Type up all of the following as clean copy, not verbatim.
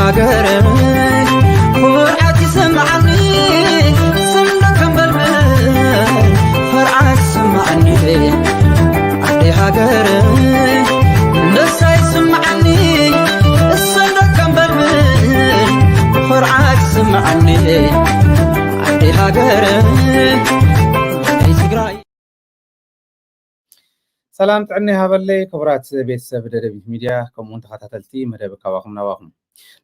هاجر فرعتي سمعني سمك مبلبل فرعتي سمعني عدي هاجر نساي سمعني سمك مبلبل فرعتي سمعني عدي هاجر سلام تعني هابلي كبرات بيت سبب دبيت ميديا كم تخاتلتي مدب كواخم نواخم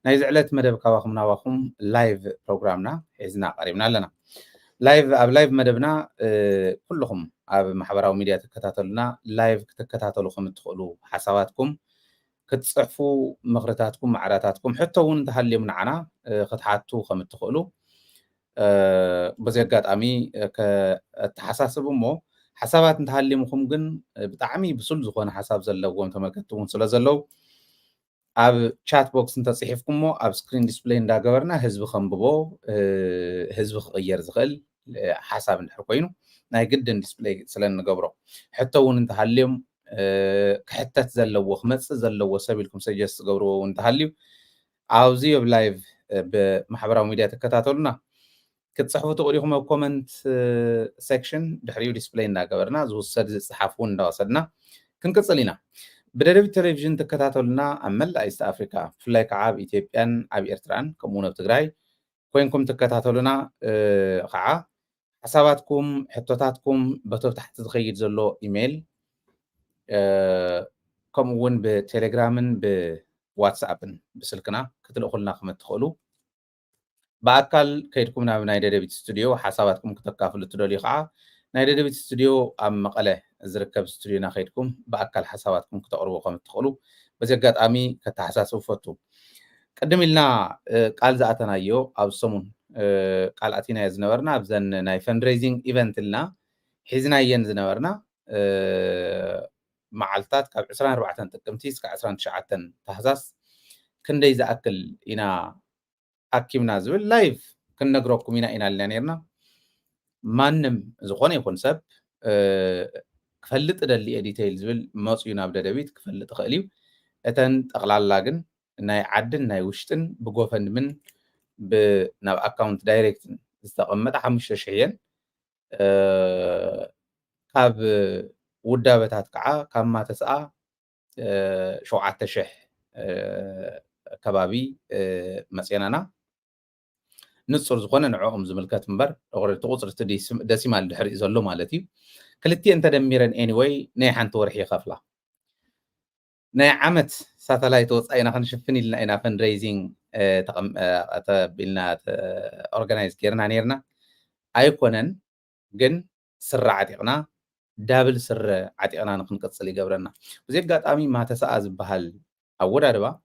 نايز علت مدب كواخم نواخم لايف بروجرامنا إذنا قريبنا لنا لايف مدبنا كلهم أب محبراو ميديا تكتاتلنا لايف تكتاتلوكم تدخلوا حساباتكم كتصحفوا مغرتاتكم معراتاتكم حتى وين تحلي من عنا ختحاتو خم تدخلوا بزيقات أمي كتحساسبوا مو حسابات نتعلمكم جن بتعمي بسول زخون حساب زلوا تملكتون سلا زلوا أب chat box نتصحيفكم مو أب screen display دا جبرنا هزب خنببو هزب غير زغل حساب نحرقينه ناي جدا display سلنا جبره حتى ون نتعلم كحتة زلوا خمس زلوا سبيلكم سجس جبروا ونتعلم عاوزيه بلايف بمحبراو ميديا تكتاتولنا كتصحفوا تقوليهم أو كومنت سيكشن دحريو ديسبلاي ناقبرنا زو السرد الصحافون دا وصلنا كنقصلينا بدرب التلفزيون تكتاتلنا أمل إيست أفريقيا فلايك عاب إثيوبيان عاب إرتران كمونة بتغراي كوينكم تكتاتلنا خاعة حساباتكم حطوتاتكم بتو تحت تغير زلو إيميل كمون بتليجرامن بواتسابن بسلكنا كتلقلنا خمت تخلو بأكل كيدكم نعم نايدة ديبيت ستوديو حساباتكم كتكافلوا تدولي خاعة نايدة ديبيت ستوديو أم مقالة زركب ستوديو ناخيدكم بأكل حساباتكم كتقربوا قام تدخلوا بس يقات أمي كتحساسوا فتو قدم لنا قال زاتنا يو أو سمون قال أتينا يزنورنا بزن ناي فندريزنج إيفنت لنا حزنا ينزنورنا معلتات كاب 24 تقمتيس كا 19 تحساس كندي إذا أكل إنا أكيمنا زول لايف كنا نقرأكم إنا لانيرنا مانم زخوني يكون سب كفلت اللي ديتيلز بال موصينا بدا دبيت كفلت خاليو اتن تقلال لاجن ناي عدن ناي وشتن بغوفند من بناب اكاونت دايركت استقمت 5 شهين كاب ودابتات كعا كما تسعى 7 شح كبابي مسينانا نصر زخونه نعوم زملكات منبر أقول تقصر تدي دسيمال دحري زلوا مالتي كلتي أنت دميرن anyway ناي حنت ورحي خفلة ناي عمت ساتلايت وص أنا خنشفني لنا أنا fundraising تقم تبيلنا organize كيرنا نيرنا أيقونن جن سر عتيقنا دابل سر عتيقنا نخن قصلي جبرنا وزيد قات أمي ما تسأز بهال أول أربعة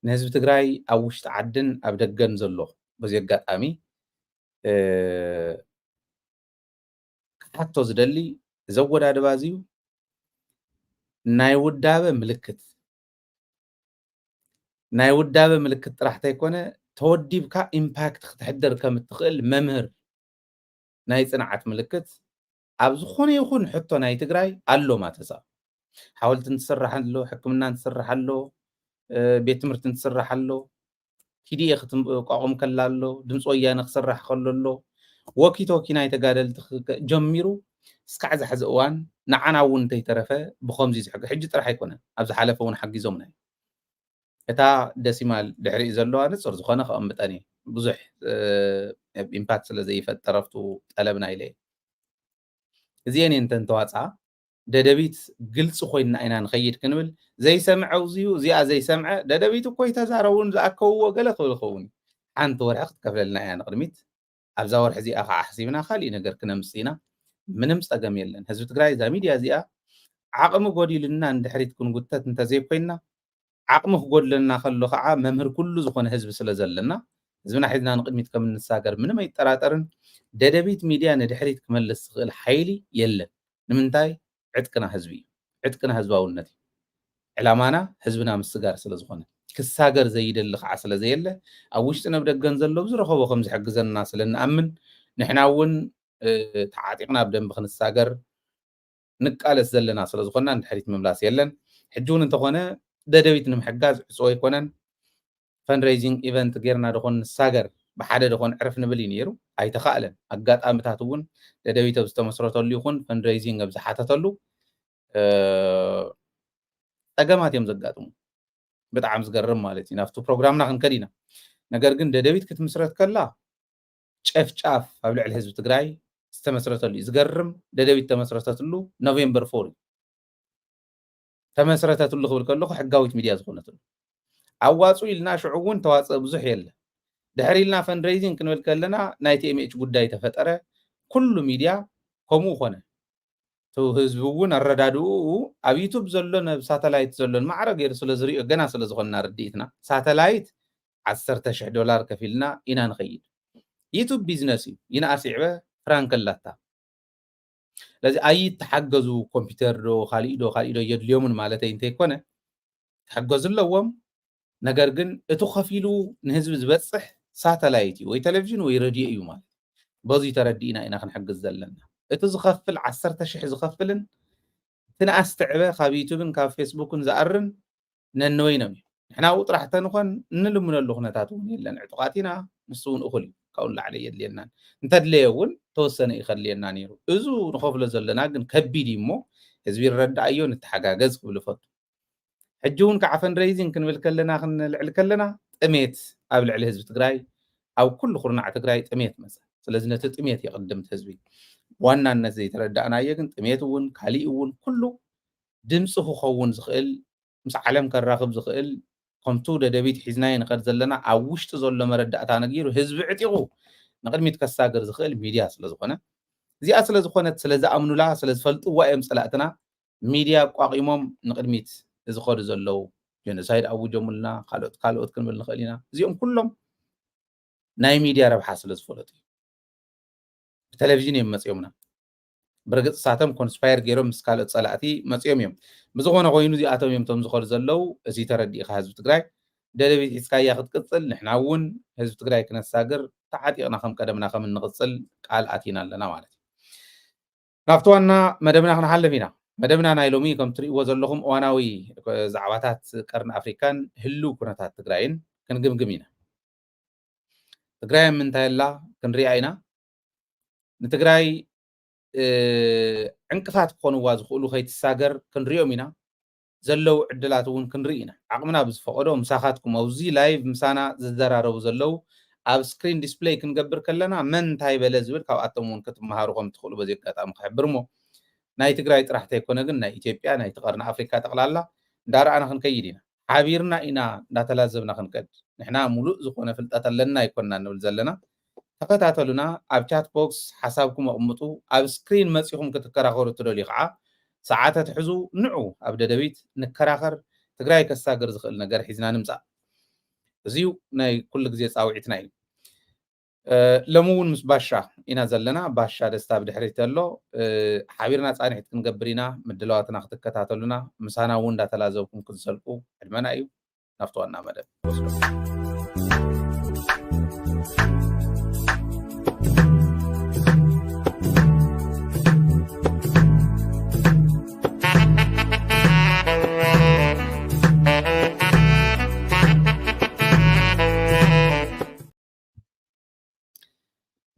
نهزب تجراي أوش تعدن أبدأ جنزلو بزيد قات أمي حتى زدلي زود هذا بازيو ناي ودابة ملكت راح تكون تودي بكا إمباكت تحدر كم تخيل ممهر ناي صنعت ملكت أبز خوني يخون حتى ناي تجراي قالوا ما تسا حاولت نسرح له حكمنا نسرح له بيت مرت نسرح له كدي يختم قاقم كلالو دمص ويانا خسرح خللو وكي توكي ناي تقادل جميرو سكعز حزقوان نعنا ون تيترفه بخمزي زحق حجي طرح يكون ابز حلفه ون حق زومنا اتا دسيمال دحري زلو انصر زخونه خامطاني بزح امباكت سلا زي فترفتو طلبنا اليه زيني انت توصع ددبيت قلص خوينا اينا نخيد كنبل زي سمعو زي سمعه ددبيت كوي تزارون زاكو غله خولخون انت ورحت كفلنا اينا قدميت ابزا ورح زي اخا حسيبنا خالي نجر كنا مسينا منم صقم يلن حزب تግራይ ዛ ሚድያ እዚኣ ዓቕሚ ጎዲልና እንድሕሪት ክንጉተት እንተዘይ ኮይና ዓቕሚ ክጎድለና ከሎ ከዓ መምህር ኩሉ ዝኾነ ህዝቢ ስለ ዘለና ህዝብና ሒዝና ንቅድሚት ከም እንሳገር ምንም ኣይጠራጠርን ደደቢት ሚድያ ንድሕሪት ክመልስ ዝኽእል ሓይሊ የለን ንምንታይ ዕጥቅና ህዝቢ ዕጥቅና ህዝባውነት ዕላማና ህዝብና ምስጋር ስለ ዝኾነ ክሳገር ዘይደሊ ከዓ ስለ ዘየለ ኣብ ውሽጢ ነብደገን ዘሎ ብዝረኸቦ ከም ዝሕግዘና ስለ ንኣምን ንሕና እውን تعاطيقنا بدن بخنساجر نقالس زلنا سلا زخنا نحريت مملاس يلن حجون انت خونه ددبيت نمحجاز عصو يكونن fundraising event غيرنا دخون الساجر بحدا دخون عرف نبلي نيرو أي تخالن أجات أمتاتون لدويته بستمسرته اللي يكون fundraising بزحاتة اللو أجمعات يوم زقاتهم بتعم زقرم مالتي نفتو برنامجنا خنكرينا نجرجن ددويت كتمسرت كلا شاف قبل على الحزب تجراي استمسرته اللي زقرم ددويت تمسرته اللو نوفمبر 4 تمسرته اللو قبل كله حقاويت ميديا زخونته عواصو إلنا شعوون تواصل بزح يلا دحري لنا فندريزنج كنقول كلنا نايتي ام اتش قداي تفتره كل ميديا كمو خونه تو هزبون الردادو اب يوتيوب زلون ساتلايت زلون ما عرق يرسل زريو غنا سلا زغنا رديتنا ساتلايت $10,000 كفيلنا إنا نخيد يوتيوب بيزنسي ينا أسعبه فرانك اللاتا لازم أي تحجزوا كمبيوتر دو خاليدو يد اليوم مالتي انتي كونه تحجز اللوم نجرجن اتو خفيلو نهزب زبصح ساتلايتي وي تلفزيون وي راديو ايو مال بزي تردينا إنا خنحجز زلنا اتو زخفل 10,000 زخفلن تنا استعبه خاب يوتيوبن كاب فيسبوكن زقرن ننوينم احنا وطرح تنخن نلمن اللغنتاتون يلن اعتقاتنا نسون اخلي كون على يد لنا انت دليون توسن يخلينا نيرو ازو نخفل زلنا كن كبيدي مو حزبي الرد ايو نتحجاجز قبل فط حجون كعفن ريزين كنبل كلنا خنلعل كلنا طميت قبل على حزب تግራይ او كل خرنا تግራይ طميت مثلا ስለዚህ ነቲ ጥሜት يقدمت ህዝቢ ዋናነት ዘይተረዳእናየ ግን ጥሜት እውን ካሊእ እውን ኩሉ ድምፂ ክኸውን ዝኽእል ምስ ዓለም ከራኽብ ዝኽእል ከምቱ ደደቢት ሒዝናየ ንኸድ ዘለና ኣብ ውሽጢ ዘሎ መረዳእታ ነጊሩ ህዝቢ ዕጢቑ ንቅድሚት ከሳገር ዝኽእል ሚድያ ስለ ዝኾነ እዚኣ ስለ ዝኾነት ስለ ዝኣምኑላ ስለ ዝፈልጥዋ እዮም ፀላእትና ሚድያ ቋቂሞም ንቅድሚት ዝኸዱ ዘለው ጀኖሳይድ ኣውጀሙልና ካልኦት ክንብል ንኽእል ኢና እዚኦም ኩሎም ናይ ሚድያ ረብሓ ስለ ዝፈለጡ بتلفزيون مصيومنا برغت ساتم كونسباير غيرو مسكال صلاتي مصيوم يوم بزغونه خوينو دي اتوم يوم تم زخور زلو ازي تردي حزب تግራይ دلبيت اسكايا خطقصل نحنا ون حزب تግራይ كنساغر تعاطينا خم قدمنا خم نقصل قال اتينا لنا مالتي نافتوانا مدبنا خنحلفينا مدبنا نايلومي كم تريو زلهم اواناوي زعباتات قرن افريكان هلو كنتات تግራይን كنغمغمينا تግራይ من تايلا كنرياينا نتግራይ ዕንቅፋት ክኾንዋ ዝኽእሉ ከይትሳገር ክንሪኦም ኢና ዘለው ዕድላት እውን ክንርኢ ኢና ዓቕምና ብዝፈቐዶ ምሳኻትኩም ኣብዚ ላይቭ ምሳና ዝዘራረቡ ዘለው ኣብ ስክሪን ዲስፕሌይ ክንገብር ከለና መን እንታይ በለ ዝብል ካብኣቶም እውን ክትመሃሩ ከም ትኽእሉ በዚ ኣጋጣሚ ክሕብር እሞ ናይ ትግራይ ጥራሕቲ ኣይኮነ ግን ናይ ኢትዮጵያ ናይ ተቐርኒ ኣፍሪካ ጠቕላላ እንዳረኣና ክንከይድ ኢና ሓቢርና ኢና እንዳተላዘብና ክንከድ ንሕና ሙሉእ ዝኾነ ፍልጠት ኣለና ኣይኮንና ንብል ዘለና ተከታተሉና ኣብ ቻት ቦክስ ሓሳብኩም ኣቕምጡ ኣብ ስክሪን መፂኹም ክትከራኸሩ ትደልዩ ከዓ ሰዓታት ሕዙ ንዑ ኣብ ደደቢት ንከራኸር ትግራይ ከሳገር ዝኽእል ነገር ሒዝና ንምፃእ እዚዩ ናይ ኩሉ ግዜ ፃውዒትና እዩ ሎሚ እውን ምስ ባሻ ኢና ዘለና ባሻ ደስታ ብድሕሪት ኣሎ ሓቢርና ፃኒሒት ክንገብር ኢና ምድለዋትና ክትከታተሉና ምሳና እውን እንዳተላዘብኩም ክትዘልቁ ዕድመና እዩ ናብቲ ዋና መደብ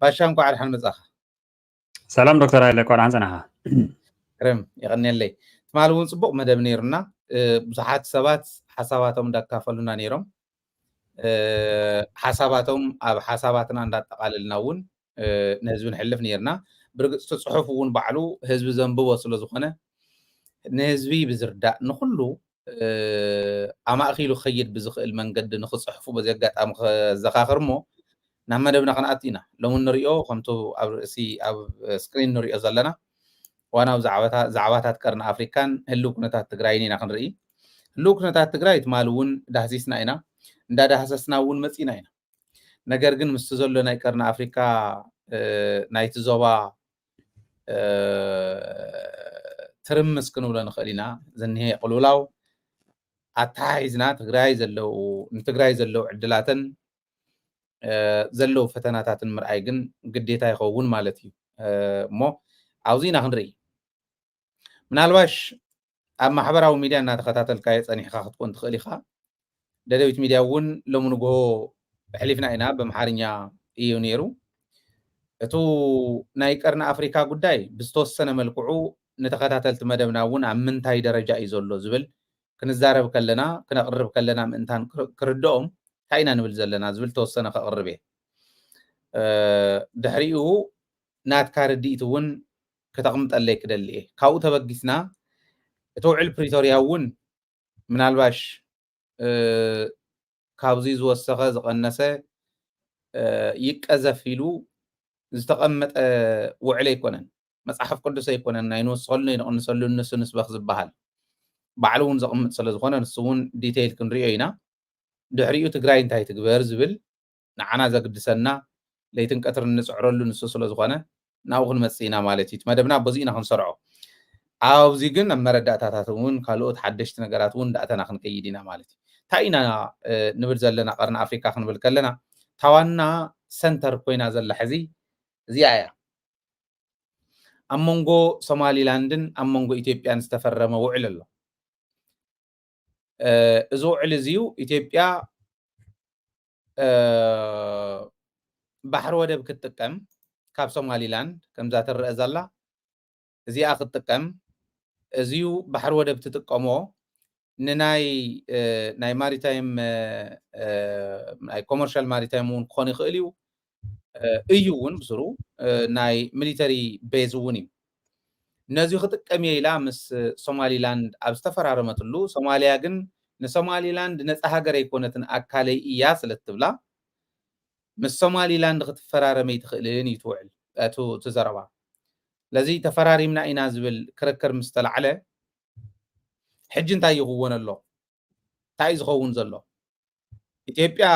باشام قاعد حن مزاخ سلام دكتور هايله قاعد عنزنها كرم يغني لي مالون صبق مدب نيرنا بصحات سبات حساباتهم دكافلونا نيرم حساباتهم اب حساباتنا እንዳጠቃልልና ውን ንህዝቢ ንሕልፍ ነርና ብርግጽ ተጽሑፍ ውን ባዕሉ ህዝቢ ዘንብቦ ስለ ዝኾነ ንህዝቢ ብዝርዳእ ንኹሉ ኣማእኺሉ ኸይድ ብዝኽእል መንገዲ ንኽጽሕፉ በዚ ኣጋጣሚ ዘኻኽርሞ ናብ መደብና ክንኣቲና ሎሚ ንሪኦ ከምቱ ኣብ ርእሲ ኣብ ስክሪን ንሪኦ ዘለና ዋናው ዛዕባታት ቀርኒ ኣፍሪካን ህልው ኩነታት ትግራይን ኢና ክንርኢ ህልው ኩነታት ትግራይ ትማል እውን ዳህሲስና ኢና እንዳዳህሰስና እውን መፂና ኢና ነገር ግን ምስ ዘሎ ናይ ቀርኒ ኣፍሪካ ናይቲ ዞባ ትርምስ ክንብሎ ንኽእል ኢና ዝኒሄ ቅልውላው ኣተሓሒዝና ንትግራይ ዘለው ዕድላትን ዘለው ፈተናታትን ምርኣይ ግን ግዴታ ይኸውን ማለት እዩ እሞ ኣብዚ ኢና ክንርኢ ምናልባሽ ኣብ ማሕበራዊ ሚድያ እናተኸታተልካዮ ፀኒሕካ ክትኮን ትኽእል ኢኻ ደደቢት ሚድያ እውን ሎሚ ንግሆ ሕሊፍና ኢና በመሓርኛ እዩ ነይሩ እቱ ናይ ቀርኒ ኣፍሪካ ጉዳይ ብዝተወሰነ መልክዑ ንተኸታተልቲ መደብና እውን ኣብ ምንታይ ደረጃ እዩ ዘሎ ዝብል ክንዛረብ ከለና ክነቕርብ ከለና ምእንታን ክርድኦም እንታይ ኢና ንብል ዘለና ዝብል ተወሰነ ከቕርብ እየ ድሕሪኡ ናትካ ርድኢት እውን ከተቕምጠለይ ክደሊ እየ ካብኡ ተበጊስና እቲ ውዕል ፕሪቶርያ እውን ምናልባሽ ካብዚ ዝወሰኸ ዝቐነሰ ይቀዘፍ ኢሉ ዝተቐመጠ ውዕል ኣይኮነን መፅሓፍ ቅዱስ ኣይኮነን ናይ ንወስኸሉ ይንቕንሰሉ ንሱ ንስበኽ ዝበሃል ባዕሉ እውን ዘቕምጥ ስለ ዝኾነ ንሱ እውን ዲቴይል ክንሪኦ ኢና ድሕሪኡ ትግራይ እንታይ ትግበር ዝብል ንዓና ዘግድሰና ለይትን ቀትር ንፅዕረሉ ንሱ ስለ ዝኾነ ናብኡ ክንመፅእ ኢና ማለት እዩ መደብና በዚኡ ኢና ክንሰርዖ ኣብዚ ግን ኣብ መረዳእታታት እውን ካልኦት ሓደሽቲ ነገራት እውን ዳእተና ክንከይድ ኢና ማለት እዩ እንታይ ኢና ንብል ዘለና ቀርኒ ኣፍሪካ ክንብል ከለና ታዋና ሰንተር ኮይና ዘላ ሕዚ እዚኣ እያ ኣብ መንጎ ሶማሊላንድን ኣብ መንጎ ኢትዮጵያን ዝተፈረመ ውዕል ኣሎ እዚ ውዕል እዚዩ ኢትዮጵያ ባሕሪ ወደብ ክትጥቀም ካብ ሶማሊላንድ ከምዛ ትርአ ዘላ እዚኣ ክትጥቀም እዚዩ ባሕሪ ወደብ ትጥቀሞ ንናይ ማሪታይም ናይ ኮመርሻል ማሪታይም እውን ክኾን ይኽእል እዩ እዩ እውን ብስሩ ናይ ሚሊተሪ ቤዝ እውን እዩ ነዚ ክጥቀም እየ ኢላ ምስ ሶማሊላንድ ኣብ ዝተፈራረመትሉ ሶማልያ ግን ንሶማሊላንድ ነፃ ሃገር ኣይኮነትን ኣካለይ እያ ስለትብላ ምስ ሶማሊላንድ ክትፈራረመ ይትኽእልን እዩ ትውዕል ትዘረባ ለዚ ተፈራሪምና ኢና ዝብል ክርክር ምስ ተላዕለ ሕጂ እንታይ ይኽወን ኣሎ እንታይ ዝኸውን ዘሎ ኢትዮጵያ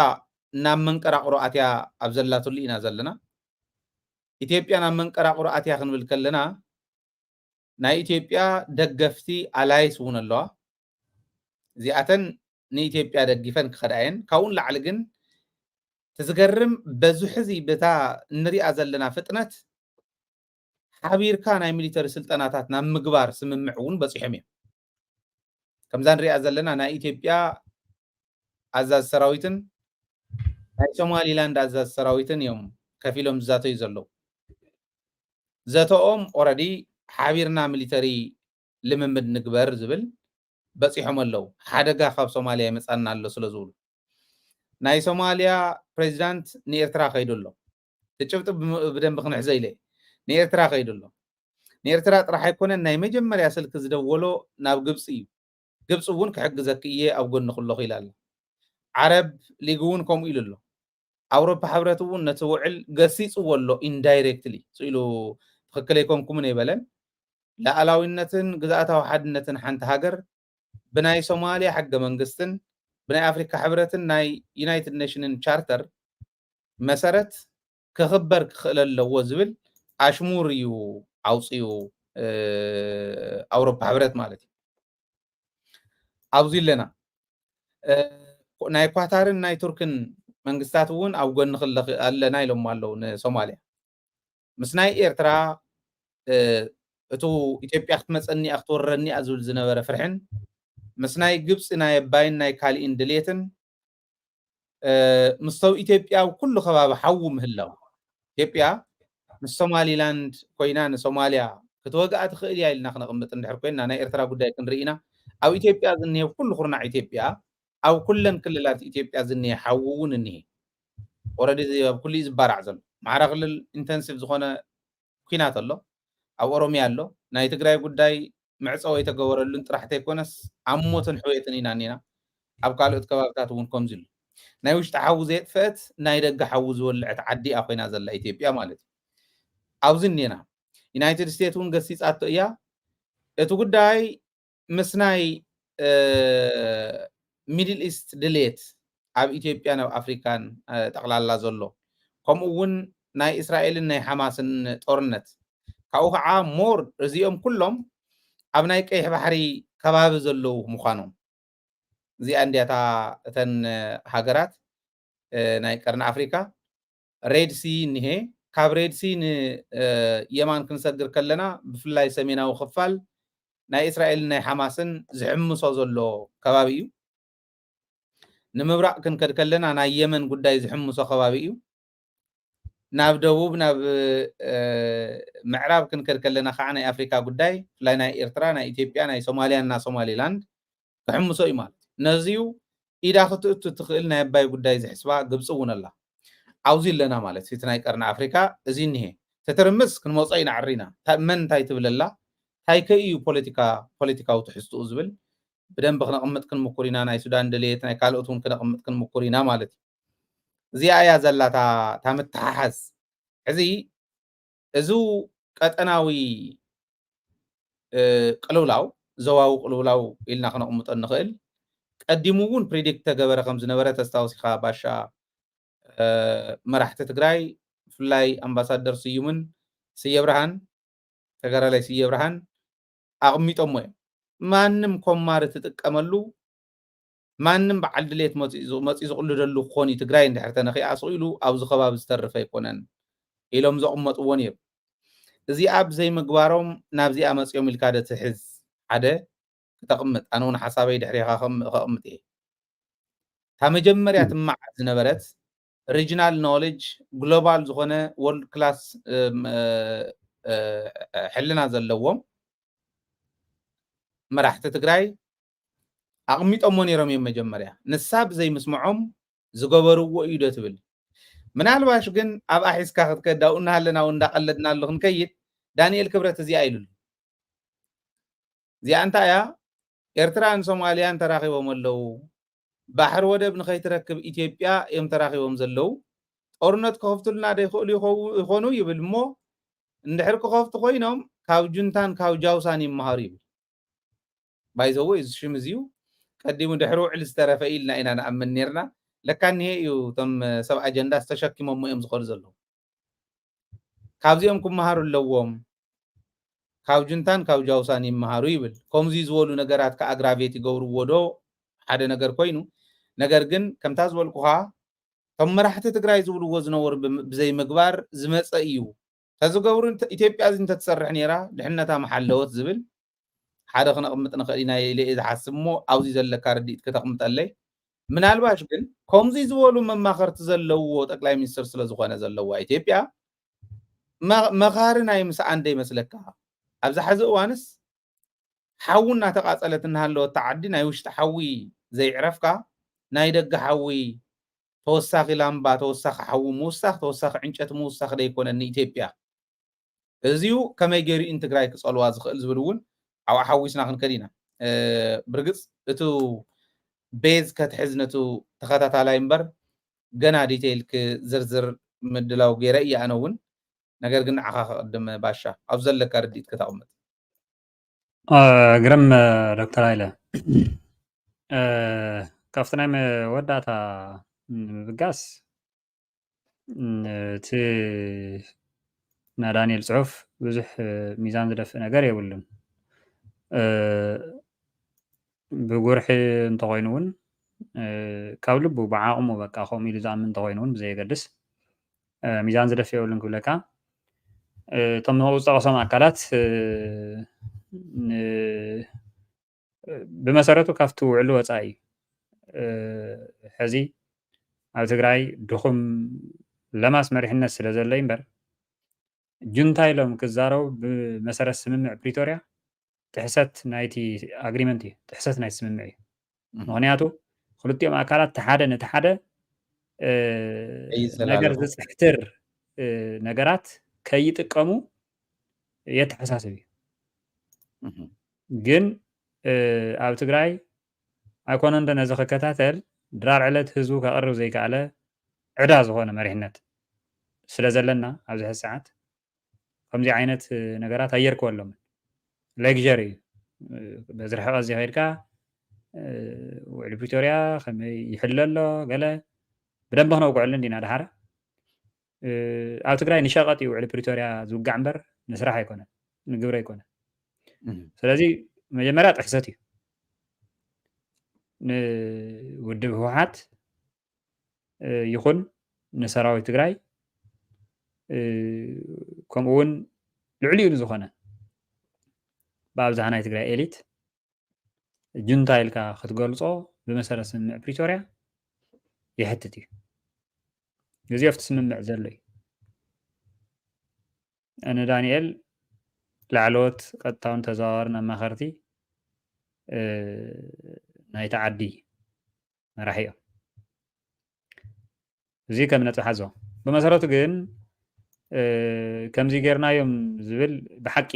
ናብ መንቀራቕሮ ኣትያ ኣብ ዘላትሉ ኢና ዘለና ኢትዮጵያ ናብ መንቀራቕሮ ኣትያ ክንብል ከለና ናይ ኢትዮጵያ ደገፍቲ ኣላይስ እውን ኣለዋ እዚኣተን ንኢትዮጵያ ደግፈን ክኸዳየን ካብኡን ላዕሊ ግን ትዝገርም በዙሕ እዚ በታ እንሪኣ ዘለና ፍጥነት ሓቢርካ ናይ ሚሊተሪ ስልጠናታት ናብ ምግባር ስምምዕ እውን በፂሖም እዮም ከምዛ ንሪኣ ዘለና ናይ ኢትዮጵያ ኣዛዝ ሰራዊትን ናይ ሶማሊላንድ ኣዛዝ ሰራዊትን እዮም ከፍ ኢሎም ዝዛተዩ ዘለዉ ዘተኦም ኦረዲ ሓቢርና ሚሊተሪ ልምምድ ንግበር ዝብል በፂሖም ኣለዉ ሓደጋ ካብ ሶማልያ ይመፃና ኣሎ ስለ ዝብሉ ናይ ሶማልያ ፕሬዚዳንት ንኤርትራ ከይዱ ኣሎ ትጭብጢ ብደንቢ ክንሕዘ ኢለ ንኤርትራ ከይዱ ኣሎ ንኤርትራ ጥራሕ ኣይኮነን ናይ መጀመርያ ስልኪ ዝደወሎ ናብ ግብፂ እዩ ግብፂ እውን ክሕግዘኪ እየ ኣብ ጎኒ ክለኹ ኢላ ኣሎ ዓረብ ሊግ እውን ከምኡ ኢሉ ኣሎ ኣውሮፓ ሕብረት እውን ነቲ ውዕል ገሲፅዎ ኣሎ ኢንዳይሬክትሊ ኢሉ ትክክል ኣይኮንኩምን ኣይበለን ላዕላዊነትን ግዛኣታዊ ሓድነትን ሓንቲ ሃገር ብናይ ሶማልያ ሕገ መንግስትን ብናይ ኣፍሪካ ሕብረትን ናይ ዩናይትድ ኔሽንን ቻርተር መሰረት ክኽበር ክኽእል ኣለዎ ዝብል ኣሽሙር እዩ ኣውፅኡ ኣውሮፓ ሕብረት ማለት እዩ ኣብዚ ኣለና ናይ ኳታርን ናይ ቱርክን መንግስታት እውን ኣብ ጎኒ ክለኽ ኣለና ኢሎም ኣለዉ ንሶማልያ ምስ ናይ ኤርትራ እቱ ኢትዮጵያ ክትመፀኒ እያ ክትወረኒ እያ ዝብል ዝነበረ ፍርሕን ምስ ናይ ግብፂ ናይ ኣባይን ናይ ካሊእን ድሌትን ምስተው ኢትዮጵያ ኩሉ ከባቢ ሓዉ ምህላው ኢትዮጵያ ምስ ሶማሊላንድ ኮይና ንሶማልያ ክትወግኣ ትኽእል እያ ኢልና ክነቕምጥ እንድሕር ኮይና ናይ ኤርትራ ጉዳይ ክንርኢ ኢና ኣብ ኢትዮጵያ ዝኒሄ ኩሉ ኩርናዕ ኢትዮጵያ ኣብ ኩለን ክልላት ኢትዮጵያ ዝኒሄ ሓዊ እውን እኒሄ ኦረዲ ኣብ ኩሉ ዝባራዕ ዘሎ ማዕረ ክልል ኢንተንሲቭ ዝኾነ ኩናት ኣሎ ኣብ ኦሮሚያ ኣሎ ናይ ትግራይ ጉዳይ ምዕፀው የተገበረሉን ጥራሕ ተይኮነስ ኣብ ሞትን ሕወትን ኢና ኒና ኣብ ካልኦት ከባቢታት እውን ከምዚ ኢሉ ናይ ውሽጢ ሓዊ ዘየጥፍአት ናይ ደገ ሓዊ ዝወልዐት ዓዲ እያ ኮይና ዘላ ኢትዮጵያ ማለት እዩ ኣብዚ እኒና ዩናይትድ ስቴትስ እውን ገሲፃቶ እያ እቲ ጉዳይ ምስ ናይ ሚድል ኢስት ድሌት ኣብ ኢትዮጵያን ኣብ ኣፍሪካን ጠቕላላ ዘሎ ከምኡ እውን ናይ እስራኤልን ናይ ሓማስን ጦርነት ካብኡ ከዓ ሞር እዚኦም ኩሎም ኣብ ናይ ቀይሕ ባሕሪ ከባቢ ዘለዉ ምዃኖም እዚኣ እንድያታ እተን ሃገራት ናይ ቀርኒ ኣፍሪካ ሬድሲ እኒሄ ካብ ሬድሲ ንየማን ክንሰግር ከለና ብፍላይ ሰሜናዊ ክፋል ናይ እስራኤልን ናይ ሓማስን ዝሕምሶ ዘሎ ከባቢ እዩ ንምብራቅ ክንከድ ከለና ናይ የመን ጉዳይ ዝሕምሶ ከባቢ እዩ ናብ ደቡብ ናብ ምዕራብ ክንከድ ከለና ከዓ ናይ አፍሪካ ጉዳይ ፍላይ ናይ ኤርትራ ናይ ኢትዮጵያ ናይ ሶማሊያ እና ሶማሊላንድ ክሕምሶ እዩ ማለት ነዚዩ ኢዳ ክትእቱ ትኽእል ናይ አባይ ጉዳይ ዝሕስባ ግብፂ እውን ኣላ ኣብዙ ኣለና ማለት እቲ ናይ ቀርኒ አፍሪካ እዚ እኒሄ ተተርምስ ክንመፀ ኢና ዓሪና መን እንታይ ትብለላ እንታይ ከእዩ ፖለቲካዊ ትሕዝትኡ ዝብል ብደንብ ክነቕምጥ ክንምኩር ኢና ናይ ሱዳን ድሌት ናይ ካልኦት እውን ክነቕምጥ ክንምኩር ኢና ማለት እዩ እዚኣ እያ ዘላ እታ ምትሓሓዝ ሕዚ እዚ ቀጠናዊ ቅልውላው ዞባዊ ቅልውላው ኢልና ክነቕምጦ ንኽእል ቀዲሙ እውን ፕሪዲክት ተገበረ ከም ዝነበረ ተስታውሲኻ ባሻ መራሕቲ ትግራይ ብፍላይ ኣምባሳደር ስዩምን ስየ ብርሃን ተጋዳላይ ስየ ብርሃን ኣቕሚጦሞ እዮም ማንም ኮማር ትጥቀመሉ ማንም በዓል ድሌት መፂ ዝቕልደሉ ክኾን እዩ ትግራይ እንድሕር ተነኺኣ ስኢሉ ኣብዚ ከባቢ ዝተርፈ ኣይኮነን ኢሎም ዘቕመጥዎን እዮም እዚኣ ብዘይምግባሮም ናብዚኣ መፂኦም ኢልካ ደ ትሕዝ ሓደ ክተቕምጥ ኣነ እውን ሓሳበይ ድሕሪኻ ከቕምጥ እየ እታ መጀመርያ ትመዓት ዝነበረት ሪጅናል ኖሌጅ ግሎባል ዝኾነ ወርልድ ክላስ ሕልና ዘለዎም መራሕቲ ትግራይ ኣቕሚጦሞ ነይሮም እዮም መጀመርያ ንሳ ብዘይምስምዖም ዝገበርዎ እዩ ዶ ትብል ምናልባሽ ግን ኣብ ኣሒዝካ ክትከዳው እናሃለና እውን እንዳቐለድና ኣሎ ክንከይድ ዳንኤል ክብረት እዚኣ ኢሉሉ እዚኣ እንታይ እያ ኤርትራን ሶማልያን ተራኺቦም ኣለው ባሕሪ ወደብ ንኸይትረክብ ኢትዮጵያ እዮም ተራኺቦም ዘለው ጦርነት ከኸፍቱልና ዶ ይኾኑ ይብል እሞ እንድሕር ክኸፍቱ ኮይኖም ካብ ጁንታን ካብ ጃውሳን ይመሃሩ ይብል ባይዘዎ እዚ ሽም እዚዩ ቀዲሙ ድሕሪ ውዕል ዝተረፈ ኢልና ኢና ንኣምን ነርና ለካ እኒሄ እዩ እቶም ሰብ ኣጀንዳ ዝተሸኪሞም እዮም ዝኸዱ ዘለዉ ካብዚኦም ክመሃሩ ኣለዎም ካብ ጁንታን ካብ ጃውሳን ይመሃሩ ይብል ከምዚ ዝበሉ ነገራት ከኣግራቤት ይገብርዎ ዶ ሓደ ነገር ኮይኑ ነገር ግን ከምታ ዝበልኩኻ ከም መራሕቲ ትግራይ ዝብልዎ ዝነበሩ ብዘይ ምግባር ዝመፀ እዩ ተዝገብሩ ኢትዮጵያ እዚ እንተትሰርሕ ነይራ ድሕነታ መሓለወት ዝብል ሓደ ክነቕምጥ ንኽእል ኢና ኢለ ዝሓስብ እሞ ኣብዚ ዘለካ ርዲኢት ከተቕምጠለይ ምናልባሽ ግን ከምዚ ዝበሉ መማኸርቲ ዘለውዎ ጠቅላይ ሚኒስትር ስለ ዝኾነ ዘለዋ ኢትዮጵያ መኻሪ ናይ ምስኣን ዶ ይመስለካ ኣብዚ ሕዚ እዋንስ ሓዊ እናተቃፀለት እናሃለወት ዓዲ ናይ ውሽጢ ሓዊ ዘይዕረፍካ ናይ ደገ ሓዊ ተወሳኺ ላምባ ተወሳኺ ሓዊ ምውሳኽ ተወሳኺ ዕንጨት ምውሳኽ ዶ ይኮነኒ ኢትዮጵያ እዚዩ ከመይ ገይሩ ትግራይ ክፀልዋ ዝኽእል ዝብል እውን ኣብኣ ሓዊስና ክንከድ ኢና ብርግፅ እቲ ቤዝ ከትሕዝ ነቱ ተኸታታላይ እምበር ገና ዲቴይል ክዝርዝር ምድላው ገይረ እያ ኣነ እውን ነገር ግን ንዓኻ ክቅድም ባሻ ኣብ ዘለካ ርዲኢት ከተቕምጥ ግርም ዶክተር ሃይለ ካብቲ ናይ መወዳእታ ምብጋስ እቲ ናይ ዳንኤል ፅሑፍ ብዙሕ ሚዛን ዝደፍእ ነገር የብሉን ብጉርሒ እንተኮይኑ እውን ካብ ልቡ ብዓቕሙ በቃ ከምኡ ኢሉ ዝኣምን እንተኮይኑ እውን ብዘየገድስ ሚዛን ዝደፍእ የብሉን ክብለካ እቶም ንብኡ ዝጠቐሶም ኣካላት ብመሰረቱ ካብቲ ውዕሉ ወፃኢ ሕዚ ኣብ ትግራይ ድኹም ለማስ መሪሕነት ስለ ዘለይ እምበር ጁንታ ኢሎም ክዛረቡ ብመሰረት ስምምዕ ፕሪቶርያ ትሕሰት ናይቲ ኣግሪመንት እዩ ትሕሰት ናይቲ ስምምዕ እዩ ምክንያቱ ክልቲኦም ኣካላት ተሓደ ነቲ ሓደ ነገር ዝፅሕትር ነገራት ከይጥቀሙ የተሓሳስብ እዩ ግን ኣብ ትግራይ ኣይኮነ እንደ ነዚ ክከታተል ድራር ዕለት ህዝቡ ከቕርብ ዘይከኣለ ዕዳ ዝኾነ መሪሕነት ስለ ዘለና ኣብዚ ሕዚ ሰዓት ከምዚ ዓይነት ነገራት ኣየርከበሎምን ሌክዠሪ እዩ በዚ ርሕቐት እዚ ከይድካ ውዕሊ ፕሪቶርያ ከመይ ይሕለ ኣሎ ገለ ብደንቢ ክነውግዐሉ እንዲና ድሓረ ኣብ ትግራይ ንሸቐጥ እዩ ውዕሊ ፕሪቶርያ ዝውጋዕ እምበር ንስራሕ ኣይኮነን ንግብሪ ኣይኮነን ስለዚ መጀመርያ ጥሕሰት እዩ ንውድብ ህወሓት ይኹን ንሰራዊት ትግራይ ከምኡ እውን ልዕሊኡ ንዝኾነ ብኣብዝሓ ናይ ትግራይ ኤሊት ጁንታ ኢልካ ክትገልፆ ብመሰረት ስምምዕ ፕሪቶርያ يحتت እዩ እዚኦ ፍትስምምዕ ዘሎ እዩ أنا دانيال ላዕለዎት ቀጥታውን ተዘዋዋርን ኣማኸርቲ ናይቲ ዓዲ መራሒ እዮም እዚ ከም ነጥቢ ሓዞ ብመሰረቱ ግን ከምዚ ጌርናዮም ዝብል ብሓቂ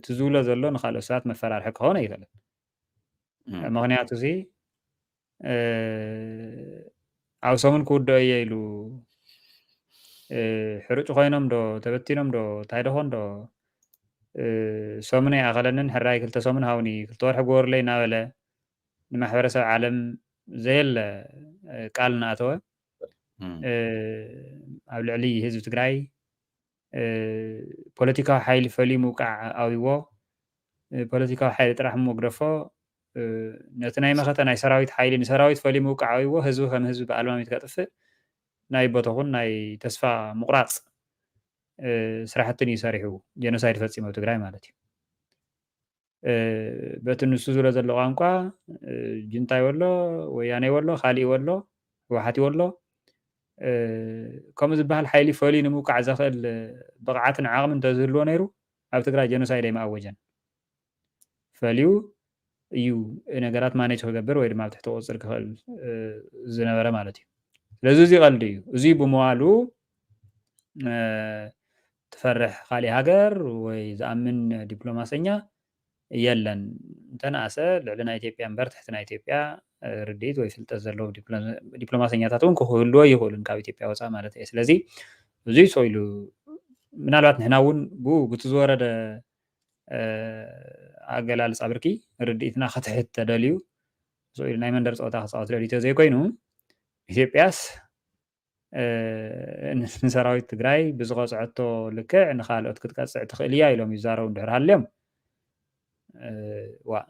ትዝብሎ ዘሎ ንካልኦት ሰባት መፈራርሒ ክኾነ ይኽእል ምክንያቱ እዚ ኣብ ሰሙን ክውድኦ እየ ኢሉ ሕሩጭ ኮይኖም ዶ ተበቲኖም ዶ እንታይ ደኾን ዶ ሰሙን ኣይኣኸለንን ሕራይ ክልተ ሰሙን ሃውኒ ክልተ ወርሒ ግበሩለይ እናበለ ንማሕበረሰብ ዓለም ዘየለ ቃል እናኣተወ ኣብ ልዕሊ ህዝቢ ትግራይ ፖለቲካዊ ሓይሊ ፈልዩ ምውቃዕ ኣዊዎ ፖለቲካዊ ሓይሊ ጥራሕ ምግደፎ ነቲ ናይ መኸተ ናይ ሰራዊት ሓይሊ ንሰራዊት ፈልዩ ምውቃዕ ኣዊዎ ህዝቢ ከም ህዝቢ ብኣልማሚት ከጥፍእ ናይ ቦታኹን ናይ ተስፋ ምቁራፅ ስራሕትን ይሰሪሑ ጀኖሳይድ ፈፂሙ ኣብ ትግራይ ማለት እዩ በቲ ንሱ ዝብሎ ዘሎ ቋንቋ ጅንታ ይወሎ ወያነ ይወሎ ካሊእ ይወሎ ህወሓት ይወሎ ከምኡ ዝበሃል ሓይሊ ፈልዩ ንምውቃዕ ዘኽእል ብቕዓትን ዓቕምን እንተዝህልዎ ነይሩ ኣብ ትግራይ ጀኖሳይድ ኣይምኣወጀን ፈልዩ እዩ ነገራት ማኔጅ ክገብር ወይ ድማ ኣብ ትሕቲ ቁፅር ክኽእል ዝነበረ ማለት እዩ ስለዚ እዚ ቀልዲ እዩ እዚ ብምዋሉ ትፈርሕ ካሊእ ሃገር ወይ ዝኣምን ዲፕሎማሰኛ የለን እንተነኣሰ ልዕሊ ናይ ኢትዮጵያ እምበር ትሕቲ ናይ ኢትዮጵያ ርድኢት ወይ ፍልጠት ዘለዎ ዲፕሎማሰኛታት እውን ክህልዎ ይኽእሉን ካብ ኢትዮጵያ ወፃኢ ማለት እየ ስለዚ እዚ ሰኢሉ ምናልባት ንሕና እውን ብኡ ብቲ ዝወረደ ኣገላልፃ ብርኪ ርድኢትና ክትሕት ተደልዩ ሰኢሉ ናይ መንደር ፀወታ ክፃወት ደልዩ ዘይኮይኑ ኢትዮጵያስ ንሰራዊት ትግራይ ብዝቐፅዐቶ ልክዕ ንካልኦት ክትቀፅዕ ትኽእል እያ ኢሎም ይዛረቡ እንድሕር ሃልዮም ዋ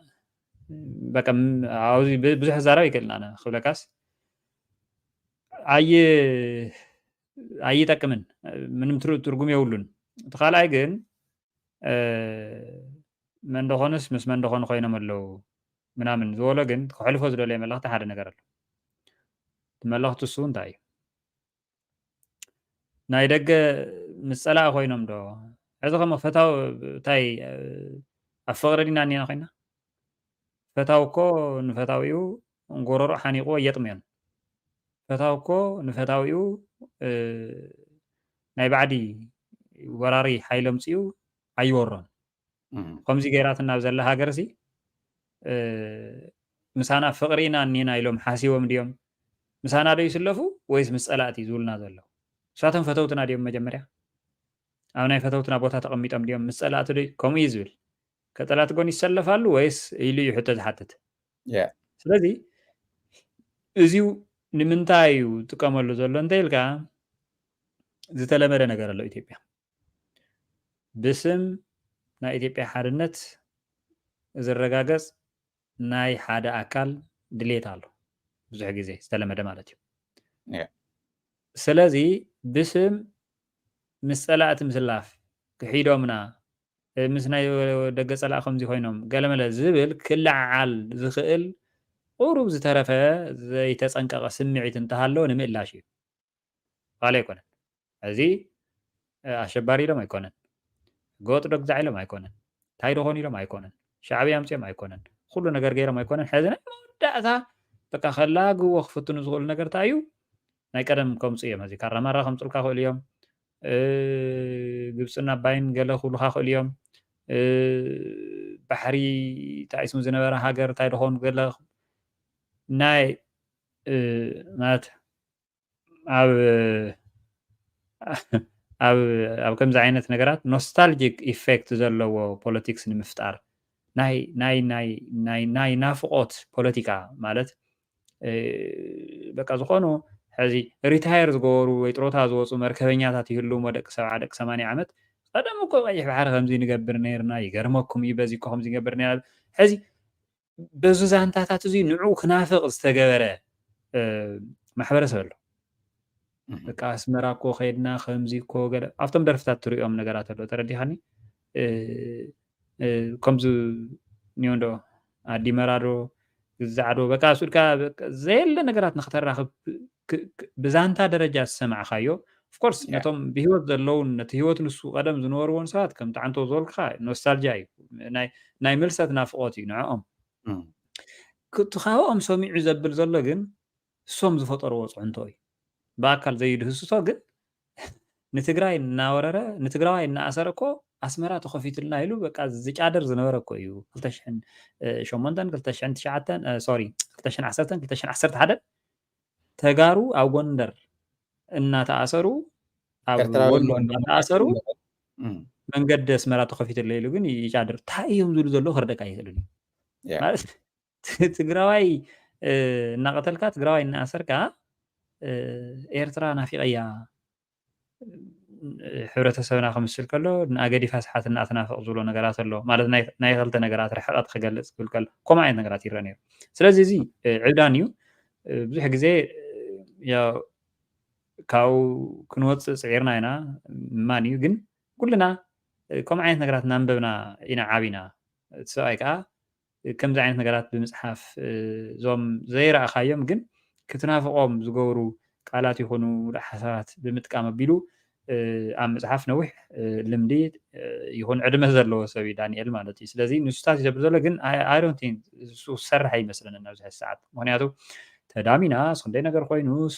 በቃ ኣብዚ ብዙሕ ዛረብ ይክእልና ኣነ ክብለካስ ኣይጠቅምን ምንም ትርጉም የብሉን እቲ ካልኣይ ግን መንደኾንስ ምስ መንደኾኑ ኮይኖም ኣለው ምናምን ዝበሎ ግን ክሕልፎ ዝደለየ መልእኽቲ ሓደ ነገር ኣሎ መልእኽቲ እሱ እንታይ እዩ ናይ ደገ ምስ ፀላእ ኮይኖም ዶ ሕዚ ከም ፈታው እንታይ ኣብ ፍቅሪ ዲና እኒና ኮይና ፈታው እኮ ንፈታዊኡ እንጎረሮ ሓኒቑዎ የጥምዮን ፈታው እኮ ንፈታዊኡ ናይ ባዕዲ ወራሪ ሓይሊ ኣምፅኡ ኣይወሮን ከምዚ ገይራትና ኣብ ዘላ ሃገር እዚ ምሳና ፍቅሪ ኢና እኒና ኢሎም ሓሲቦም ድዮም ምሳና ዶ ይስለፉ ወይስ ምስ ፀላእቲ ዝብሉና ዘለዉ ንሳቶም ፈተውትና ድዮም መጀመርያ ኣብ ናይ ፈተውትና ቦታ ተቐሚጦም ድዮም ምስ ፀላእቲ ዶ ከምኡ እዩ ዝብል ከጠላት ጎን ይሰለፋሉ ወይስ ኢሉ እዩ ሕቶ ዝሓትት ስለዚ እዚኡ ንምንታይ እዩ ጥቀመሉ ዘሎ እንተይልካ ዝተለመደ ነገር ኣሎ ኢትዮጵያ ብስም ናይ ኢትዮጵያ ሓድነት ዝረጋገፅ ናይ ሓደ ኣካል ድሌት ኣሎ ብዙሕ ግዜ ዝተለመደ ማለት እዩ ስለዚ ብስም ምስ ፀላእቲ ምስላፍ ክሒዶምና ምስ ናይ ደገ ፀላእ ከምዚ ኮይኖም ገለመለ ዝብል ክለዓል ዝኽእል ቁሩብ ዝተረፈ ዘይተፀንቀቐ ስምዒት እንተሃለዎ ንምእላሽ እዩ ካል ኣይኮነን እዚ ኣሸባሪ ኢሎም ኣይኮነን ጎጥ ዶ ግዛዕ ኢሎም ኣይኮነን እንታይ ደኾኑ ኢሎም ኣይኮነን ሻዕብያ ኣምፅኦም ኣይኮነን ኩሉ ነገር ገይሮም ኣይኮነን ሕዚ ናይ መወዳእታ በቃ ከላግዎ ክፍትኑ ዝኽእሉ ነገር እንታይ እዩ ናይ ቀደም ከምፁ እዮም እዚ ካራማራ ከምፅልካ ክእሉ እዮም ግብፅን ኣባይን ገለ ክብሉካ ክእሉ እዮም ባሕሪ ተኣይስሙ ዝነበረ ሃገር እንታይ ደኾኑ ገለ ናይ ማለት ኣብ ከምዚ ዓይነት ነገራት ኖስታልጂክ ኢፌክት ዘለዎ ፖለቲክስ ንምፍጣር ናይ ናፍቆት ፖለቲካ ማለት በቃ ዝኾኑ ሕዚ ሪታየር ዝገበሩ ወይ ጥሮታ ዝወፁ መርከበኛታት ይህልውሞ ደቂ 70 ደቂ 80 ዓመት ቀደም እኮ ቀይሕ ባሕሪ ከምዚ ንገብር ነርና ይገርመኩም እዩ በዚ እኮ ከምዚ ንገብር ነርና ሕዚ በዚ ዛንታታት እዚ ንዑ ክናፍቕ ዝተገበረ ማሕበረሰብ ኣሎ በቃ ኣስመራ እኮ ከይድና ከምዚ እኮ ገለ ኣብቶም ደርፍታት ትሪኦም ነገራት ኣሎ ተረዲኻኒ ከምዚ እኒኦ ዶ ኣዲ መራዶ زعرو بقى سودكا زي اللي نقرات نختار بزانتا درجة السمع خايو of course نتوم بهوت زلون نتهوت نسو قدم زنور ونسات كم تعنتو زول خا نوستالجيا ناي ملسات نافقوتي نعم كنت خاوهم سميع زبل زلو ግን ሶም ዝፈጠርዎ ፅዕንቶ እዩ ብኣካል ዘይድህስሶ ግን ንትግራይ እናወረረ ንትግራዋይ እናኣሰረ እኮ ኣስመራ ተኸፊትልና ኢሉ በቃ ዝጫደር ዝነበረ እኮ እዩ 2008 2009 ሶሪ 2010 2011 ተጋሩ ኣብ ጎንደር እናተኣሰሩ ኣብ ወሎ እናተኣሰሩ መንገዲ ኣስመራ ተኸፊትልና ኢሉ ግን ይጫደር እንታይ እዮም ዝብሉ ዘሎ ክርደቃ ይኽእልን እዩ ማለት ትግራዋይ እናቀተልካ ትግራዋይ እናኣሰርካ ኤርትራ ናፊቀያ ሕብረተሰብና ከምስል ከሎ ንኣገዲፋ ስሓት እናተናፈቕ ዝብሎ ነገራት ኣሎ ማለት ናይ ክልተ ነገራት ርሕቐት ክገልፅ ክብል ከሎ ከምኡ ዓይነት ነገራት ይረአ ነይሩ ስለዚ እዚ ዕብዳን እዩ ብዙሕ ግዜ ካብኡ ክንወፅእ ፅዒርና ኢና እማን እዩ ግን ኩልና ከምኡ ዓይነት ነገራት እናንበብና ኢና ዓቢና እቲ ሰብኣይ ከዓ ከምዚ ዓይነት ነገራት ብምፅሓፍ እዞም ዘይረኣኻዮም ግን ክትናፍቆም ዝገብሩ ቃላት ይኹኑ ሓሳባት ብምጥቃም ኣቢሉ ኣብ መፅሓፍ ነዊሕ ልምዲ ይኹን ዕድመ ዘለዎ ሰብ እዩ ዳንኤል ማለት እዩ ስለዚ ንሱታት እዩ ዘብል ዘሎ ግን ኣይዶንት ቲንክ እሱ ዝሰርሕ ኣይመስለንን ኣብዚ ሕዚ ሰዓት ምክንያቱ ተዳሚና ክንደይ ነገር ኮይኑስ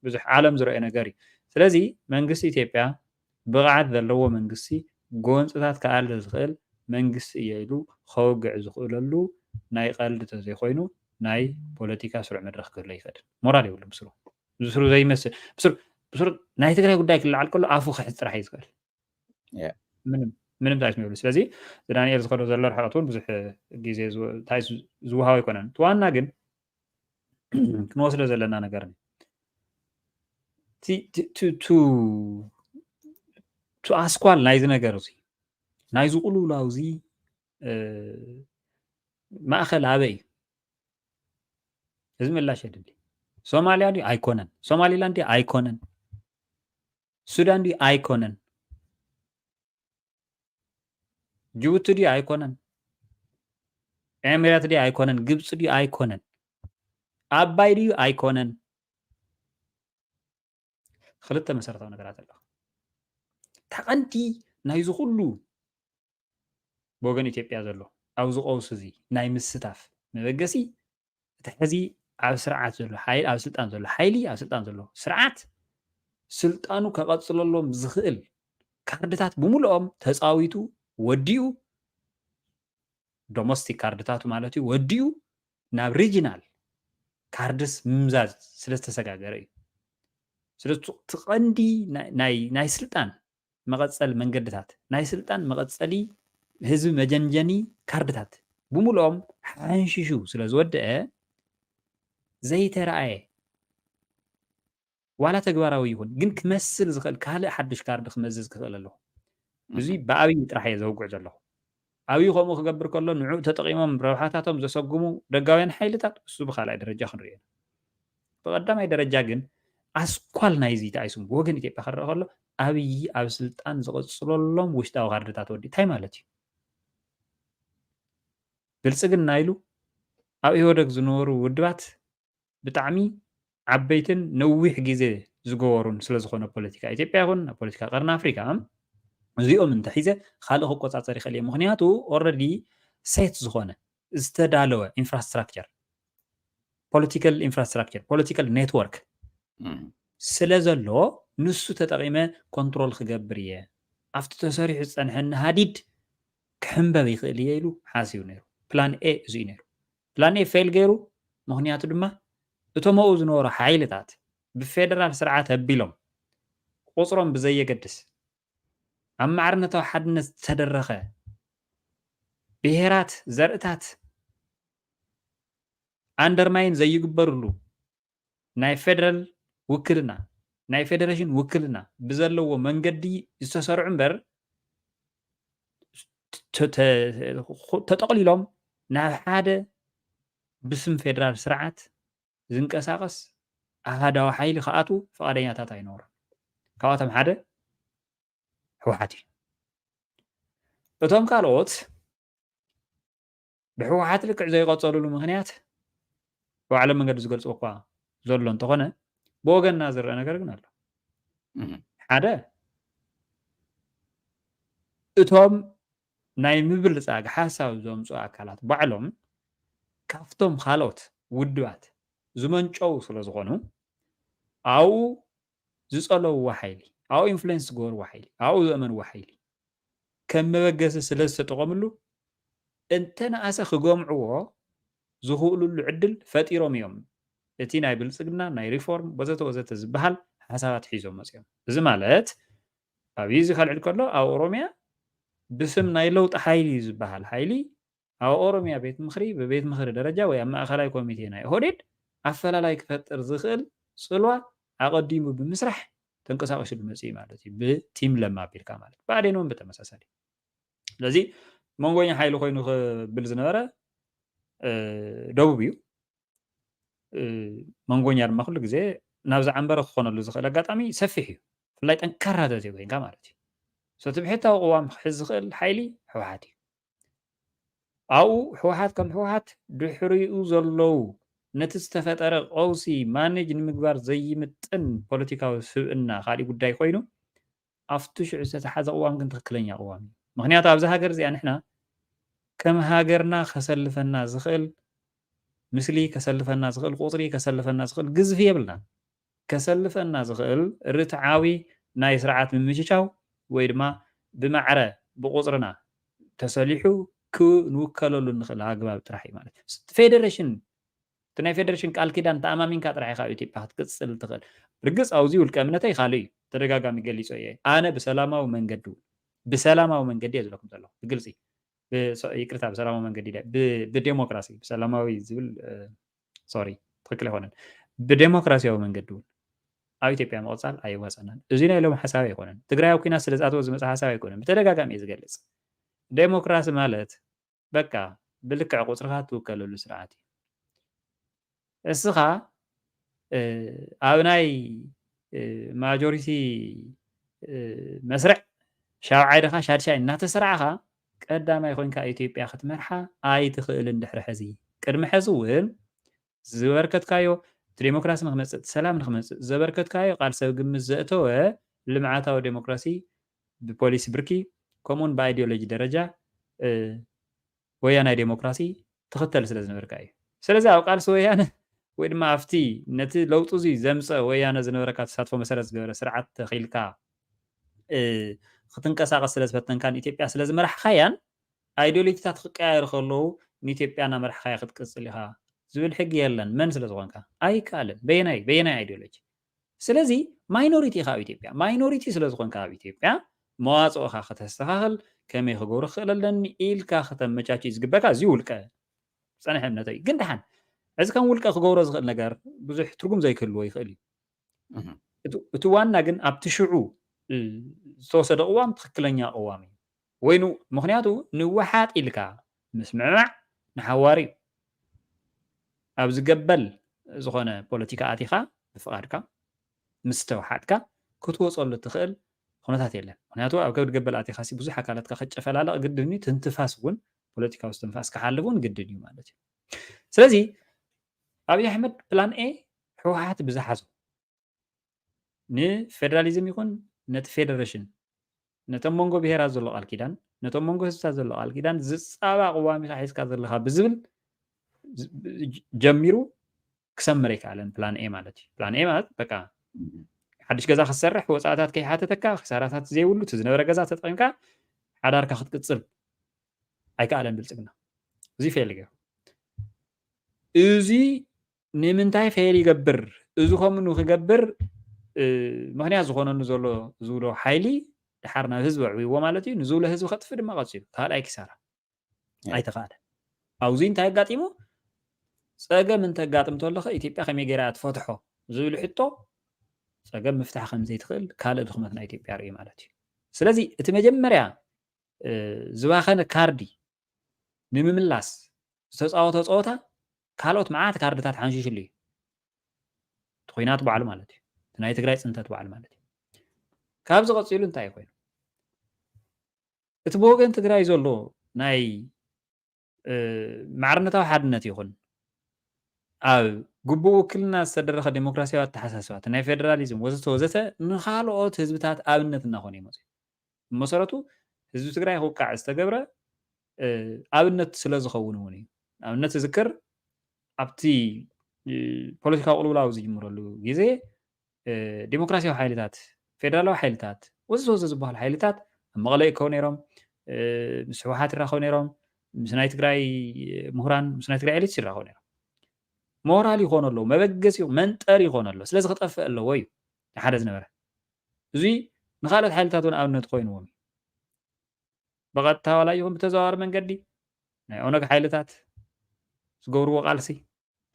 ብዙሕ ዓለም ዝረአዮ ነገር እዩ ስለዚ መንግስቲ ኢትዮጵያ ብቕዓት ዘለዎ መንግስቲ ጎንፅታት ከኣለ ዝኽእል መንግስቲ እየ ኢሉ ከውግዕ ዝኽእለሉ ናይ ቀልዲ ተዘይኮይኑ ናይ ፖለቲካ ስሩዕ መድረክ ክህሎ ይኽእል ሞራል የብሉ ምስሩ ብስሩ ዘይመስል ብስሩ ናይ ትግራይ ጉዳይ ክልዓል ከሎ ኣፉ ክሕፅ ጥራሕ እዩ ዝኽእል ምንም ታይስ ይብሉ ስለዚ ዳንኤል ዝኸዶ ዘሎ ርሕቐት እውን ብዙሕ ግዜ ታይስ ዝውሃብ ኣይኮነን ትዋና ግን ክንወስዶ ዘለና ነገር ቱ ኣስኳል ናይዚ ነገር እዚ ናይዚ ቁልውላው እዚ ማእኸል ኣበይ እዩ እዚ ምላሽ የድሊ ሶማልያ ድዩ ኣይኮነን ሶማሊላንድ ድዩ ኣይኮነን ሱዳን ድዩ ኣይኮነን ጅቡቲ ድዩ ኣይኮነን ኤሚሬት ድዩ ኣይኮነን ግብፂ ድዩ ኣይኮነን ኣባይ ድዩ ኣይኮነን ክልተ መሰረታዊ ነገራት ኣለዋ ተቐንዲ ናይዚ ኩሉ ብወገን ኢትዮጵያ ዘሎ ኣብዚ ቀውሲ እዚ ናይ ምስታፍ መበገሲ እቲ ሕዚ ኣብ ስርዓት ዘሎ ሓይሊ ኣብ ስልጣን ዘሎ ሓይሊ ኣብ ስልጣን ዘሎ ስርዓት ስልጣኑ ከቐፅለሎም ዝኽእል ካርድታት ብምልኦም ተፃዊቱ ወዲኡ ዶሜስቲክ ካርድታቱ ማለት እዩ ወዲኡ ናብ ሪጂናል ካርድስ ምምዛዝ ስለ ዝተሰጋገረ እዩ ስለዚ ትቐንዲ ናይ ስልጣን መቐፀሊ መንገድታት ናይ ስልጣን መቐፀሊ ህዝቢ መጀንጀኒ ካርድታት ብምልኦም ሓንሽሹ ስለ ዝወድአ ዘይተረኣየ ዋላ ተግባራዊ ይኹን ግን ክመስል ዝኽእል ካልእ ሓድሽ ካርዲ ክመዝዝ ክኽእል ኣለዎ እዚ ብኣብይ ጥራሕ እየ ዘውግዕ ዘለኹ ኣብይ ከምኡ ክገብር ከሎ ንዑ ተጠቂሞም ረብሓታቶም ዘሰጉሙ ደጋውያን ሓይልታት እሱ ብካልኣይ ደረጃ ክንሪኦ ብቀዳማይ ደረጃ ግን ኣስኳል ናይዚ ተኣይሱም ብወገን ኢትዮጵያ ክረአ ከሎ ኣብይ ኣብ ስልጣን ዝቐፅለሎም ውሽጣዊ ካርድታት ወዲ እንታይ ማለት እዩ ብልፅግና ኢሉ ኣብ ኢህወደግ ዝነበሩ ውድባት ብጣዕሚ ዓበይትን ነዊሕ ግዜ ዝገበሩን ስለ ዝኾነ ፖለቲካ ኢትዮጵያ ይኹን ፖለቲካ ቀርኒ ኣፍሪካ እዚኦም እንተሒዘ ካልእ ክቆፃፀር ይኽእል እየ ምክንያቱ ኦልሬዲ ሴት ዝኾነ ዝተዳለወ ኢንፍራስትራክቸር ፖለቲካል ኢንፍራስትራክቸር ፖለቲካል ኔትወርክ ስለ ዘሎ ንሱ ተጠቂመ ኮንትሮል ክገብር እየ ኣብቲ ተሰሪሑ ዝፀንሐኒ ሃዲድ ክሕንበብ ይኽእል እየ ኢሉ ሓሲቡ ነይሩ ፕላን ኤ እዚ እዩ ነይሩ ፕላን ኤ ፌል ገይሩ ምክንያቱ ድማ እቶም ኣብኡ ዝነበሩ ሓይልታት ብፌደራል ስርዓት ኣቢሎም ቁፅሮም ብዘየገድስ ኣብ ማዕርነታዊ ሓድነት ዝተደረኸ ብሄራት ዘርእታት ኣንደርማይን ዘይግበርሉ ናይ ፌደራል ውክልና ናይ ፌደሬሽን ውክልና ብዘለዎ መንገዲ ዝተሰርዑ እምበር ተጠቕሊሎም ናብ ሓደ ብስም ፌደራል ስርዓት ዝንቀሳቐስ ኣሃዳዊ ሓይሊ ከኣቱ ፈቃደኛታት ኣይነበሩን ካብኣቶም ሓደ ህወሓት እዩ እቶም ካልኦት ብሕወሓት ልክዕ ዘይቀፀሉሉ ምክንያት ብባዕሎም መንገዲ ዝገልፅዎ እኳ ዘሎ እንተኾነ ብወገንና ዝርአ ነገር ግን ኣሎ ሓደ እቶም ናይ ምብልፃግ ሓሳብ ዘምፁ ኣካላት ባዕሎም ካብቶም ካልኦት ውድባት ዝመንጨው ስለ ዝኾኑ ኣብኡ ዝፀለውዎ ሓይሊ ኣብኡ ኢንፍሉንስ ዝገበርዎ ሓይሊ ኣብኡ ዝእመንዎ ሓይሊ ከም መበገሲ ስለ ዝተጠቐምሉ እንተነኣሰ ክገምዕዎ ዝኽእሉሉ ዕድል ፈጢሮም እዮም እቲ ናይ ብልፅግና ናይ ሪፎርም ወዘተ ወዘተ ዝበሃል ሓሳባት ሒዞም መፅኦም እዚ ማለት ኣብይ ዝከልዕል ከሎ ኣብ ኦሮምያ ብስም ናይ ለውጢ ሓይሊ ዝበሃል ሓይሊ ኣብ ኦሮምያ ቤት ምክሪ ብቤት ምክሪ ደረጃ ወይ ኣብ ማእኸላይ ኮሚቴ ናይ ኦህዴድ ኣፈላላይ ክፈጥር ዝኽእል ፅልዋ ኣቐዲሙ ብምስራሕ ተንቀሳቂሱ መፅኢ ማለት እዩ ብቲም ለማ ኣቢልካ ማለት ብኣዴን እውን ብተመሳሳሊ ስለዚ መንጎኛ ሓይሊ ኮይኑ ክብል ዝነበረ ደቡብ እዩ መንጎኛ ድማ ኩሉ ግዜ ናብዚ ዓንበረ ክኾነሉ ዝኽእል ኣጋጣሚ ሰፊሕ እዩ ብፍላይ ጠንካራ ተዘይ ኮይንካ ማለት እዩ ሰትብሕታዊ ቅዋም ክሕዝ ዝኽእል ሓይሊ ሕወሓት እዩ ኣብኡ ሕወሓት ከም ሕወሓት ድሕሪኡ ዘለው ነቲ ዝተፈጠረ ቀውሲ ማኔጅ ንምግባር ዘይምጥን ፖለቲካዊ ስብእና ካሊእ ጉዳይ ኮይኑ ኣብቲ ሽዑ ዝተተሓዘ ቅዋም ግን ትክክለኛ ቅዋም እዩ ምክንያቱ ኣብዚ ሃገር እዚኣ ንሕና ከም ሃገርና ከሰልፈና ዝኽእል ምስሊ ከሰልፈና ዝኽእል ቁፅሪ ከሰልፈና ዝኽእል ግዝፊ የብልና ከሰልፈና ዝኽእል ርትዓዊ ናይ ስርዓት ምምችቻው ወይ ድማ ብማዕረ ብቁፅርና ተሰሊሑ ክንውከለሉ ንኽእል ኣግባብ ጥራሕ እዩ ማለት ፌደሬሽን እቲ ናይ ፌደሬሽን ቃል ኪዳን ተኣማሚንካ ጥራሕ ኢኻ ኢትዮጵያ ክትቅፅል ትኽእል ርግፅ ኣብዚ ውልቀ እምነተይ ካልእ እዩ ተደጋጋሚ ገሊፆ እየ ኣነ ብሰላማዊ መንገዲ እየ ዝብለኩም ዘለኹ ብግልፂ ይቅርታ ብሰላማዊ መንገዲ ብዴሞክራሲ ብሰላማዊ ዝብል ሶሪ ትክክል ኣይኮነን ብዴሞክራሲያዊ መንገዲ እውን ኣብ ኢትዮጵያ ምቕፃል ኣይወፀናን እዚ ናይ ሎም ሓሳብ ኣይኮነን ትግራይ ኣብ ኩናት ስለ ዝኣተወ ዝመፅእ ሓሳብ ኣይኮነን ብተደጋጋሚ እየ ዝገልፅ ዴሞክራሲ ማለት በቃ ብልክዕ ቁፅርካ ትውከለሉ ስርዓት እዩ እስኻ ኣብ ናይ ማጆሪቲ መስርዕ ሻብዓይ ድኻ ሻድሻይ እናተሰራዕኻ ቀዳማይ ኮይንካ ኢትዮጵያ ክትመርሓ ኣይትኽእልን ድሕሪ ሕዚ ቅድሚ ሕዚ እውን ዝበርከትካዮ እቲ ዴሞክራሲ ንክመፅእ ሰላም ንክመፅእ ዘበርከትካዮ ቃል ሰብ ግምት ዘእተወ ልምዓታዊ ዴሞክራሲ ብፖሊሲ ብርኪ ከምኡውን ብኣይዲዮሎጂ ደረጃ ወያናይ ዴሞክራሲ ትኽተል ስለ ዝነበርካ እዩ ስለዚ ኣብ ቃልሲ ወያነ ወይ ድማ ኣብቲ ነቲ ለውጡ እዚ ዘምፀ ወያነ ዝነበረካ ተሳትፎ መሰረት ዝገበረ ስርዓት ተኺልካ ክትንቀሳቀስ ስለ ዝፈተንካን ኢትዮጵያ ስለ ዝመራሕካያን ኣይዲዮሎጂታት ክቀያየሩ ከለዉ ንኢትዮጵያ እናመራሕካያ ክትቅፅል ኢኻ ዝብል ሕጊ የለን መን ስለ ዝኾንካ ኣይከኣልን በየናይ ኣይዲዮሎጂ ስለዚ ማይኖሪቲ ኢኻ ኣብ ኢትዮጵያ ማይኖሪቲ ስለ ዝኾንካ ኣብ ኢትዮጵያ መዋፅኦኻ ከተስተኻኽል ከመይ ክገብሩ ክኽእል ኣለኒ ኢልካ ከተመቻች ዝግበካ እዚ ውልቀ ፀንሐ እምነተይ ግን ድሓን እዚ ከም ውልቀ ክገብሮ ዝኽእል ነገር ብዙሕ ትርጉም ዘይክህልዎ ይኽእል እዩ እቲ ዋና ግን ኣብቲ ሽዑ ዝተወሰደ ቅዋም ትክክለኛ ቅዋም እዩ ወይኑ ምክንያቱ ንወሓጥ ኢልካ ምስ ምዕማዕ ንሓዋሪ እዩ ኣብ ዝገበል ዝኾነ ፖለቲካ ኣቲኻ ብፍቓድካ ምስ ተወሓጥካ ክትወፀሉ ትኽእል ኩነታት የለን ምክንያቱ ኣብ ከብዲ ገበል ኣቲኻ ብዙሕ ኣካላትካ ከጨፈላለቕ ግድን እዩ ትንትፋስ እውን ፖለቲካዊ ትንፋስ ክሓልፍ እውን ግድን እዩ ማለት እዩ ስለዚ ኣብይ ኣሕመድ ፕላን ኤ ሕወሓት ብዝሓዞ ንፌደራሊዝም ይኹን ነቲ ፌደሬሽን ነቶም መንጎ ብሄራት ዘሎ ቃል ኪዳን ነቶም መንጎ ህዝብታት ዘሎ ቃል ኪዳን ዝፃባቕ ቅዋሚካ ሒዝካ ዘለካ ብዝብል ጀሚሩ ክሰምር ኣይከኣለን ፕላን ኤ ማለት እዩ ፕላን ኤ ማለት በቃ ሓድሽ ገዛ ክትሰርሕ ወፃእታት ከይሓተተካ ክሳራታት ዘይብሉ እቲ ዝነበረ ገዛ ተጠቂምካ ሓዳርካ ክትቅፅል ኣይከኣለን ብልፅግና እዚ ፌል ገይሩ እዚ ንምንታይ ፌል ይገብር እዚ ከምኡ ክገብር ምክንያት ዝኾነኑ ዘሎ ዝብሎ ሓይሊ ድሓር ናብ ህዝቢ ኣዕብይዎ ማለት እዩ ንዝብሎ ህዝቢ ከጥፊ ድማ ቀፂሉ ካልኣይ ክሳራ ኣይተኻእለን ኣብዚ እንታይ ኣጋጢሙ ፀገም እንተጋጥም ተለኸ ኢትዮጵያ ከመይ ጌራ ትፈትሖ ዝብል ሕቶ ፀገም ምፍታሕ ከም ዘይትኽእል ካልእ ድኽመት ናይ ኢትዮጵያ ርኢ ማለት እዩ ስለዚ እቲ መጀመርያ ዝባኸነ ካርዲ ንምምላስ ዝተፃወተ ፀወታ ካልኦት መዓት ካርድታት ሓንሺሽሉ እዩ እቲ ኩናት ባዕሉ ማለት እዩ እቲ ናይ ትግራይ ፅንተት ባዕሉ ማለት እዩ ካብዚ ቀፂሉ እንታይ ኮይኑ እቲ ብወገን ትግራይ ዘሎ ናይ معرنتاو حدነት ይኹን ኣብ ግቡእ ውክልና ዝተደረኸ ዴሞክራሲያዊ ኣተሓሳስባት ናይ ፌደራሊዝም ወዘተ ወዘተ ንኻልኦት ህዝብታት ኣብነት እናኾነ ይመፅእ መሰረቱ ህዝቢ ትግራይ ክውቃዕ ዝተገብረ ኣብነት ስለ ዝኸውን እውን እዩ ኣብነት ዝዝክር ኣብቲ ፖለቲካዊ ቅልውላው ዝጅምረሉ ግዜ ዴሞክራሲያዊ ሓይልታት ፌደራላዊ ሓይልታት ወዘተ ወዘተ ዝበሃሉ ሓይልታት ኣብ መቐለ ይእከቡ ነይሮም ምስ ህወሓት ይራኸቡ ነይሮም ምስ ናይ ትግራይ ምሁራን ምስ ናይ ትግራይ ኤሊትስ ይራኸቡ ነይሮም ሞራል ይኾን ኣለዎ መበገሲ መንጠር ይኾን ኣሎ ስለዚ ክጠፍእ ኣለዎ እዩ ሓደ ዝነበረ እዚ ንኻልኦት ሓይልታት እውን ኣብነት ኮይኑዎም ብቐጥታ ዋላ ይኹን ብተዘዋዋሪ መንገዲ ናይ ኦነግ ሓይልታት ዝገብርዎ ቃልሲ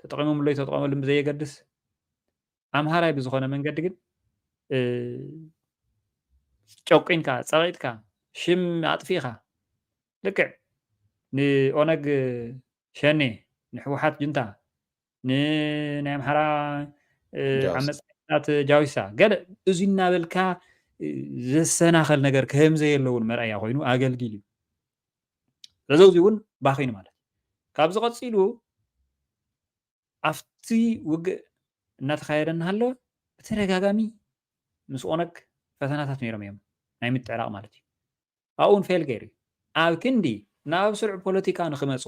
ተጠቂሞምሉ ተጠቂሞሉን ብዘየገድስ ኣምሃራይ ብዝኾነ መንገዲ ግን ጨቂንካ ፀቂጥካ ሽም ኣጥፊኻ ልክዕ ንኦነግ ሸኔ ንሕወሓት ጅንታ ንናይ ኣምሓራ ዓመፅታት ጃዊሳ ገለ እዚ እናበልካ ዘሰናኸል ነገር ከምዘየለውን መርኣያ ኮይኑ ኣገልጊል እዩ ስለዚ እዚ እውን ባኺኑ ማለት ካብዚ ቀፂሉ ኣብቲ ውግእ እናተኻየደ እናሃሎ ብተደጋጋሚ ምስ ኦነግ ፈተናታት ነይሮም እዮም ናይ ምትዕራቕ ማለት እዩ ኣብኡ እውን ፌል ገይሩ ኣብ ክንዲ ናብ ስርዕ ፖለቲካ ንክመፁ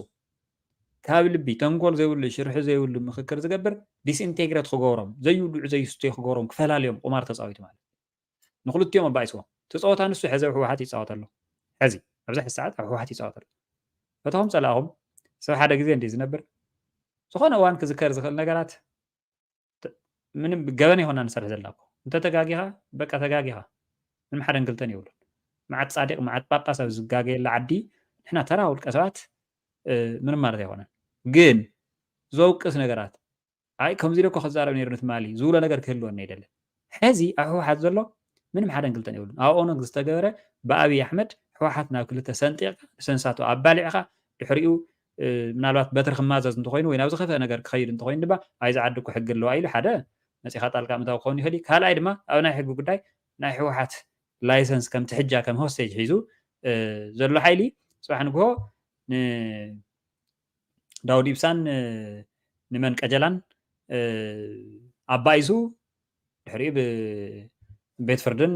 ካብ ልቢ ተንኮል ዘይብሉ ሽርሒ ዘይብሉ ምክክር ዝገብር ዲስኢንቴግሬት ክገብሮም ዘይብልዑ ዘይስተዩ ክገብሮም ክፈላለዮም ቁማር ተፃዊቱ ማለት ንክልቲኦም ኣባይስዎም ትፃወታ ንሱ ሕዚ ኣብ ሕወሓት ይፃወት ኣሎ ሕዚ ኣብዚ ሕዚ ሰዓት ኣብ ሕወሓት ይፃወት ኣሎ ፈትኹም ፀላእኹም ሰብ ሓደ ግዜ እንዲ ዝነብር ዝኾነ እዋን ክዝከር ዝኽእል ነገራት ምንም ገበን ይኾና ንሰርሕ ዘላኩ እንተተጋጊኻ በቃ ተጋጊኻ ምንም ሓደን ክልተን ይብሉን መዓት ፃዲቅ መዓት ጳጳስ ኣብ ዝጋገየላ ዓዲ ንሕና ተራ ውልቀ ሰባት ምንም ማለት ኣይኮነን ግን ዘውቅስ ነገራት ኣይ ከምዚ ደኮ ክዛረብ ነይሩ ንትማሊ ዝብሎ ነገር ክህልወና ይደለ ሕዚ ኣብ ሕወሓት ዘሎ ምንም ሓደን ክልተን ይብሉን ኣብ ኦነግ ዝተገበረ ብኣብይ ኣሕመድ ሕወሓት ናብ ክልተ ሰንጢቕካ ሰንሳቱ ኣባሊዕኻ ድሕሪኡ ምናልባት በትሪ ክማዘዝ እንተኮይኑ ወይ ናብ ዝኸፍአ ነገር ክኸይድ እንተኮይኑ ድማ ኣይ ዝዓዲ እኮ ሕጊ ኣለዋ ኢሉ ሓደ መፂኻ ጣልቃ ምእታው ክኸውን ይኽእል እዩ ካልኣይ ድማ ኣብ ናይ ሕጊ ጉዳይ ናይ ሕወሓት ላይሰንስ ከምቲ ሕጃ ከም ሆስቴጅ ሒዙ ዘሎ ሓይሊ ፅባሕ ንግሆ ንዳውድ ኢብሳን ንመን ቀጀላን ኣባይሱ ድሕሪኡ ብቤት ፍርድን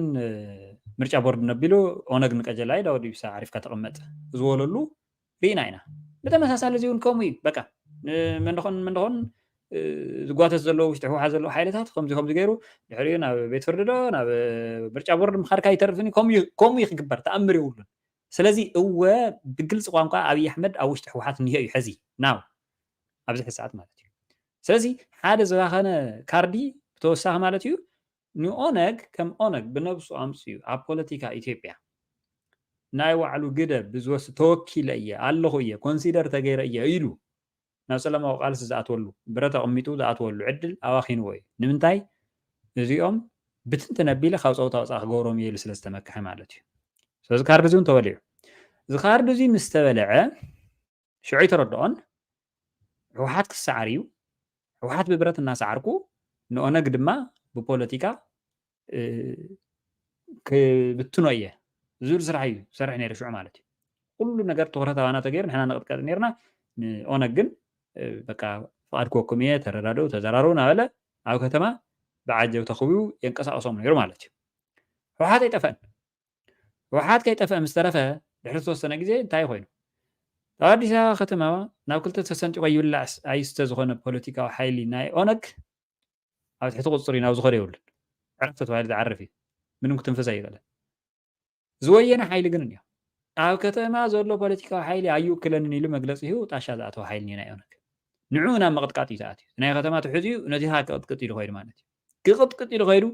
ምርጫ ቦርድ ነቢሉ ኦነግ ንቀጀላ ዳውድ ኢብሳ ዓሪፍካ ተቐመጥ ዝበለሉ ርኢና ኢና ብተመሳሳሊ እዚ እውን ከምኡ እዩ በቃ መንደኾን ዝጓተት ዘለዎ ውሽጢ ሕወሓት ዘለዎ ሓይልታት ከምዚ ገይሩ ድሕሪኡ ናብ ቤት ፍርዲ ዶ ናብ ምርጫ ቦርድ ምኻድካ ይተርፍኒ ከምኡ ክግበር ተኣምር የብሉን ስለዚ እወ ብግልፂ ቋንቋ ኣብይ ኣሕመድ ኣብ ውሽጢ ሕወሓት እኒሄ እዩ ሕዚ ናው ኣብዚ ሕዚ ሰዓት ማለት እዩ ስለዚ ሓደ ዝባኸነ ካርዲ ብተወሳኺ ማለት እዩ ንኦነግ ከም ኦነግ ብነብሱ ኣምፅኡ ኣብ ፖለቲካ ኢትዮጵያ ናይ ባዕሉ ግደ ብዝወስድ ተወኪለ እየ ኣለኹ እየ ኮንሲደር ተገይረ እየ ኢሉ ናብ ሰላማዊ ቃልሲ ዝኣትወሉ ብረት ኣቐሚጡ ዝኣትወሉ ዕድል ኣባኺንዎ እዩ ንምንታይ እዚኦም ብትንትን ኣቢለ ካብ ፀውታ ወፃእ ክገብሮም እየ ኢሉ ስለ ዝተመክሐ ማለት እዩ ስለዚ ካርዲ እዚ እውን ተበሊዑ እዚ ካርዲ እዚ ምስ ተበልዐ ሽዑ ይተረድኦን ሕወሓት ክሰዓር እዩ ሕወሓት ብብረት እናሰዓርኩ ንኦነግ ድማ ብፖለቲካ ክብትኖ እየ ዝብል ስራሕ እዩ ዝሰርሕ ነይሩ ሽዑ ማለት እዩ ኩሉ ነገር ትኩረት ኣባና ተገይሩ ንሕና ንቕጥቀጥ ነርና ንኦነግ ግን በቃ ፍቃድ ክወኩም እየ ተረዳድኡ ተዘራርቡ እናበለ ኣብ ከተማ ብዓጀብ ተኽብዩ የንቀሳቀሶም ነይሩ ማለት እዩ ሕወሓት ኣይጠፍአን ሕወሓት ከይጠፍአ ምስ ተረፈ ድሕሪ ዝተወሰነ ግዜ እንታይ ኮይኑ ኣብ ኣዲስ ኣበባ ከተማ ናብ ክልተ ተሰንጢቆ ይብላዕ ኣይስተ ዝኾነ ፖለቲካዊ ሓይሊ ናይ ኦነግ ኣብ ትሕቲ ቁፅሪ ናብ ዝኸደ የብሉን ዕረፍቲ ተባሂሉ ዝዓርፍ እዩ ምንም ክትንፍስ ኣይከኣለን ዝወየነ ሓይሊ ግን እኒኦ ኣብ ከተማ ዘሎ ፖለቲካዊ ሓይሊ ኣይውክለንን ኢሉ መግለፂ ሂቡ ጣሻ ዝኣተወ ሓይሊ ናይ ኦነግ ንዑ ናብ መቕጥቃጥ እዩ ዝኣትዩ ናይ ከተማ ትሕዝኡ ነቲ ክቅጥቅጥ ኢሉ ኸይዱ ማለት እዩ ክቅጥቅጥ ኢሉ ኸይዱ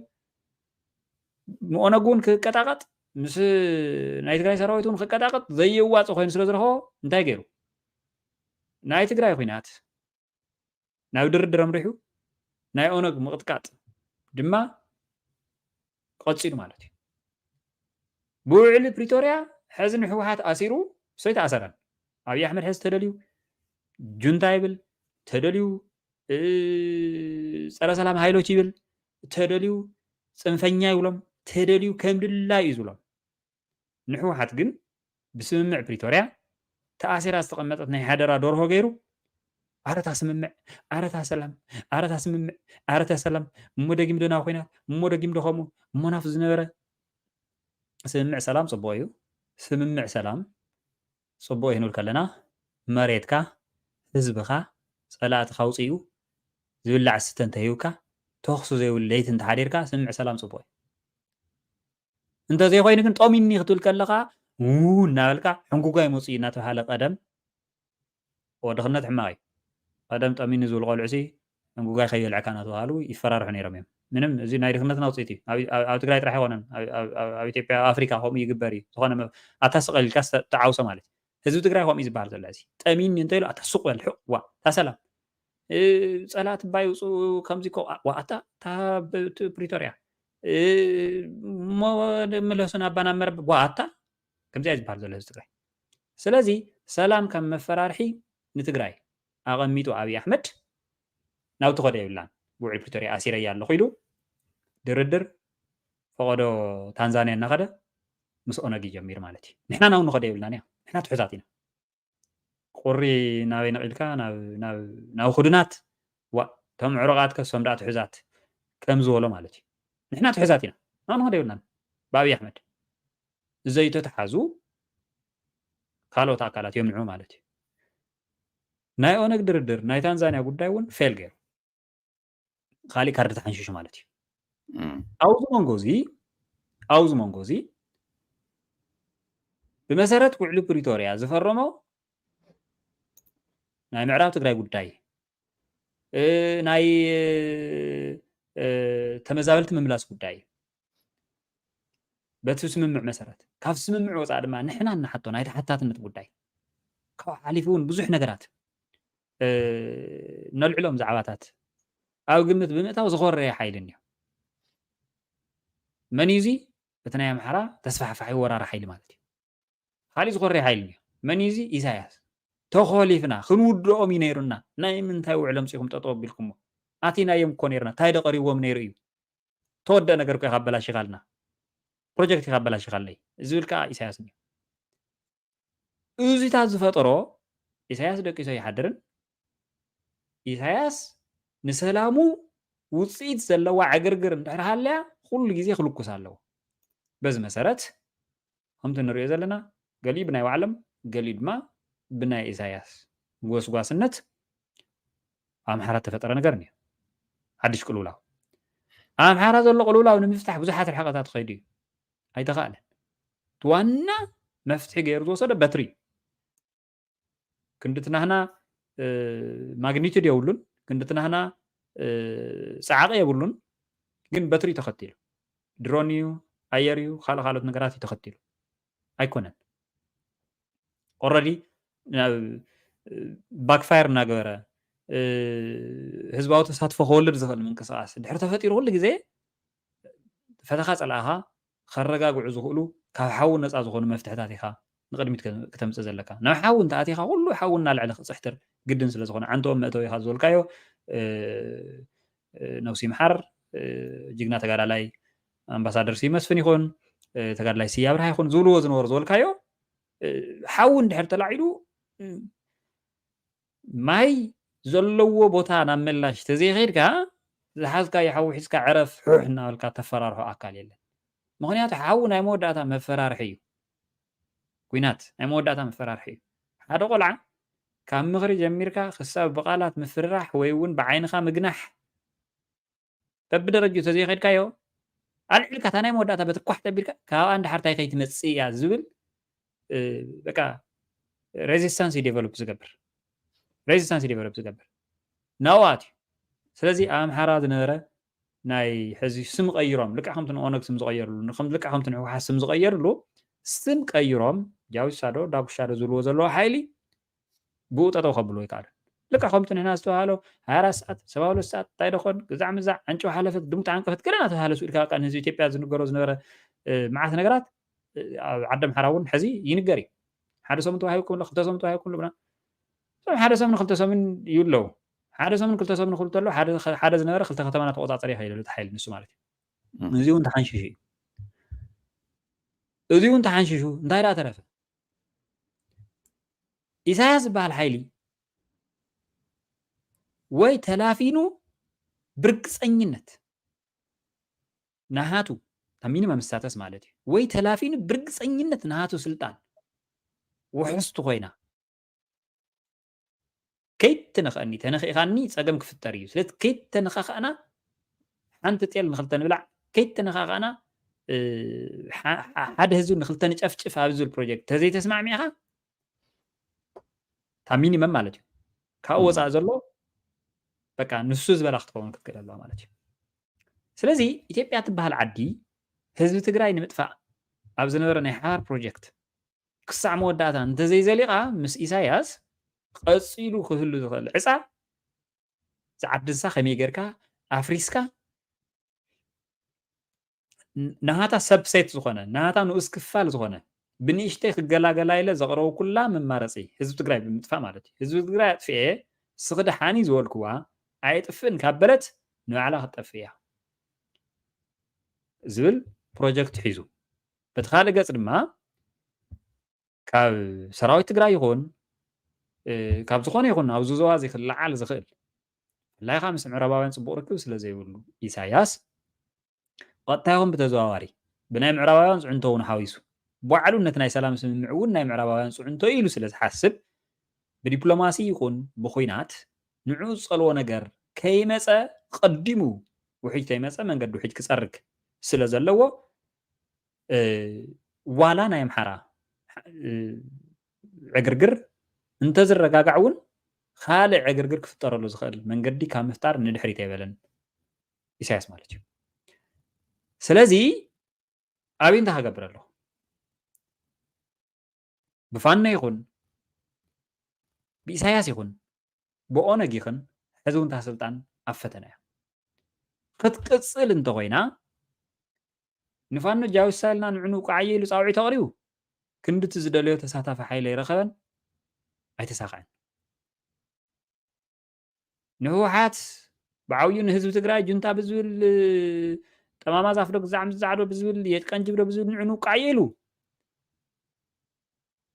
ንኦነግ እውን ክቀጣቀጥ ምስ ናይ ትግራይ ሰራዊት እውን ክቀጣቀጥ ዘየዋፅእ ኮይኑ ስለ ዝረኸቦ እንታይ ገይሩ ናይ ትግራይ ኩናት ናብ ድርድር ኣምሪሑ ናይ ኦነግ ምቕጥቃጥ ድማ ቀፂሉ ማለት እዩ ብውዕሊ ፕሪቶርያ ሕዚ ንሕወሓት ኣሲሩ ሰይ ተኣሰረን ኣብይ ኣሕመድ ሕዚ ተደልዩ ጁንታ ይብል ተደልዩ ፀረ ሰላም ሃይሎች ይብል ተደልዩ ፅንፈኛ ይብሎም ተደልዩ ከም ድላይ እዩ ዝብሎም ንሕወሓት ግን ብስምምዕ ፕሪቶርያ تأثير استقمت ناي حدرا دورو غيرو عرتا سممع عرتا سلام عرتا سممع عرتا سلام مودغيم دونا خوينا مودغيم دخمو منافز نبره سممع سلام صبويو سممع سلام صبوي هنول كلنا مريتكا حزبخا صلات خوصيو زبلع ستن تهيوكا تخصو زي وليت انت حريركا سمع سلام صبوي انت زي خوينك انت طوميني ختول كلخا نالكا حنقوقا يموصي ناتو حالق قدم ودخلنا حماي قدم طمين زول قلعسي حنقوقا خيل عكاناتو هالو يفرارح نيرميم منم زي ناي دخلنا نوصيتي او تግራይ ጥራሕ ይሆነን ኣብ ኢትዮጵያ ኣፍሪካ ከምኡ ይግበር እዩ ዝኾነ ኣታስቀልካ ተዓውሰ ማለት ህዝቢ ትግራይ ከምኡ ዝበሃል ዘሎ እዚ ጠሚን እንተይሉ ኣታስቅ በልሑ ዋ ታሰላም ጸላት ባይውፁ ከምዚ ዋኣታ ታ ፕሪቶሪያ መለሱን ኣባና መረብ ዋኣታ ከምዚያ ዝበሃል ዘሎ ህዝቢ ትግራይ ስለዚ ሰላም ከም መፈራርሒ ንትግራይ ኣቐሚጡ ኣብይ ኣሕመድ ናብቲ ኸደ ይብላን ውዕል ፕሪቶሪያ ኣሲረያ ኣሎ ኺሉ ድርድር ፈቐዶ ታንዛንያ እናኸደ ምስ ኦነግ ይጀሚር ማለት እዩ ንሕና ናው ንኸደ ይብላን እያ ንሕና ትሕዛት ኢና ቁሪ ናበይ ነቒልካ ናብ ክዱናት ዋ ቶም ዕሩቃት ከሶም ዳኣ ትሕዛት ከም ዝበሎ ማለት እዩ ንሕና ትሕዛት ኢና ናው ንኸደ ይብላን ብኣብይ ኣሕመድ ዘይተተሓዙ ካልኦት ኣካላት የምንዑ ማለት እዩ ናይ ኦነግ ድርድር ናይ ታንዛንያ ጉዳይ እውን ፌል ገይሩ ካሊእ ካርዲ ተሓንሽሹ ማለት እዩ ኣብዚ መንጎ እዚ ብመሰረት ውዕሊ ፕሪቶሪያ ዝፈረሞ ናይ ምዕራብ ትግራይ ጉዳይ ናይ ተመዛበልቲ ምምላስ ጉዳይ በቲ ስምምዕ መሰረት ካብ ስምምዕ ወፃእ ድማ ንሕና እናሓቶ ናይ ተሓታትነት ጉዳይ ካብ ሓሊፉ እውን ብዙሕ ነገራት ነልዕሎም ዛዕባታት ኣብ ግምት ብምእታው ዝኮረየ ሓይሊ እኒኦ መን እዩ እዚ እቲ ናይ ኣምሓራ ተስፋሕፋሒ ወራሪ ሓይሊ ማለት እዩ ካሊእ ዝኮረየ ሓይሊ እኒኦ መን እዩ እዚ ኢሳያስ ተኸሊፍና ክንውድኦም እዩ ነይሩና ናይ ምንታይ ውዕሎም ፅኹም ጠጠው ኣቢልኩሞ ኣቲናዮም እኮ ነይርና እንታይ ደቐሪቦም ነይሩ እዩ ተወደአ ነገር ኮ ይካበላሽኻልና ፕሮጀክት ይካበላሽኻለይ ዝብል ከዓ ኢሳያስ እኒኦ እዚታት ዝፈጠሮ ኢሳያስ ደቂሶ ይሓድርን ኢሳያስ ንሰላሙ ውፅኢት ዘለዋ ዕግርግር እንድሕር ሃልያ ኩሉ ግዜ ክልኩስ ኣለዎ በዚ መሰረት ከምቲ ንሪኦ ዘለና ገሊኡ ብናይ ባዕሎም ገሊኡ ድማ ብናይ ኢሳያስ ጎስጓስነት ኣምሓራ ተፈጠረ ነገር እኒኦ ሓድሽ ቅልውላው ኣምሓራ ዘሎ ቅልውላው ንምፍታሕ ብዙሓት ርሕቐታት ከይዱ እዩ ኣይተኻእለን እቲ ዋና መፍትሒ ገይሩ ዝወሰደ በትሪ ክንድትናህና ማግኒቱድ የብሉን ክንድትናህና ፀዓቐ የብሉን ግን በትሪ ተኸቲሉ ድሮን እዩ ኣየር እዩ ካልኦት ነገራት እዩ ተኸቲሉ ኣይኮነን ኦልሬዲ ባክፋየር እናገበረ ህዝባዊ ተሳትፎ ክወልድ ዝኽእል ምንቅስቃስ ድሕሪ ተፈጢሩ ኩሉ ግዜ ፈተኻ ፀላእኻ ከረጋግዑ ዝኽእሉ ካብ ሓዊ ነፃ ዝኾኑ መፍትሕታት ኢኻ ንቅድሚት ከተምፅእ ዘለካ ናብ ሓዊ እንተኣቲኻ ኩሉ ሓዊ እናልዕሊ ክፅሕትር ግድን ስለ ዝኾነ ዓንቶም መእተዊ ኢኻ ዝበልካዮ ነብሲ ይምሓር ጅግና ተጋዳላይ ኣምባሳደር ሲመስፍን ይኹን ተጋዳላይ ስያ ብርሃ ይኹን ዝብልዎ ዝነበሩ ዝበልካዮ ሓዊ እንድሕር ተላዒሉ ማይ ዘለዎ ቦታ ናብ መላሽ ተዘይኸይድካ ዝሓዝካዮ ሓዊ ሒዝካ ዕረፍ ሑሕ እናበልካ ተፈራርሖ ኣካል የለን ምክንያቱ ሓዊ ናይ መወዳእታ መፈራርሒ እዩ ኩናት ናይ መወዳእታ መፈራርሒ እዩ ሓደ ቆልዓ ካብ ምኽሪ ጀሚርካ ክሳብ ብቓላት ምፍርራሕ ወይ እውን ብዓይንኻ ምግናሕ በብደረጅኡ ተዘይኸይድካዮ ኣልዕልካ እታ ናይ መወዳእታ በትኳሕ ተቢልካ ካብኣ እንድሓርታይ ከይትመፅእ እያ ዝብል በቃ ሬዚስታንስ ዲቨሎፕ ዝገብር ናውኣት እዩ ስለዚ ኣብ ኣምሓራ ዝነበረ ናይ ሕዚ ስም ቀይሮም ልክዕ ከምቲ ንኦነግ ስም ዝቀየርሉ ልክዕ ከምቲ ንሕወሓት ስም ዝቀየርሉ ስም ቀይሮም ጃዊሳዶ ዳጉሻዶ ዝብልዎ ዘለዎ ሓይሊ ብኡ ጠጠው ከብሎ ይከኣሉ ልክዕ ከምቲ ንሕና ዝተባሃሎ 24 ሰዓት 72 ሰዓት እንታይ ደኾን ግዛዕ ምዛዕ ዓንጭ ሓለፈት ድምቲ ዓንቀፈት ገለና ተባሃለ ስኢልካ ቃ ንህዝቢ ኢትዮጵያ ዝንገሮ ዝነበረ መዓት ነገራት ኣብ ዓዲ ኣምሓራ እውን ሕዚ ይንገር እዩ ሓደ ሰሙን ተዋሂብኩም ክልተ ሰሙን ተዋሂብኩም ብና ሓደ ሰሙን ክልተ ሰሙን ይብለው ሓደ ሰሙን ክልተ ሰሙን ክልተ ኣሎ ሓደ ዝነበረ ክልተ ከተማና ተቆፃፀሪ ይኸይደሉ ተሓይል ንሱ ማለት እዩ እዚ እውን ተሓንሽሹ እዩ እዚ እውን ተሓንሽሹ እንታይ ዳ ተረፈ ኢሳያስ ዝበሃል ሓይሊ ወይ ተላፊኑ ብርግፀኝነት ናሃቱ ሚኒመም ስታተስ ማለት እዩ ወይ ተላፊኑ ብርግፀኝነት ናሃቱ ስልጣን ውሕስቱ ኮይና ከይትነኽአኒ ተነኺኻኒ ፀገም ክፍጠር እዩ ስለዚ ከይትተነኻኽአና ሓንቲ ጤል ንክልተ ንብላዕ ከይትተነኻኽአና ሓደ ህዝቢ ንክልተ ንጨፍጭፍ ኣብ ዝብል ፕሮጀክት ተዘይተስማዕሚዕኻ تا ሚኒመም ማለት እዩ ካብኡ ወፃእ ዘሎ በቃ ንሱ ዝበላ ክትከውን ክትክእል ኣለዋ ማለት እዩ ስለዚ ኢትዮጵያ ትበሃል ዓዲ ህዝቢ ትግራይ ንምጥፋእ ኣብ ዝነበረ ናይ ሓባር ፕሮጀክት ክሳዕ መወዳእታ እንተዘይዘሊቓ ምስ ኢሳያስ ቀፂሉ ክህሉ ዝኽእል ዕፃ ዝዓድንሳ ከመይ ጌርካ ኣፍሪስካ ናሃታ ሰብሴት ዝኾነ ናሃታ ንኡስ ክፋል ዝኾነ ብንእሽተይ ክገላገላ ኢለ ዘቕረቡ ኩላ መማረፂ ህዝቢ ትግራይ ብምጥፋእ ማለት እዩ ህዝቢ ትግራይ ኣጥፍኤ ስኽዲ ሓኒ ዝበልክዋ ኣይጥፍእን ካብ በለት ንባዕላ ክትጠፍእ እያ ዝብል ፕሮጀክት ሒዙ በቲ ካልእ ገፅ ድማ ካብ ሰራዊት ትግራይ ይኹን ካብ ዝኾነ ይኹን ኣብ ዞባ እዚ ክለዓል ዝኽእል ብፍላይ ከዓ ምስ ምዕራባውያን ፅቡቅ ርክብ ስለ ዘይብሉ ኢሳያስ ቀጥታ ይኹን ብተዘዋዋሪ ብናይ ምዕራባውያን ፅዕንቶ እውን ሓዊሱ ባዕሉ ነቲ ናይ ሰላም ስምምዕ እውን ናይ ምዕራባውያን ፅዕንቶ ኢሉ ስለ ዝሓስብ ብዲፕሎማሲ ይኹን ብኩናት ንዑ ዝፀልዎ ነገር ከይመፀ ቀዲሙ ውሒድ ከይመፀ መንገዲ ውሒድ ክፀርግ ስለ ዘለዎ ዋላ ናይ ኣምሓራ ዕግርግር እንተዝረጋጋዕ እውን ካልእ ዕግርግር ክፍጠረሉ ዝኽእል መንገዲ ካብ ምፍጣር ንድሕሪት ኣይበለን ኢሳያስ ማለት እዩ ስለዚ ኣብይ እንታይ ክገብር ኣለኹ ብፋኖ ይኹን ብኢሳያስ ይኹን ብኦነግ ይኹን ሕዚ እውን እታ ስልጣን ኣብ ፈተና እያ ክትቅፅል እንተኮይና ንፋኖ ጃዊሳ ኢልና ንዕኑ ቃዓየ ኢሉ ፃውዒት ተቕሪቡ ክንዲ እቲ ዝደልዮ ተሳታፊ ሓይሊ ኣይረኸበን ኣይተሳኽዐን ንህወሓት ብዓብዩ ንህዝቢ ትግራይ ጁንታ ብዝብል ጠማማ ዛፍዶ ግዛዕ ምዝዛዕዶ ብዝብል የጥቀንጅብዶ ብዝብል ንዕኑ ቃዓየ ኢሉ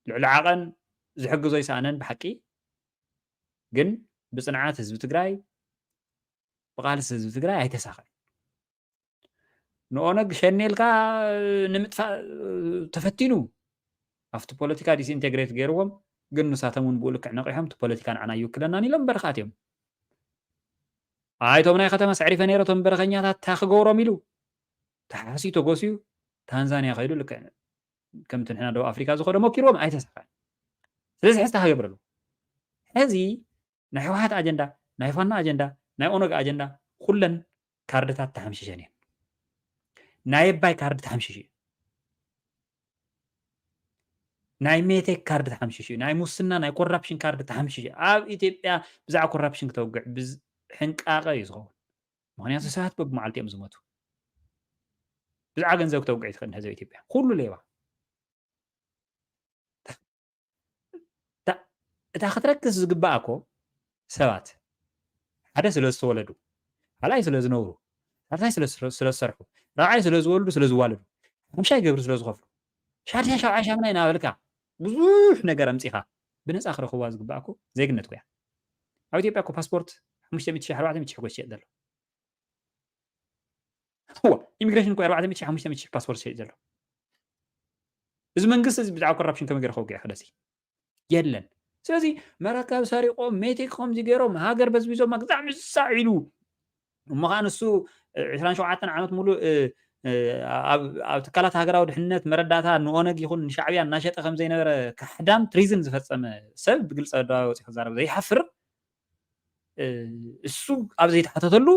ልዕሊ ዓቐን ዝሕግዞ ይሰኣነን ብሓቂ ግን ብፅንዓት ህዝቢ ትግራይ ብቃልሲ ህዝቢ ትግራይ ኣይተሳኽዐን ንኦነግ ሸኔልካ ንምጥፋእ ተፈቲኑ ኣብቲ ፖለቲካ ዲስኢንቴግሬት ገይርዎም ግን ንሳቶም እውን ብኡ ልክዕ ነቂሖም እቲ ፖለቲካ ንዓና ይውክለናን ኢሎም በረኻት እዮም ኣይቶም ናይ ከተማ ስዕሪፈ ነይረቶም በረኸኛታት እንታይ ክገብሮም ኢሉ ተሓሲቶ ጎስዩ ታንዛንያ ከይዱ ልክዕ ከምቲ ንሕና ደቡብ ኣፍሪካ ዝኸደ ሞኪርዎም ኣይተሳኽዐን ስለዚ ሕዝታ ክገብር ኣለዎ ሕዚ ናይ ህወሓት ኣጀንዳ ናይ ፋኖ ኣጀንዳ ናይ ኦነግ ኣጀንዳ ኩለን ካርድታት ተሓምሽሸን እየን ናይ ኣባይ ካርዲ ተሓምሽሽ እዩ ናይ ሜቴክ ካርዲ ተሓምሽሽ እዩ ናይ ሙስና ናይ ኮራፕሽን ካርዲ ተሓምሽሽ እዩ ኣብ ኢትዮጵያ ብዛዕባ ኮራፕሽን ክተውግዕ ሕንቃቐ እዩ ዝኸውን ምክንያቱ ሰባት በብመዓልቲ እዮም ዝመቱ ብዛዕባ ገንዘብ ክተውግዕ ትኽእል ህዝቢ ኢትዮጵያ ኩሉ ሌባ እታ ክትረክስ ዝግባእ እኮ ሰባት ሓደ ስለ ዝተወለዱ ካልኣይ ስለ ዝነብሩ ሳልሳይ ስለ ዝሰርሑ ራብዓይ ስለ ዝወልዱ ስለ ዝዋለዱ ሓምሻይ ግብሪ ስለ ዝኸፍሉ ሻድሻይ ሻብዓይ ሻምናይ እናበልካ ብዙሕ ነገር ኣምፂኻ ብነፃ ክረኽብዋ ዝግባእ እኮ ዜግነት እኮ እያ ኣብ ኢትዮጵያ እኮ ፓስፖርት 500,000 400,000 ኮ ዝሸየጥ ዘሎ ኢሚግሬሽን እኮ 400,000 500,000 ፓስፖርት ዝሸየጥ ዘሎ እዚ መንግስቲ እዚ ብዛዕባ ኮራፕሽን ከመይ ገይሩ ከውግዕ ክደሲ የለን ስለዚ መረከብ ሰሪቆም ሜቴክ ከምዚ ገይሮም ሃገር በዝቢዞም ግዛዕ ምሳዕ ኢሉ እሞ ከዓ ንሱ 27 ዓመት ሙሉእ ኣብ ትካላት ሃገራዊ ድሕንነት መረዳእታ ንኦነግ ይኹን ንሻዕብያ እናሸጠ ከም ዘይነበረ ካሕዳም ትሪዝን ዝፈፀመ ሰብ ብግልፂ ኣደባባይ ወፂኡ ክዛረብ ዘይሓፍር እሱ ኣብ ዘይተሓተተሉ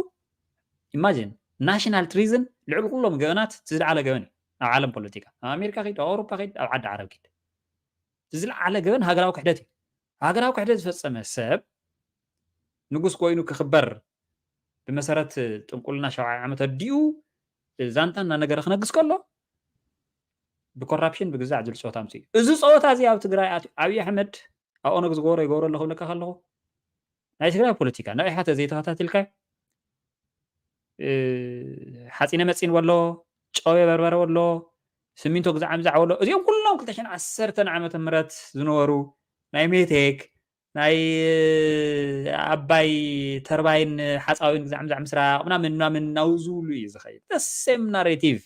ኢማጂን ናሽናል ትሪዝን ልዕሊ ኩሎም ገበናት ዝለዓለ ገበን እዩ ኣብ ዓለም ፖለቲካ ኣብ ኣሜሪካ ከይድ ኣብ ኣውሮፓ ከይድ ኣብ ዓዲ ዓረብ ከይድ ዝለዓለ ገበን ሃገራዊ ክሕደት እዩ ሃገራዊ ክሕደት ዝፈፀመ ሰብ ንጉስ ኮይኑ ክኽበር ብመሰረት ጥንቁልና 70 ዓመት ኣዲኡ ዛንታ እናነገረ ክነግስ ከሎ ብኮራፕሽን ብግዛዕ ዝብል ፀወታ ምፅኡ እዚ ፀወታ እዚ ኣብ ትግራይ ኣብዪ ኣሕመድ ኣብ ኦነግ ዝገበሮ ይገብሮ ኣለኹ ብለካ ከለኹ ናይ ትግራይ ፖለቲካ ንሪኢኻ ተዘይተኸታቲልካ ሓፂነ መፂን ወሎ ጨዌ በርበረ ወሎ ስሚንቶ ግዛዕ ምዛዕ ወሎ እዚኦም ኩሎም 2010 ዓመተ ምህረት ዝነበሩ ናይ ሜቴክ ናይ ኣባይ ተርባይን ሓፃዊን ግዛዕ ምስራቅ ምናምን ናውዝብሉ እዩ ዝኸይድ the same narrative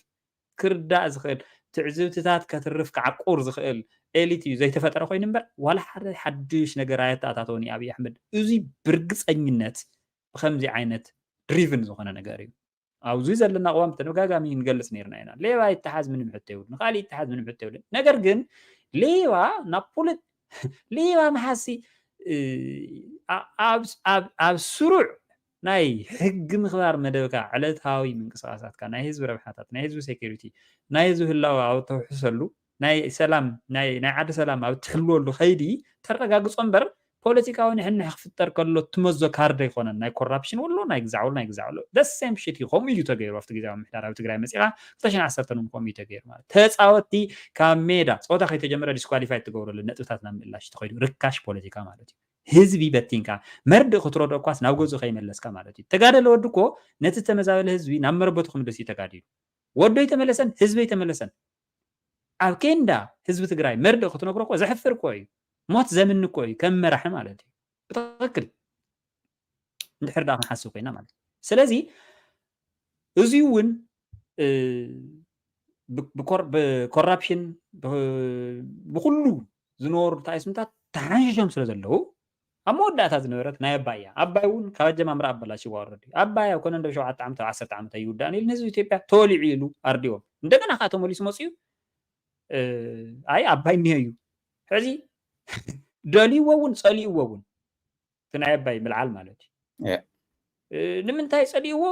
ክርዳእ ዝኽእል ትዕዝብትታት ከትርፍ ክዓቁር ዝኽእል ኤሊት እዩ ዘይተፈጠረ ኮይኑ እምበር ዋላ ሓደ ሓድሽ ነገር ኣየተኣታተወኒ ኣብይ ኣሕመድ እዙይ ብርግፀኝነት ብከምዚ ዓይነት ድሪቭን ዝኾነ ነገር እዩ ኣብዚ ዘለና እዋን ብተደጋጋሚ ንገልፅ ነርና ኢና ሌባ ይተሓዝ ምንም ሕቶ የብሉን ካሊእ ይተሓዝ ምንም ሕቶ የብሉን ነገር ግን ሌባ ናብ ፖለቲ ሌባ መሓሲ ኣብ ስሩዕ ናይ ሕጊ ምኽባር መደብካ ዕለታዊ ምንቅስቃሳትካ ናይ ህዝቢ ረብሓታት ናይ ህዝቢ ሴኩሪቲ ናይ ህዝቢ ህላዊ ኣብ ተውሕሰሉ ናይ ሰላም ናይ ዓዲ ሰላም ኣብ ትሕልወሉ ኸይዲ ተረጋግጾ እምበር ፖለቲካዊ ንሕንሕ ክፍጠር ከሎ ትመዞ ካርድ ኣይኮነን ናይ ኮራፕሽን ወሎ ናይ ግዛዕወሎ ናይ ግዛዕወሎ the same shit እዩ ከምኡ እዩ ተገይሩ ኣብቲ ግዜያዊ ምሕዳር ኣብ ትግራይ መፂኻ 2010 ከምኡ እዩ ተገይሩ ማለት ተፃወቲ ካብ ሜዳ ፀወታ ከይተጀመረ ዲስኳሊፋይ ትገብረሉ ነጥብታት ናብ ምእላሽ ተኸይዱ ርካሽ ፖለቲካ ማለት እዩ ህዝቢ በቲንካ መርድእ ክትረድኦ እኳስ ናብ ገዙ ከይመለስካ ማለት እዩ ተጋደለ ወዲ እኮ ነቲ ተመዛበለ ህዝቢ ናብ መረበቱ ክምለስ እዩ ተጋዲሉ ወዶ ይተመለሰን ህዝቢ ይተመለሰን ኣብ ኬንዳ ህዝቢ ትግራይ መርድእ ክትነግሮ እኮ ዘሕፍር እኮ እዩ ሞት ዘምን እኮ እዩ ከም መራሒ ማለት እዩ ብትክክል እንድሕር ዳ ክንሓስብ ኮይና ማለት ስለዚ እዙይ እውን ብኮራፕሽን ብኩሉ ዝነበሩ ታይስምታት ተሓንሽሾም ስለ ዘለዉ ኣብ መወዳእታ ዝነበረት ናይ ኣባይ እያ ኣባይ እውን ካብ ኣጀማምራ ኣበላሽዋ ወረዲ ኣባይ ኣብ ኮነ 7 ዓመት 10 ዓመት ይውዳእን ኢሉ ንህዝቢ ኢትዮጵያ ተወሊዑ ኢሉ ኣርዲዎም እንደገና ከዓ ተመሊሱ መፅኡ ኣይ ኣባይ እኒሀ እዩ ሕዚ ደልይዎ እውን ፀሊእዎ እውን እቲ ናይ ኣባይ ምልዓል ማለት እዩ ንምንታይ ፀሊእዎ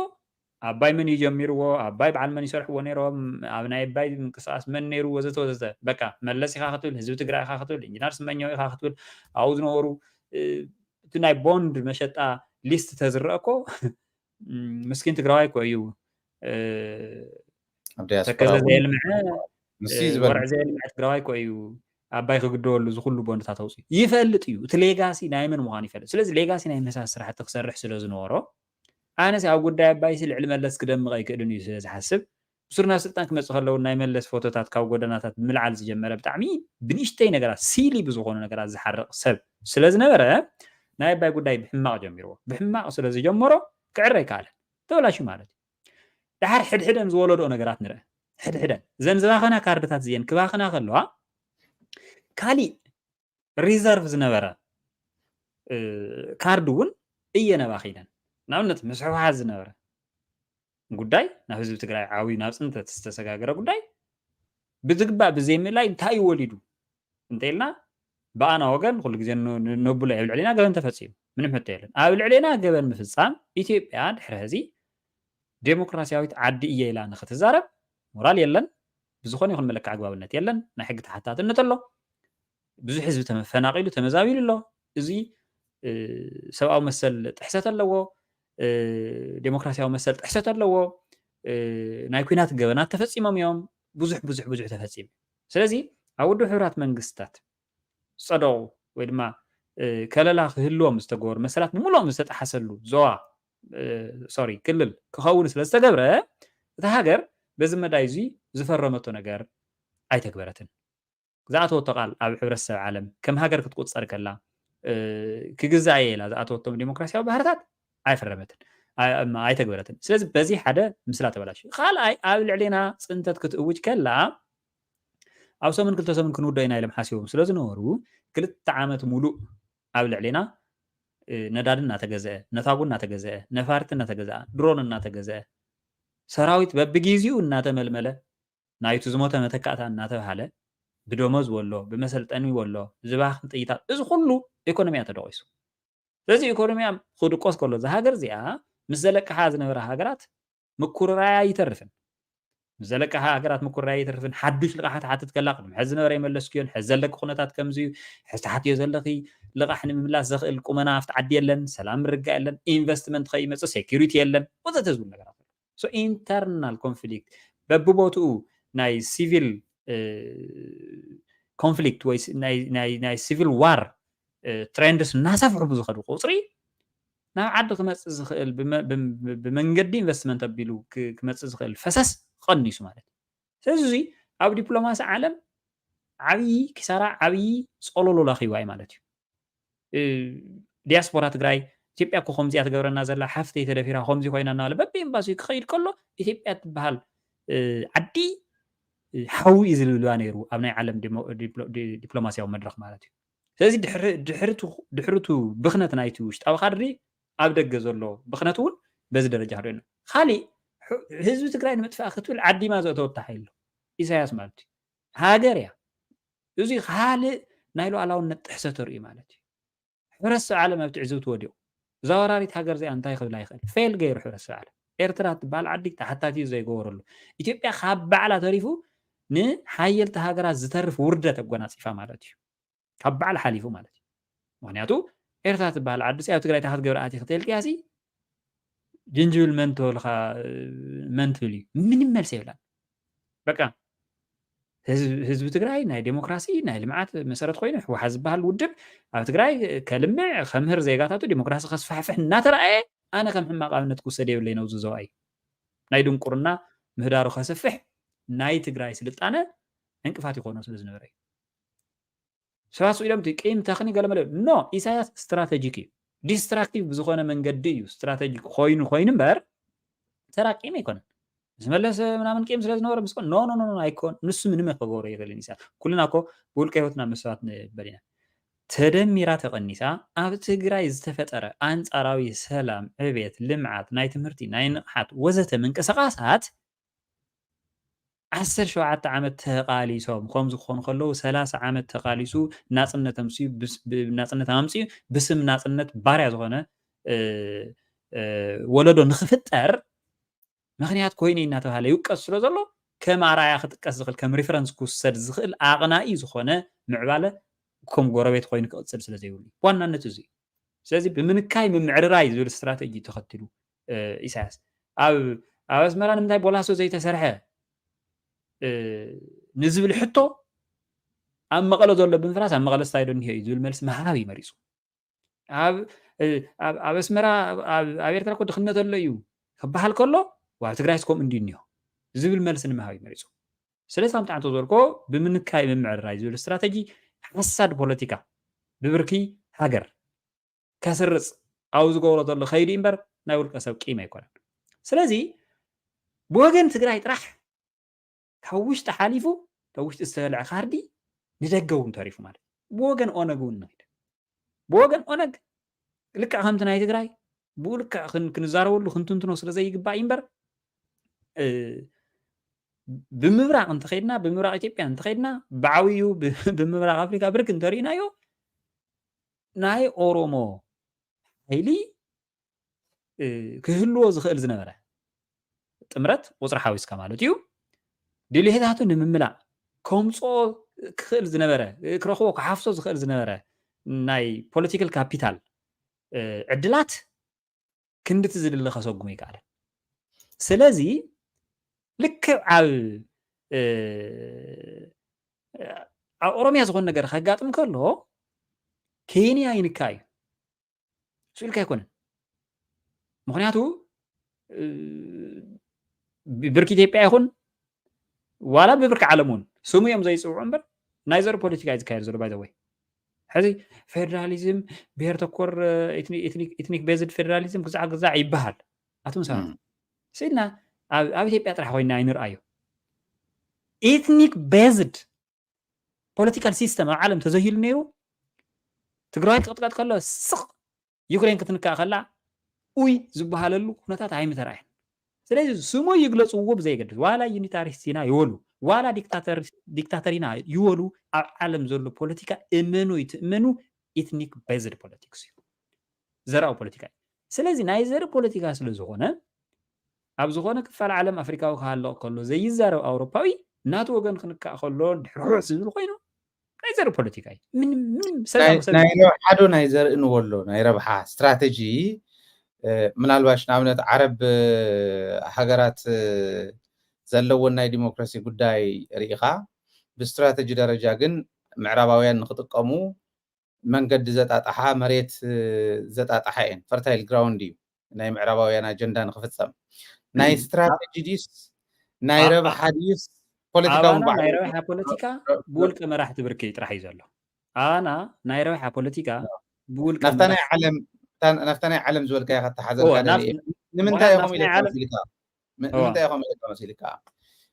ኣባይ መን ይጀሚርዎ ኣባይ በዓል መን ይሰርሕዎ ነይሮም ኣብ ናይ ኣባይ ምንቅስቃስ መን ነይሩ ወዘተ ወዘተ በቃ መለስ ኢኻ ክትብል ህዝቢ ትግራይ ኢኻ ክትብል ኢንጂነር ስመኛው ኢኻ ክትብል ኣብኡ ዝነበሩ እቲ ናይ ቦንድ መሸጣ ሊስት ተዝረአኮ ምስኪን ትግራዋይ እኮ እዩ ተከዘ ዘየልምዐ ወርዕ ዘየልምዐ ትግራዋይ እኮ እዩ ኣባይ ክግደወሉ ዝኩሉ ቦንድታት ኣውፅኡ ይፈልጥ እዩ እቲ ሌጋሲ ናይ መን ምዃኑ ይፈልጥ ስለዚ ሌጋሲ ናይ መሳስ ስራሕቲ ክሰርሕ ስለ ዝነበሮ ኣነስ ኣብ ጉዳይ ኣባይ ልዕሊ መለስ ክደምቕ ኣይክእልን እዩ ስለ ዝሓስብ ብሱር ናብ ስልጣን ክመፅእ ከለዉ ናይ መለስ ፎቶታት ካብ ጎደናታት ምልዓል ዝጀመረ ብጣዕሚ ብንእሽተይ ነገራት ሲሊ ብዝኾኑ ነገራት ዝሓርቕ ሰብ ስለ ዝነበረ ናይ ኣባይ ጉዳይ ብሕማቕ ጀሚርዎ ብሕማቕ ስለ ዝጀመሮ ክዕረ ኣይከኣለን ተበላሽዩ ማለት እዩ ድሓር ሕድሕደን ዝወለድኦ ነገራት ንርአ ሕድሕደን እዘን ዝባኸና ካርድታት እዚአን ክባኽና ከለዋ ካሊእ ሪዘርቭ ዝነበረ ካርድ እውን እየነባኺነን ንኣብነት ምስ ሕወሓት ዝነበረ ጉዳይ ናብ ህዝቢ ትግራይ ዓብዩ ናብ ፅንተት ዝተሰጋገረ ጉዳይ ብዝግባእ ብዘይምላይ እንታይ እዩ ወሊዱ እንተኢልና በኣና ወገን ኩሉ ግዜ ነብሎ ኣብ ልዕሊና ገበን ተፈፂሙ ምንም ሕቶ የለን ኣብ ልዕሊና ገበን ምፍፃም ኢትዮጵያ ድሕሪ ሕዚ ዴሞክራሲያዊት ዓዲ እየ ኢላ ንኽትዛረብ ሞራል የለን ብዝኾነ ይኹን መለክዕ ኣግባብነት የለን ናይ ሕጊ ተሓታትነት ኣሎ ብዙሕ ህዝቢ ተፈናቂሉ ተመዛቢሉ ኣሎ እዚ ሰብኣዊ መሰል ጥሕሰት ኣለዎ ዴሞክራሲያዊ መሰል ጥሕሰት ኣለዎ ናይ ኩናት ገበናት ተፈፂሞም እዮም ብዙሕ ተፈፂሙ ስለዚ ኣብ ውድብ ሕብራት መንግስትታት ፀደቑ ወይ ድማ ከለላ ክህልዎም ዝተገበሩ መሰላት ብምሉኦም ዝተጣሓሰሉ ዞባ ክልል ክኸውን ስለ ዝተገብረ እታ ሃገር በዚ መዳይ እዚ ዝፈረመቶ ነገር ኣይተግበረትን ዝኣተወቶ ቃል ኣብ ሕብረተሰብ ዓለም ከም ሃገር ክትቁፀር ከላ ክግዛእ እየ ኢላ ዝኣተወቶም ዲሞክራሲያዊ ባህርታት ኣይፈረመትን ኣይተግበረትን ስለዚ በዚ ሓደ ምስላ ተበላሽዩ ካልኣይ ኣብ ልዕሊና ፅንተት ክትእውጅ ከላ ኣብ ሰሙን 2 ሰሙን ክንውደእ ኢና ኢሎም ሓሲቦም ስለ ዝነበሩ 2 ዓመት ሙሉእ ኣብ ልዕሊና ነዳድ እናተገዝአ ነታጉ እናተገዝአ ነፋሪት እናተገዝአ ድሮን እናተገዝአ ሰራዊት በብግዚኡ እናተመልመለ ናይቱ ዝሞተ መተካእታ እናተባሃለ ብደሞዝ ወሎ ብመሰልጠኒ ወሎ ዝባኽን ጥይታት እዚ ኩሉ ኢኮኖሚያ ተደቂሱ ስለዚ ኢኮኖሚያ ክድቆስ ከሎ እዚ ሃገር እዚኣ ምስ ዘለቅሓ ዝነበረ ሃገራት ምኩርራያ ይተርፍን ምስ ዘለቅሓ ሃገራት ምኩርራያ ይተርፍን ሓዱሽ ልቃሓት ሓትት ከላ ቅድሚ ሕዚ ዝነበረ ይመለስክዮን ሕዚ ዘለቂ ኩነታት ከምዚ እዩ ሕዚ ተሓትዮ ዘለኺ ልቃሕ ንምምላስ ዘኽእል ቁመና ኣብቲ ዓዲ የለን ሰላም ምርጋእ የለን ኢንቨስትመንት ከይመፅእ ሴኩሪቲ የለን ወዘተ ዝብል ነገራት ሶ ኢንተርናል ኮንፍሊክት በብቦትኡ ናይ ሲቪል ኮንፍሊክት ወይ ናይ ሲቪል ዋር ትሬንድስ እናሰፍሑ ብዝኸዱ ቁፅሪ ናብ ዓዲ ክመፅእ ዝኽእል ብመንገዲ ኢንቨስትመንት ኣቢሉ ክመፅእ ዝኽእል ፈሰስ ቀኒሱ ማለት ስለዚ እዚ ኣብ ዲፕሎማሲ ዓለም ዓብይ ኪሳራ ዓብይ ፀሎሎ ለኺዋ ማለት እዩ ዲያስፖራ ትግራይ ኢትዮጵያ እኮ ከምዚኣ ትገብረና ዘላ ሓፍተይ ተደፊራ ከምዚ ኮይና እናበለ በቢኤምባሲኡ ክኸይድ ከሎ ኢትዮጵያ ትበሃል ዓዲ ሓዊ እዩ ዝብልዋ ነይሩ ኣብ ናይ ዓለም ዲፕሎማስያዊ መድረክ ማለት እዩ። ስለዚ ድሕሪቱ ብኽነት ናይቲ ውሽጣዊ ካድሪ ኣብ ደገ ዘሎ ብኽነት እውን በዚ ደረጃ ክሪኦ ካሊእ ህዝቢ ትግራይ ንምጥፋእ ክትብል ዓዲማ ዘእተወታ ሓይሉ ኢሳያስ ማለት እዩ ሃገር እያ። እዚ ካልእ ናይ ሉዓላውነት ጥሕሰት ርኢ ማለት እዩ። ሕብረተሰብ ዓለም ኣብ ትዕዝብቲ ወዲቑ እዛ ወራሪት ሃገር እዚኣ እንታይ ክብላ ይኽእል? ፌል ገይሩ ሕብረተሰብ ዓለም ኤርትራ ትበሃል ዓዲ ተሓታትዩ ዘይገበረሉ ኢትዮጵያ ካብ ባዕላ ተሪፉ ንሓየልቲ ሃገራት ዝተርፍ ውርደት ኣጎናፂፋ ማለት እዩ። ካብ ባዕላ ሓሊፉ ማለት እዩ። ምክንያቱ ኤርትራ ትበሃል ዓዲ ኣብ ትግራይ ታሕት ገብረ ኣቲ ክትልቅያሲ ጅንጅብል መን ትበልካ መን ትብል እዩ ምንም መልሲ የብላን። በቃ ህዝቢ ትግራይ ናይ ዴሞክራሲ ናይ ልምዓት መሰረት ኮይኑ ሕወሓት ዝበሃል ውድብ ኣብ ትግራይ ከልምዕ ከምህር ዜጋታቱ ዴሞክራሲ ከስፋሕፍሕ እናተረኣየ ኣነ ከም ሕማቅ ኣብነት ክውሰድ የብለይ ነው ዝዘዋይ ናይ ድንቁርና ምህዳሩ ከስፍሕ ናይ ትግራይ ስልጣነ እንቅፋት ይኮኖ ስለ ዝነበረ እዩ። ሰባት ኢሎም ቂም ተኽኒ ገለመለ ኖ ኢሳያስ ስትራቴጂክ እዩ ዲስትራክቲቭ ብዝኾነ መንገዲ እዩ ስትራቴጂክ ኮይኑ እምበር ተራቂም ኣይኮነን። ዝመለስ ምናምን ቂም ስለ ዝነበረ ምስኮን ኖ ኖ ኖ ኣይኮን ንሱ ምንም ክገብሮ የኽእልን ኢሳያስ ኩልና እኮ ብውልቀ ህይወትና መስዋዕት በሊና ተደሚራ ተቐኒሳ ኣብ ትግራይ ዝተፈጠረ ኣንጻራዊ ሰላም፣ ዕብየት፣ ልምዓት፣ ናይ ትምህርቲ፣ ናይ ንቕሓት ወዘተ ምንቅስቓሳት 17 ዓመት ተቃሊሶም ከምዚ ክኾኑ ከለዉ 30 ዓመት ተቃሊሱ ናፅነት ኣምፅኡ ብስም ናፅነት ባርያ ዝኾነ ወለዶ ንክፍጠር ምክንያት ኮይኑ እናተባሃለ ይውቀስ ስለ ዘሎ ከም ኣርኣያ ክጥቀስ ዝኽእል ከም ሪፈረንስ ክውሰድ ዝኽእል ኣቕናኢ ዝኾነ ምዕባለ ከም ጎረቤት ኮይኑ ክቕፅል ስለ ዘይብሉ ዋናነት እዚ። ስለዚ ብምንካይ ምምዕርራይ ዝብል ስትራቴጂ ተኸቲሉ ኢሳያስ ኣብ ኣስመራ ንምንታይ ቦላሶ ዘይተሰርሐ ንዝብል ሕቶ ኣብ መቐለ ዘሎ ብምፍራስ ኣብ መቐለ ስታይዶ እኒሄ እዩ ዝብል መልሲ መሃብ እዩ መሪፁ። ኣብ ኣስመራ ኣብ ኤርትራ እኮ ድኽነት ኣሎ እዩ ክበሃል ከሎ ኣብ ትግራይ ስኮም እንዲ እኒሆ ዝብል መልሲ ንምሃብ እዩ መሪፁ። ስለዚ ከምቲ ዓንቶ ዘልኮ ብምንካይ ምምዕርራይ ዝብል ስትራቴጂ ሓሳድ ፖለቲካ ብብርኪ ሃገር ከስርፅ ኣብ ዝገብሮ ዘሎ ከይዲ እምበር ናይ ውልቀ ሰብ ቂም ኣይኮነን። ስለዚ ብወገን ትግራይ ጥራሕ ካብ ውሽጢ ሓሊፉ ካብ ውሽጢ ዝተበልዐ ካርዲ ንደገ እውን ተሪፉ ማለት ብወገን ኦነግ እውን ንኸይድ ብወገን ኦነግ ልክዕ ከምቲ ናይ ትግራይ ብኡ ልክዕ ክንዛረበሉ ክንትንትኖ ስለ ዘይግባእ እምበር ብምብራቅ እንተኸይድና ብምብራቅ ኢትዮጵያ እንተኸይድና ብዓብዩ ብምብራቅ ኣፍሪካ ብርክ እንተሪእናዮ ናይ ኦሮሞ ሓይሊ ክህልዎ ዝኽእል ዝነበረ ጥምረት ቁፅሪ ሓዊስካ ማለት እዩ ድሌታቱ ንምምላእ ከምፅኦ ክኽእል ዝነበረ ክረኽቦ ክሓፍሶ ዝኽእል ዝነበረ ናይ ፖለቲካል ካፒታል ዕድላት ክንድቲ ዝድለ ከሰጉሙ ይከኣለን። ስለዚ ልክዕ ኣብ ኦሮምያ ዝኾነ ነገር ከጋጥም ከሎ ኬንያ ይንካ እዩ ስኢልካ ኣይኮነን። ምክንያቱ ብብርኪ ኢትዮጵያ ይኹን ዋላ ብብርኪ ዓለም እውን ስሙ እዮም ዘይፅውዑ እምበር ናይ ዘር ፖለቲካ እዩ ዝካየድ ዘሎ ባይ ዘ ወይ ሕዚ ፌደራሊዝም ብሄር ተኮር ኤትኒክ ቤዝድ ፌደራሊዝም ግዛዕ ግዛዕ ይበሃል ኣቶም ሰባት ስኢልና ኣብ ኢትዮጵያ ጥራሕ ኮይና ኣይንርአዮ ኤትኒክ ቤዝድ ፖለቲካል ሲስተም ኣብ ዓለም ተዘሂሉ ነይሩ ትግራይ ክትቅጥቀጥ ከሎ ስቕ ዩክሬን ክትንካእ ከላ ኡይ ዝበሃለሉ ኩነታት ኣይምተረኣየን። ስለዚ ስሙ ይግለፅዎ ብዘይገድስ ዋላ ዩኒታሪስት ኢና ይበሉ ዋላ ዲክታተር ኢና ይበሉ ኣብ ዓለም ዘሎ ፖለቲካ እመኑ ይትእመኑ ኤትኒክ ቤዝድ ፖለቲክስ እዩ ዘርኣዊ ፖለቲካ እዩ። ስለዚ ናይ ዘር ፖለቲካ ስለ ዝኾነ ኣብ ዝኾነ ክፋል ዓለም ኣፍሪካዊ ክሃለቕ ከሎ ዘይዛረብ ኣውሮፓዊ ናቱ ወገን ክንካእ ከሎ ድሕርሕ ዝብል ኮይኑ ናይ ዘር ፖለቲካ እዩ። ምንም ሓዶ ናይ ዘርኢ ንበሎ ናይ ረብሓ ስትራቴጂ ምናልባሽ ንኣብነት ዓረብ ሃገራት ዘለዎን ናይ ዲሞክራሲ ጉዳይ ርኢኻ ብስትራቴጂ ደረጃ ግን ምዕራባውያን ንክጥቀሙ መንገዲ ዘጣጣሓ መሬት ዘጣጣሓ እየን ፈርታይል ግራውንድ እዩ ናይ ምዕራባውያን ኣጀንዳ ንክፍፀም ናይ ስትራቴጂ ዲስ ናይ ረብሓ ዲስ ፖለቲካዊ ናይ ረብሓ ፖለቲካ ብውልቀ መራሕቲ ብርኪ ጥራሕ እዩ ዘሎ ኣና ናይ ረብሓ ፖለቲካ بقول نفتني علم زول كي حتى حذر كذا ليه نمنتهي يوم إلى كمسيلك نمنتهي يوم إلى كمسيلك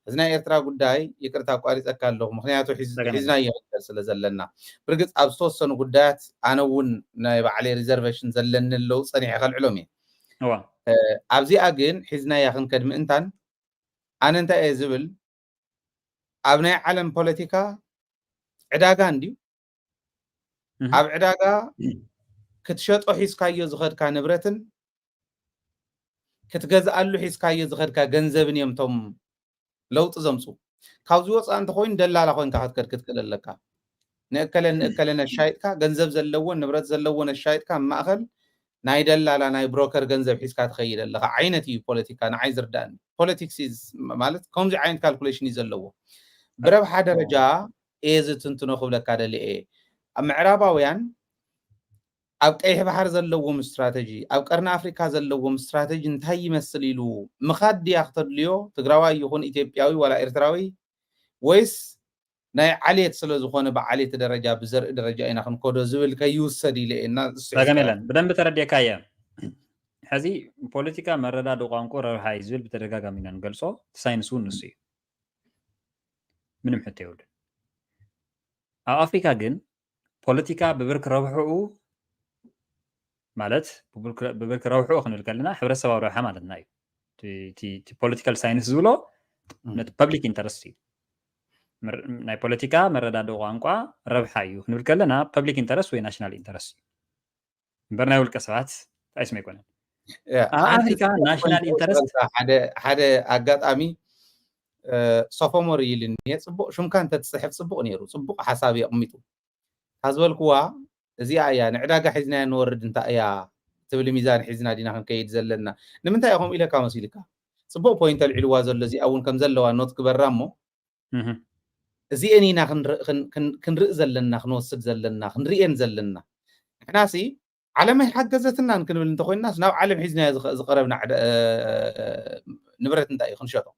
إذن إيرترا قداي يكرتا قارئ أكله مخنياته حزنا يغير سلزلنا برجت أبسط سنو قدات أنا ون نبع عليه ريزرفيشن زلنا اللو صنيع خل علومي أبزي أجن حزنا يخن كدم إنتان أنت إزبل أبناء علم بوليتيكا عداقة عندي أب عداقة كتشوت أحس كايو زخد كنبرتن كتجز قالو حس كايو زخد كجنزبني يوم لو تزمسو كاوزوس أنت خوين دلالة خوين كهات كتكلل لك نأكلنا الشايد كا جنزب زلون نبرت زلون الشايد كا ما أخل ناي دلالة ناي بروكر جنزب حس كتخيل لك عينتي بوليتيكا أنا عايز ردان politics is مالت كم زي عين calculation يزلوا برب حدا رجع إذا تنتنو خبلك كذا لإيه معراباويان أو كأي بحر زلوهم استراتيجي أو كرنا أفريقيا زلوهم استراتيجي انتهي يمثليلو مخد يختار ليو تقرأوا يكون إثيوبياوي ولا إرتراوي ويس ناي عليه تسلزخونه بعليه درجة بزر درجة إن خن كودو زول كيوسدي لإن تجميلا بدن بتردي كايا هذه بوليتيكا مرة دوقانكو رحاي زول بترجع كمينا نقلصو ساينسون نسي منهم حتى يقول أفريقيا جن بوليتيكا ببرك روحه مالت ببرك روحه خلينا نتكلمنا حبر السبب روحه مالت ناي تي political science زولو نت public interest ناي بوليتيكا مرة دوقانكو ربحايو خلينا نتكلمنا public interest و national interest برناول كسبات ايش ما يكون أفريقيا national interest حدا أجد أمي sophomore يلين يصبح شو مكان تتصحف صبق نيرو صبق حسابي أميتو هذول كوا زي أيا نعداق حزنا نورد انت أيا تبلي ميزان حزنا دينا هم كيد زلنا نمنتا يقوم إلى كامسيلكا صبق بوينت العلواز الذي أول كم زلوا نوت كبرامو زي أنينا خن رئزلنا خنوصد زلنا خن رئين زلنا ناسي على ما حجزتنا نكن نتخوي الناس ناو علم حزنا زقربنا نبرت انت أي خنشطو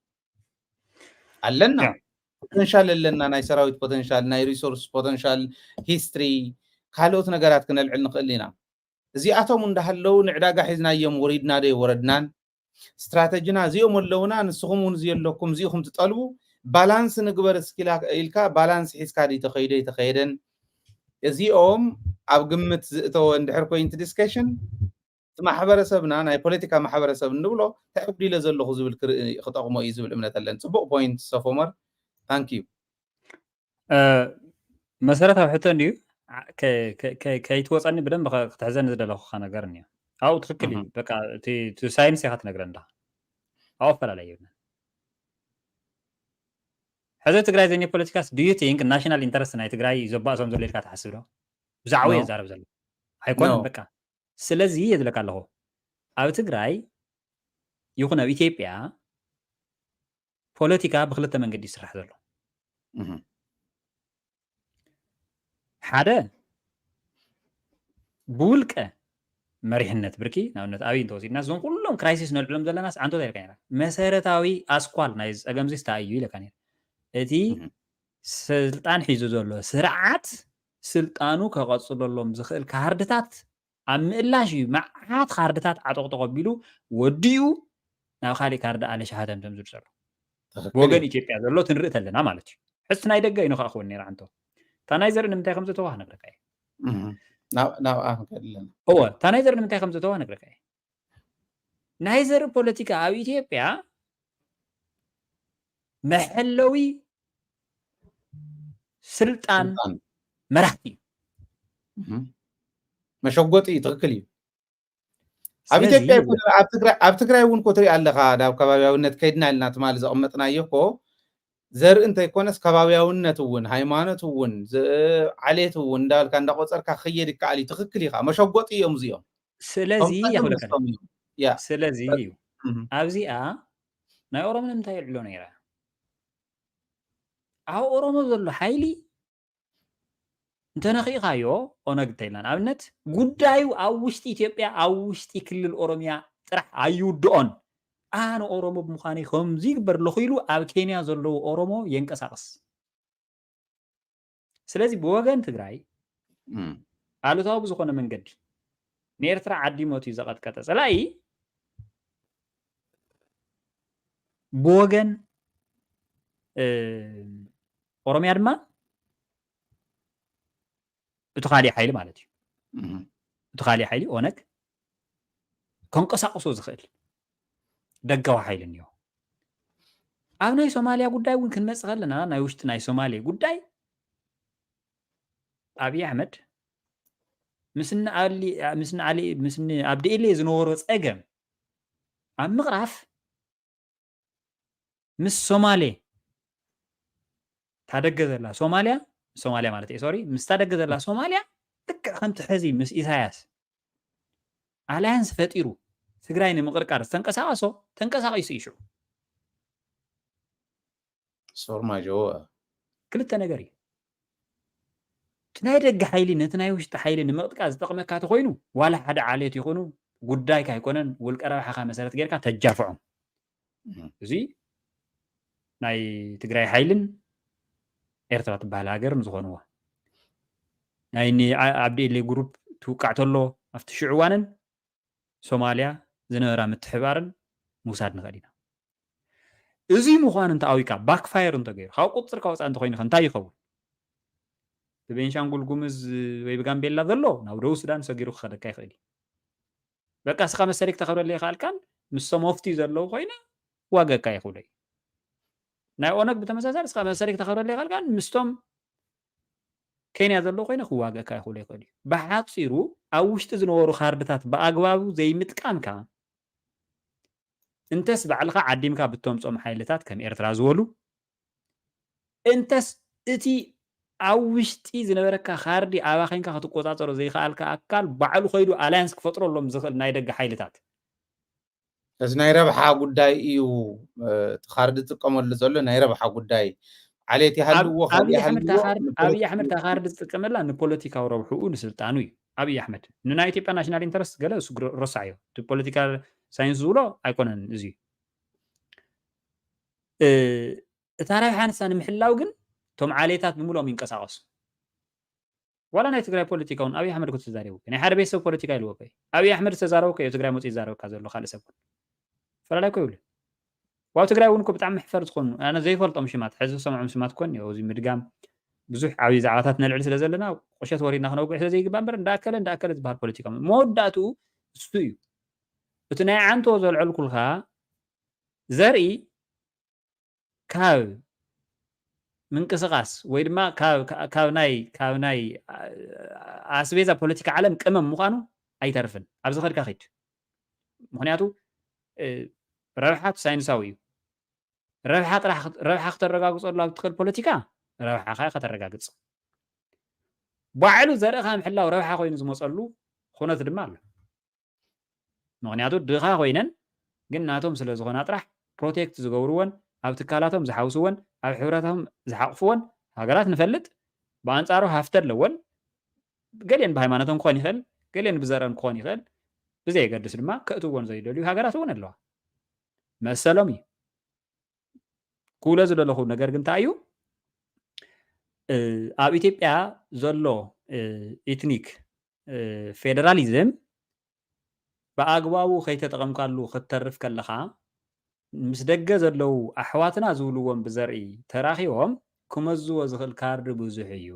علنا بوتنشال لنا ناي سراويت بوتنشال ناي ريسورس بوتنشال هيستوري خالوت نغرات كنا العلم نقلينا زياتهم اندهلو نعداغا حزنا يوم وريدنا دي وردنان استراتيجينا زيوم اللونا نسخمون زيلكم زيكم تطلبوا بالانس نغبر سكيلا إلكا بالانس حسكا دي تخيدن زيوم اب قمت زئتو اندحر بوينت ديسكشن ማሕበረሰብና ናይ ፖለቲካ ማሕበረሰብ ንብሎ ተዕብዲለ ዘለኹ ዝብል ክጠቕሞ እዩ ዝብል እምነት ኣለኒ ፅቡቕ ፖይንት ሶፎመር ታንክ ዩ መሰረታዊ ሕቶ እንድዩ ከይትወፀኒ ብደንብ ክትሕዘኒ ዝደለኹካ ነገር እኒዮ ኣብኡ ትክክል እዩ በቃ እቲ ሳይንስ ኢኻ ትነግረኒ ዳ ኣብኡ ኣፈላለየ የብለን ሕዚ ትግራይ ዘኒ ፖለቲካስ ድዩ ቲንክ ናሽናል ኢንተረስት ናይ ትግራይ ዘባእሶም ዘሎ ኢልካ ትሓስብ ዶ ብዛዕባ የዛረብ ዘሎ ኣይኮነን በቃ ስለዚ የድለካ ኣለኹ ኣብ ትግራይ ይኹን ኣብ ኢትዮጵያ ፖለቲካ ብክልተ መንገዲ ይስራሕ ዘሎ ሓደ ብውልቀ መሪሕነት ብርኪ ናብነት ኣብይ እንተወሲድና እዞም ኩሎም ክራይሲስ ነልዕሎም ዘለናስ ዓንቶታ ኢልካ ነራ መሰረታዊ ኣስኳል ናይ ፀገምዚ እንታይ እዩ ኢለካ ነራ እቲ ስልጣን ሒዙ ዘሎ ስርዓት ስልጣኑ ከቐፅለሎም ዝኽእል ካርድታት ኣብ ምእላሽ እዩ መዓት ካርድታት ዓጠቕጦ ቀቢሉ ወዲኡ ናብ ካሊእ ካርዲ ኣለ ሸሃደምተም ዝብል ዘሎ ብወገን ኢትዮጵያ ዘሎ ትንርኢ ተለና ማለት እዩ ሕዚ ናይ ደገ ኢኑ ክኣኽወን ነራ ዓንቶ እታ ናይ ዘርኢ ንምንታይ ከም ዝተዋህ ነግረካ እየ እወ እታ ናይ ዘርኢ ንምንታይ ከም ዝተዋህ ነግረካ እየ ናይ ዘርኢ ፖለቲካ ኣብ ኢትዮጵያ መሐለዊ ስልጣን መራሕቲ እዩ መሸጎጢ ትክክል እዩ ኣብ ኢትዮጵያ ይኩን ኣብ ትግራይ እውን ኮ ትርኢ ኣለኻ ናብ ከባቢያውነት ከይድና ኢልና ትማሊ ዘቐመጥናዮ እኮ ዘርኢ እንተይኮነስ ከባቢያውነት እውን ሃይማኖት እውን ዓሌት እውን እንዳበልካ እንዳቆፀርካ ክኸይድ ይከኣል እዩ ትክክል ኢኻ መሸጎጢ እዮም እዚኦም ስለዚ ይኽብለካ ስለዚ እዩ ኣብዚኣ ናይ ኦሮሞ ንምንታይ የልዕሎ ነይራ ኣብ ኦሮሞ ዘሎ ሓይሊ እንተነኺእኻዮ ኦነግ እንተኢልና ንኣብነት ጉዳዩ ኣብ ውሽጢ ኢትዮጵያ ኣብ ውሽጢ ክልል ኦሮሚያ ጥራሕ ኣይውድኦን ኣነ ኦሮሞ ብምዃነይ ከምዚ ይግበር ኣለኹ ኢሉ ኣብ ኬንያ ዘለዉ ኦሮሞ የንቀሳቕስ ስለዚ ብወገን ትግራይ ኣሉታዊ ብዝኾነ መንገዲ ንኤርትራ ዓዲሞት እዩ ዘቐጥቀጠ ጸላኢ ብወገን ኦሮምያ ድማ እቲ ካሊእ ሓይሊ ማለት እዩ እቲ ካሊእ ሓይሊ ኦነግ ከንቀሳቅሶ ዝኽእል ደጋዊ ሓይሊ እኒኦ ኣብ ናይ ሶማልያ ጉዳይ እውን ክንመጽእ ከለና ናይ ውሽጢ ናይ ሶማሌ ጉዳይ ኣብይ ኣሕመድ ምስኒ ኣብዲኤሌ ዝነበሮ ፀገም ኣብ ምቕራፍ ምስ ሶማሌ ታደገ ዘላ ሶማልያ ማለት እዩ ሶሪ ምስ ታደገ ዘላ ሶማልያ ልክዕ ከምቲ ሕዚ ምስ ኢሳያስ ኣላያንስ ፈጢሩ ትግራይ ንምቕርቃር ተንቀሳቒሱ እዩ ሽዑ ሶርማጆ ክልተ ነገር እዩ እቲ ናይ ደገ ሓይሊ ነቲ ናይ ውሽጢ ሓይሊ ንምቕጥቃጥ ዝጠቕመካ ተኮይኑ ዋላ ሓደ ዓልየት ይኹኑ ጉዳይካ ኣይኮነን ውልቀ ረብሓኻ መሰረት ጌርካ ተጃፍዖም እዚ ናይ ትግራይ ሓይልን ኤርትራ ትበሃል ሃገርን ዝኾንዋ ናይ ኣብዲኤሌ ግሩፕ ትውቃዕ ተሎ ኣብቲ ሽዑ እዋንን ሶማልያ ዝነበራ ምትሕባርን ምውሳድ ንኽእል ኢና እዚ ምዃኑ እንተኣዊካ ባክፋየር እንተገይሩ ካብ ቁፅርካ ወፃኢ እንተኮይኑ እንታይ ይኸውን ብቤንሻንጉል ጉሙዝ ወይ ብጋምቤላ ዘሎ ናብ ደቡብ ሱዳን ሰጊሩ ክኸደካ ይኽእል በቃ ስኻ መሰለክ ተኸብረለ ይኽኣልካን ምስቶም መፍቲ ዘለዉ ኮይነ ዋገካ ይኽእሉ እዩ ናይ ኦነግ ብተመሳሳሊ ስኻ መሰለክ ተኸብረለ ይኽኣልካን ምስቶም ኬንያ ዘለዎ ኮይነ ክዋገካ ይኽእሉ ይኽእል እዩ ብሓፂሩ ኣብ ውሽጢ ዝነበሩ ካርድታት ብኣግባቡ ዘይምጥቃምካ እንተስ ባዕልኻ ዓዲምካ ብተምፆም ሓይልታት ከም ኤርትራ ዝበሉ እንተስ እቲ ኣብ ውሽጢ ዝነበረካ ካርዲ ኣባኺንካ ክትቆፃፀሮ ዘይከኣልካ ኣካል ባዕሉ ኮይዱ ኣላያንስ ክፈጥረሎም ዝኽእል ናይ ደገ ሓይልታት እዚ ናይ ረብሓ ጉዳይ እዩ እቲ ካርዲ ዝጥቀመሉ ዘሎ ናይ ረብሓ ጉዳይ ዓሌት ይሃልዎ ኣብይ ኣሕመድ ታ ካርዲ ዝጥቀመላ ንፖለቲካዊ ረብሕኡ ንስልጣኑ እዩ ኣብይ ኣሕመድ ንናይ ኢትዮጵያ ናሽናል ኢንተረስት ገለ እሱ ረሳዕ እዩ እቲ ፖለቲካል ሳይንስ ዝብሎ ኣይኮነን እዚ እታ ረብሓ ንሳ ንምሕላው ግን እቶም ዓሌታት ብምሎም ይንቀሳቐሱ ዋላ ናይ ትግራይ ፖለቲካ እውን ኣብይ ኣሕመድ ክትዛረቡ ናይ ሓደ ቤተሰብ ፖለቲካ ኢልዎ ኮይ ኣብይ ኣሕመድ ዝተዛረቡ ኮይ ትግራይ መፅኡ ይዛረበካ ዘሎ ካልእ ሰብ ፈላላይ ኮይ ይብሉ ዋብ ትግራይ እውን እኮ ብጣዕሚ ሕፈር ዝኾኑ ኣነ ዘይፈልጦም ሽማት ሕዚ ሰምዖም ሽማት ኮን እዚ ምድጋም ብዙሕ ዓብዪ ዛዕባታት ነልዕል ስለ ዘለና ቁሸት ወሪድና ክነውግዕ ስለ ዘይግባእ እምበር እንዳኣከለ ዝበሃል ፖለቲካ መወዳእትኡ እሱ እዩ እቲ ናይ ዓንቶ ዘልዕል ኩልካ ዘርኢ ካብ ምንቅስቃስ ወይ ድማ ካብ ናይ ኣስቤዛ ፖለቲካ ዓለም ቅመም ምዃኑ ኣይተርፍን ኣብዚ ኸድካ ኺድ ምክንያቱ ረብሓት ሳይንሳዊ እዩ ረብሓ ክተረጋግፀሉ ኣብ ትኽእል ፖለቲካ ረብሓኻ ከተረጋግፅ ባዕሉ ዘርእኻ ምሕላው ረብሓ ኮይኑ ዝመፀሉ ኩነት ድማ ኣሎ ምክንያቱ ድኻ ኮይነን ግን ናቶም ስለ ዝኾና ጥራሕ ፕሮቴክት ዝገብርዎን ኣብ ትካላቶም ዝሓውስዎን ኣብ ሕብረቶም ዝሓቕፍዎን ሃገራት ንፈልጥ ብኣንጻሩ ሃፍተ ኣለዎን ገሊአን ብሃይማኖቶም ክኾን ይኽእል ገሊአን ብዘረአን ክኾን ይኽእል ብዘየገድስ ድማ ከእትዎን ዘይደልዩ ሃገራት እውን ኣለዋ መሰሎም እዩ ክብሎ ዝደለኹ ነገር ግን እንታይ እዩ ኣብ ኢትዮጵያ ዘሎ ኤትኒክ ፌደራሊዝም ብኣግባቡ ከይተጠቐምካሉ ክትተርፍ ከለኻ ምስ ደገ ዘለው ኣሕዋትና ዝብልዎም ብዘርኢ ተራኺቦም ክመዝዎ ዝኽእል ካርዲ ብዙሕ እዩ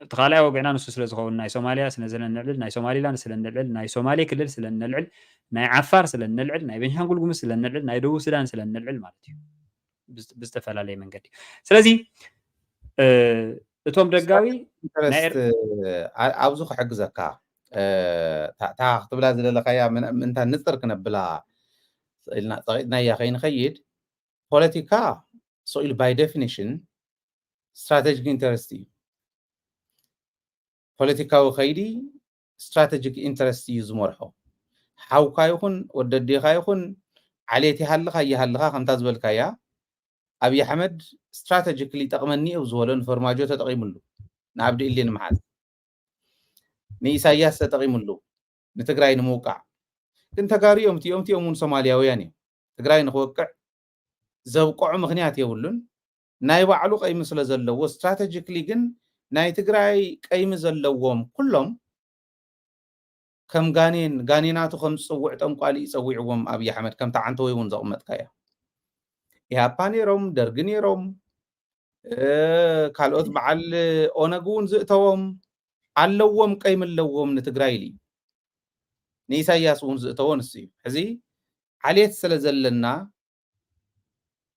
እቲ ካልኣይ ወግዕና ንሱ ስለ ዝኸውን ናይ ሶማልያ ስለነልዕል ናይ ሶማሊላንድ ስለነልዕል ናይ ሶማሌ ክልል ስለነልዕል ናይ ዓፋር ስለነልዕል ናይ ቤንሻንጉል ጉሙዝ ስለነልዕል ናይ ደቡብ ሱዳን ስለነልዕል ማለት እዩ ብዝተፈላለየ መንገዲ ስለዚ እቶም ደጋዊ ኣብዚ ክሕግዘካ እታ ክትብላ ዝደለካያ ምንታ ንፅር ክነብላ ኢልና ፀቂጥናያ ከይንኸይድ ፖለቲካ ሶኢል ባይ ዴፊኒሽን ስትራቴጂክ ኢንተረስት እዩ ፖለቲካዊ ከይዲ ስትራቴጂክ ኢንተረስት እዩ ዝመርሖ ሓውካ ይኹን ወደዲኻ ይኹን ዓሌት ይሃልኻ እየሃልኻ ከምታ ዝበልካያ ኣብይ ኣሕመድ ስትራቴጂክሊ ጠቕመኒ እዩ ዝበሎ ንፈርማጆ ተጠቒሙሉ ንኣብዲኤሌ ንምሓዝ ንኢሳያስ ተጠቒሙሉ ንትግራይ ንምውቃዕ ግን ተጋሪኦም እቲኦም እውን ሶማልያውያን እዮም ትግራይ ንክወቅዕ ዘብቅዑ ምክንያት የብሉን ናይ ባዕሉ ቀይሚ ስለ ዘለዎ ስትራቴጂክሊ ግን ናይ ትግራይ ቀይሚ ዘለዎም ኩሎም ከም ጋኔናቱ ከም ዝፅውዕ ጠንቋሊ ይፀዊዕዎም ኣብይ ኣሕመድ ከምታ ዓንተ ወይ እውን ዘቕመጥካዮ ኢሃፓ ነይሮም ደርጊ ነይሮም ካልኦት በዓል ኦነግ እውን ዝእተዎም ኣለዎም ቀይሚ ኣለዎም ንትግራይ ኢሉ ንኢሳያስ እውን ዝእተዎ ንሱ እዩ ሕዚ ዓልየት ስለ ዘለና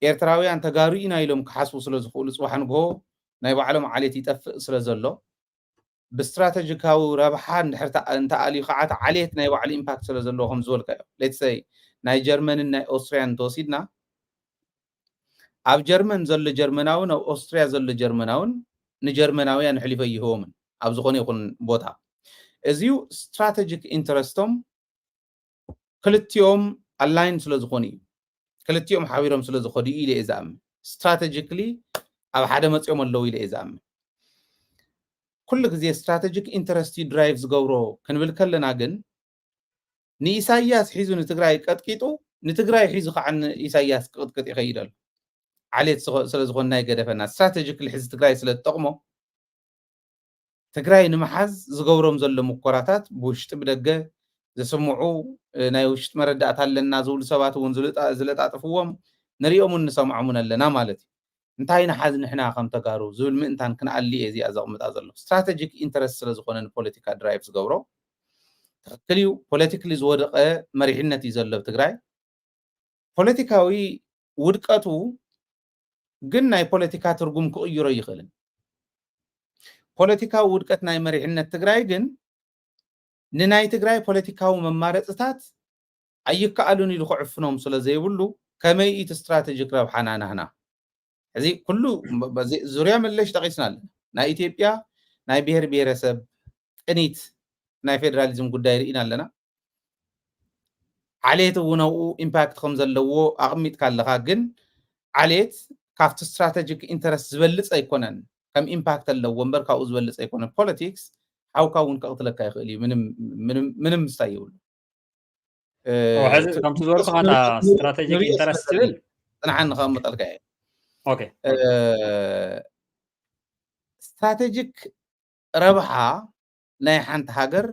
ኤርትራውያን ተጋሩ ኢና ኢሎም ክሓስቡ ስለ ዝኽእሉ ፅባሕ ንግሆ ናይ ባዕሎም ዓልየት ይጠፍእ ስለ ዘሎ ብስትራቴጂካዊ ረብሓ እንድሕር እንተኣልዩ ከዓ ዓልየት ናይ ባዕሉ ኢምፓክት ስለ ዘለዎ ከም ዝበልካዮ ሌትሰይ ናይ ጀርመንን ናይ ኦስትሪያን ተወሲድና ኣብ ጀርመን ዘሎ ጀርመናውን ኣብ ኦስትሪያ ዘሎ ጀርመናውን ንጀርመናውያን ሕሊፈ ይህቦምን ኣብ ዝኾነ ይኹን ቦታ እዚዩ ስትራቴጂክ ኢንተረስቶም ክልቲኦም ኣላይን ስለ ዝኾኑ እዩ ክልቲኦም ሓቢሮም ስለ ዝኸዱ ኢለ እየ ዝኣምን ስትራቴጂክሊ ኣብ ሓደ መፅኦም ኣለዉ ኢለ እየ ዝኣምን ኩሉ ግዜ ስትራቴጂክ ኢንተረስቲ ድራይቭ ዝገብሮ ክንብል ከለና ግን ንኢሳያስ ሒዙ ንትግራይ ቀጥቂጡ ንትግራይ ሒዙ ከዓ ንኢሳያስ ክቅጥቅጥ ይኸይድ ኣሎ ዓልየት ስለ ዝኾነ ናይ ገደፈና ስትራቴጂክሊ ሒዚ ትግራይ ስለ ዝጠቕሞ ትግራይ ንምሓዝ ዝገብሮም ዘሎ ሙኮራታት ብውሽጢ ብደገ ዘስምዑ ናይ ውሽጢ መረዳእታ ኣለና ዝብሉ ሰባት እውን ዝለጣጥፍዎም ንሪኦም ንሰምዖምን ኣለና ማለት እዩ እንታይ ንሓዝ ንሕና ከም ተጋሩ ዝብል ምእንታን ክንኣሊ እየ እዚኣ ዘቕምጣ ዘሎ ስትራቴጂክ ኢንተረስት ስለ ዝኾነ ንፖለቲካ ድራይቭ ዝገብሮ ትኽክል እዩ ፖለቲካሊ ዝወደቐ መሪሕነት እዩ ዘሎ ትግራይ ፖለቲካዊ ውድቀቱ ግን ናይ ፖለቲካ ትርጉም ክቕይሮ ይኽእልን ፖለቲካዊ ውድቀት ናይ መሪሕነት ትግራይ ግን ንናይ ትግራይ ፖለቲካዊ መማረፅታት ኣይከኣሉን ኢሉ ክዕፍኖም ስለ ዘይብሉ ከመይ እቲ ስትራቴጂክ ረብሓና ናህና ሕዚ ኩሉ ዙርያ መለሽ ጠቂስና ኣለና ናይ ኢትዮጵያ ናይ ብሔር ብሔረሰብ ቅኒት ናይ ፌደራሊዝም ጉዳይ ርኢና ኣለና ዓልየት እውን ኣብኡ ኢምፓክት ከም ዘለዎ ኣቕሚጥካ ኣለካ ግን ዓልየት ካብቲ ስትራቴጂክ ኢንተረስት ዝበልፅ ኣይኮነን ከም ኢምፓክት ኣለዎ እምበር ካብኡ ዝበልፅ ኣይኮነን ፖለቲክስ ሓውካ እውን ከቕትለካ ይኽእል እዩ ምንም ምስታይ የብሉ ሕዚ ከምቲ ዝበልኩ ካታ ስትራቴጂክ ኢንተረስት ትብል ፅንሓን ንኸምጠልካ እየ ኦኬ ስትራቴጂክ ረብሓ ናይ ሓንቲ ሃገር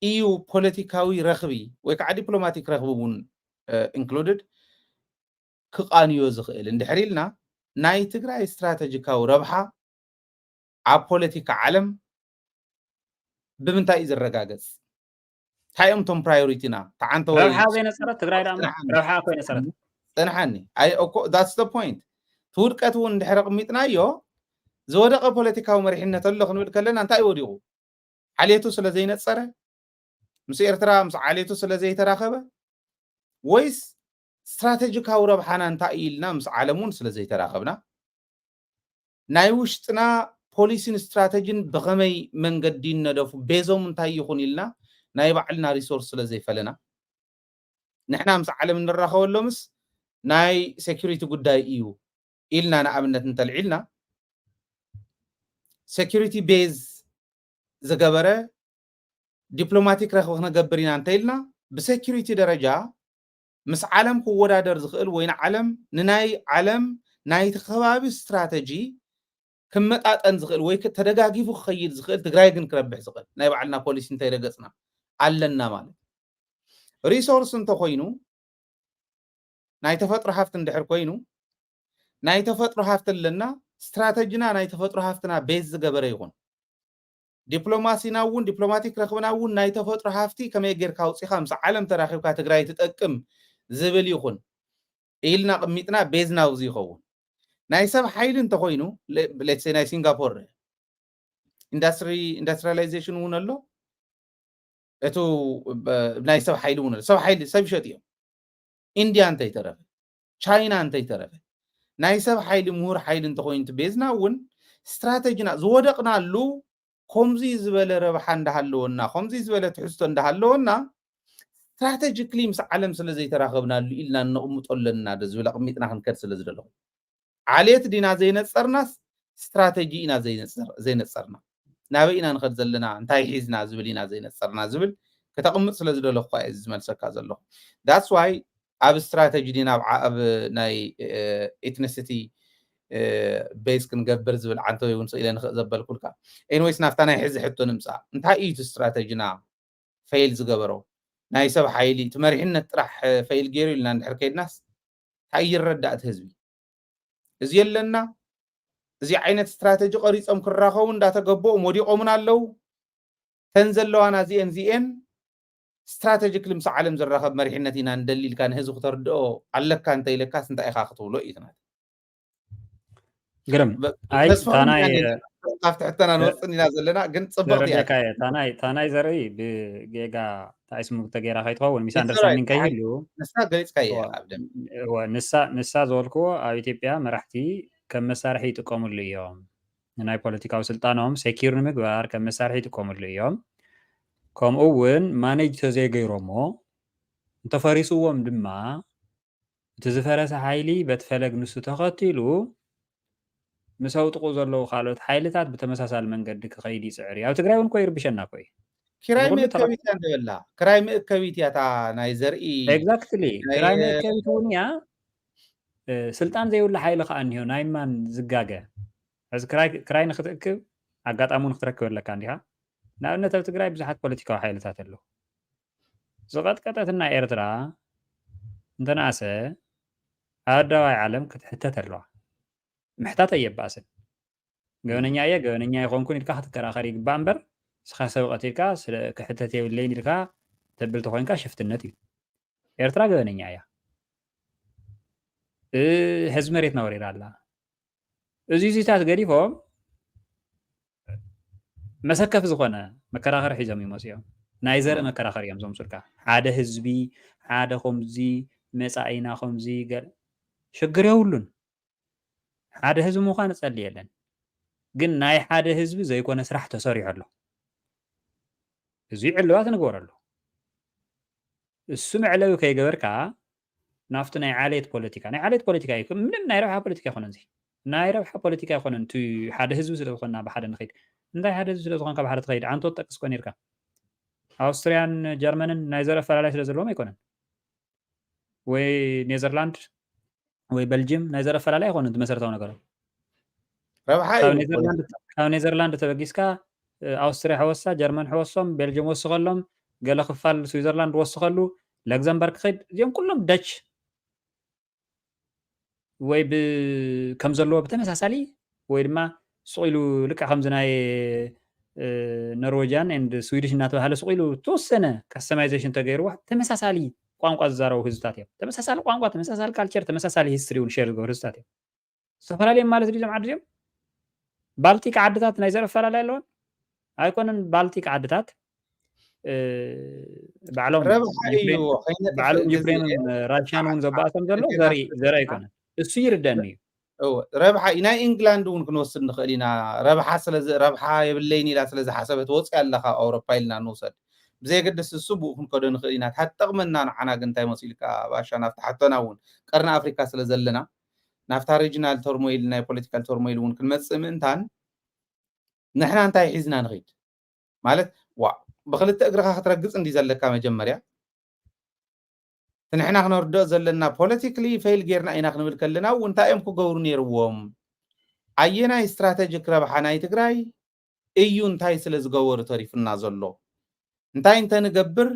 እዩ ፖለቲካዊ ረኽቢ ወይ ከዓ ዲፕሎማቲክ ረኽቢ እውን ኢንክሉድድ ክቃንዮ ዝኽእል እንድሕር ኢልና ናይ ትግራይ ስትራቴጂካዊ ረብሓ ኣብ ፖለቲካ ዓለም ብምንታይ እዩ ዝረጋገፅ እንታይ እዮም ቶም ፕራዮሪቲና ተዓንተ ወይ ረብሓ ዘይነፀረት ትግራይ ዳ ረብሓ ኮይነፀረት ፅንሓኒ ዳትስ ዘ ፖይንት ትውድቀት እውን እንድሕር ኣቕሚጥናዮ ዝወደቐ ፖለቲካዊ መሪሕነት ኣሎ ክንብል ከለና እንታይ ወዲቑ ዓልየቱ ስለ ዘይነፀረ ምስ ኤርትራ ምስ ዓልየቱ ስለ ዘይተራኸበ ወይስ ስትራቴጂካዊ ረብሓና እንታይ ኢልና ምስ ዓለም እውን ስለ ዘይተራኸብና ናይ ውሽጥና ፖሊሲን ስትራቴጂን ብኸመይ መንገዲ ነደፉ ቤዞም እንታይ ይኹን ኢልና ናይ ባዕልና ሪሶርስ ስለ ዘይፈለና ንሕና ምስ ዓለም እንራኸበሎ ምስ ናይ ሴኪሪቲ ጉዳይ እዩ ኢልና ንኣብነት እንተልዒልና ሴኪሪቲ ቤዝ ዝገበረ ዲፕሎማቲክ ረኽቢ ክነገብር ኢና እንተኢልና ብሴኪሪቲ ደረጃ ምስ ዓለም ክወዳደር ዝኽእል ወይ ንዓለም ንናይ ዓለም ናይቲ ከባቢ ስትራቴጂ ክመጣጠን ዝኽእል ወይ ተደጋጊፉ ክኸይድ ዝኽእል ትግራይ ግን ክረብሕ ዝኽእል ናይ ባዕልና ፖሊሲ እንተይረገፅና ኣለና ማለት ሪሶርስ እንተኮይኑ ናይ ተፈጥሮ ሃፍቲ እንድሕር ኮይኑ ናይ ተፈጥሮ ሃፍቲ ኣለና ስትራቴጂና ናይ ተፈጥሮ ሃፍትና ቤዝ ዝገበረ ይኹን ዲፕሎማሲና እውን ዲፕሎማቲክ ረኽብና እውን ናይ ተፈጥሮ ሃፍቲ ከመይ ጌርካ ውፅኢኻ ምስ ዓለም ተራኺብካ ትግራይ ትጠቅም ዝብል ይኹን ኢልና ቅሚጥና ቤዝና ውዚ ይኸውን ናይ ሰብ ሓይሊ እንተኮይኑ ሌትስ ሴይ ናይ ሲንጋፖር ኢንዳስትሪያላይዜሽን እውን ኣሎ እቱ ናይ ሰብ ሓይሊ እውን ኣሎ ሰብ ሓይሊ ሰብ ይሸጥ እዮም ኢንድያ እንተይተረፈ ቻይና እንተይተረፈ ናይ ሰብ ሓይሊ ምሁር ሓይሊ እንተኮይኑ ቤዝና እውን ስትራቴጂና ዝወደቕናሉ ከምዚ ዝበለ ረብሓ እንዳሃለወና ከምዚ ዝበለ ትሕዝቶ እንዳሃለወና ስትራቴጂክሊ ምስ ዓለም ስለ ዘይተራኸብናሉ ኢልና ነቕምጦለና ዝብል ኣቕሚጥና ክንከድ ስለ ዝደለኹ ዓልየት ዲና ዘይነፀርናስ ስትራቴጂ ኢና ዘይነፀርና ናበይ ኢና ንኸድ ዘለና እንታይ ሒዝና ዝብል ኢና ዘይነፀርና ዝብል ከተቕምጥ ስለ ዝደለኹ እየ ዝመልሰካ ዘለኹ ዳትስ ዋይ ኣብ ስትራቴጂ ዲና ኣብ ናይ ኤትኒሲቲ ቤዝ ክንገብር ዝብል ዓንተ እውን ስኢለ ንኽእል ዘበልኩልካ ኤንዌይስ ናፍታ ናይ ሕዚ ሕቶ ንምፃእ እንታይ እዩ እቲ ስትራተጂና ፈይል ዝገበሮ ናይ ሰብ ሓይሊ እቲ መሪሕነት ጥራሕ ፈይል ገይሩ ኢልና እንድሕር ከይድናስ እንታይ ይረዳእ እቲ ህዝቢ እዚ የለና እዚ ዓይነት ስትራተጂ ቀሪፆም ክራኸቡ እንዳተገበኦም ወዲቖምን ኣለው ተን ዘለዋና እዚአን ስትራተጂክ ልምሲ ዓለም ዝራኸብ መሪሕነት ኢና ንደሊ ኢልካ ንህዝቢ ክተርድኦ ኣለካ እንተኢለካስ እንታይ ኢኻ ክትብሎ እዩ ትናት ግርም ኣይ ታናይ ካብቲ ሕተና ንወፅን ኢና ዘለና ግን ፅብቕቲ እያ ታናይ ዘርኢ ብጌጋ ታይስሙ ተገይራ ከይትኸውን ሚስ አንደርስታንዲንግ ከይህሉ ንሳ ገሊፅካ እየ ኣብ ደም ንሳ ዝበልክዎ ኣብ ኢትዮጵያ መራሕቲ ከም መሳርሒ ይጥቀሙሉ እዮም ናይ ፖለቲካዊ ስልጣኖም ሴኪር ንምግባር ከም መሳርሒ ይጥቀሙሉ እዮም ከምኡ እውን ማኔጅ ተዘይገይሮሞ እንተፈሪስዎም ድማ እቲ ዝፈረሰ ሓይሊ በቲ ፈለግ ንሱ ተኸቲሉ ምስ ኣውጥቁ ዘለዉ ካልኦት ሓይልታት ብተመሳሳሊ መንገዲ ክኸይድ ይፅዕር ኣብ ትግራይ እውን ኮ ይርብሸና ኮይ ክራይ ምእከቢት እያ ንበላ ክራይ ምእከቢት እያ እታ ናይ ዘርኢ ኤግዛክትሊ ክራይ ምእከቢት እውን እያ ስልጣን ዘይብሉ ሓይሊ ከዓ እኒሆ ናይ ማን ዝጋገ እዚ ክራይ ንክትእክብ ኣጋጣሚ እውን ክትረክብ ኣለካ እንዲኻ ንኣብነት ኣብ ትግራይ ብዙሓት ፖለቲካዊ ሓይልታት ኣለዉ ዝቐጥቀጠትና ኤርትራ እንተነኣሰ ኣብ ኣደባባይ ዓለም ክትሕተት ኣለዋ ምሕታት ኣየባእስን ገበነኛ እየ ገበነኛ ይኾንኩን ኢልካ ክትከራኸር ይግባእ እምበር ስኻ ሰብ ቀቲልካ ክሕተት የብለይን ኢልካ ተብል ተኮይንካ ሽፍትነት እዩ ኤርትራ ገበነኛ እያ ህዝቢ መሬትና ወሪራ ኣላ እዚታት ገዲፎም መሰከፍ ዝኾነ መከራኸሪ ሒዞም ይመፁ እዮም ናይ ዘርኢ መከራኸሪ እዮም ዘምፅልካ ሓደ ህዝቢ ሓደ ከምዚ መፃኢና ከምዚ ሽግር የብሉን ሓደ ህዝቢ ምዃን ፀሊ የለን ግን ናይ ሓደ ህዝቢ ዘይኮነ ስራሕ ተሰሪሑ ኣሎ እዚ ዕልባት ንግበረሉ እሱ መዕለዊ ከይገበርካ ናፍቲ ናይ ዓሌት ፖለቲካ ምንም ናይ ረብሓ ፖለቲካ ይኮነን እዚ ናይ ረብሓ ፖለቲካ ይኮነን እቲ ሓደ ህዝቢ ስለ ዝኾንና ብሓደ ንኸይድ እንታይ ሓደ ህዝቢ ስለ ዝኾንካ ብሓደ ትኸይድ አንተ ጠቅስ ኮን ነርካ ኣውስትሪያን ጀርመንን ናይ ዘረ ፈላላይ ስለ ዘለዎም ኣይኮነን ወይ ኔዘርላንድ ወይ በልጅየም ናይ ዘረ ፈላላይ ኣይኮነን መሰረታዊ ነገሮም ካብ ኔዘርላንድ ተበጊስካ ኣውስትሪያ ሕወሳ ጀርመን ሕወሶም ቤልጅየም ወስኸሎም ገለ ክፋል ስዊዘርላንድ ወስኸሉ ለግዘምበርግ ክኸይድ እዚኦም ኩሎም ዳች ወይ ከም ዘለዎ ብተመሳሳሊ ወይ ድማ ስቑኢሉ ልክዕ ከምዚ ናይ ኖርዌጅያን ኤንድ ስዊድሽ እናተባሃለ ስቑኢሉ ተወሰነ ካስተማይዜሽን ተገይርዋ ተመሳሳሊ ቋንቋ ዝዛረቡ ህዝብታት እዮም ተመሳሳሊ ቋንቋ ተመሳሳሊ ካልቸር ተመሳሳሊ ሂስትሪ እውን ሼር ዝገብሩ ህዝብታት እዮም ዝተፈላለዮም ማለት ድዮም ዓዲ ድዮም ባልቲክ ዓድታት ናይ ዘረ ፈላላይ ኣለዎን ኣይኮነን ባልቲክ ዓድታት ባዕሎም ዩክሬንን ራሽያን እውን ዘባእሶም ዘሎ ዘርኢ ኣይኮነን እሱ ይርደአኒ እዩ ረብሓ ናይ ኢንግላንድ እውን ክንወስድ ንኽእል ኢና ረብሓ የብለይን ኢላ ስለዝሓሰበት ወፂ ኣለካ ኣውሮፓ ኢልና ንውሰድ ብዘይገድስ እሱ ብኡ ክንከዶ ንኽእል ኢና ታጠቕመና ንዓና ግን እንታይ መሲልካ ባሻ ናፍቲ ሓቶና እውን ቀርኒ ኣፍሪካ ስለ ዘለና ናፍታ ሪጅናል ተርሞይል ናይ ፖለቲካል ተርሞይል እውን ክንመፅእ ምእንታን ንሕና እንታይ ሒዝና ንኸይድ ማለት ብክልተ እግርካ ክትረግፅ እንዲ ዘለካ መጀመርያ ንሕና ክነርድኦ ዘለና ፖለቲክሊ ፌይል ጌርና ኢና ክንብል ከለና እንታይ እዮም ክገብሩ ነይርዎም ኣየናይ ስትራቴጂክ ረብሓ ናይ ትግራይ እዩ እንታይ ስለ ዝገበሩ ተሪፍና ዘሎ እንታይ እንተንገብር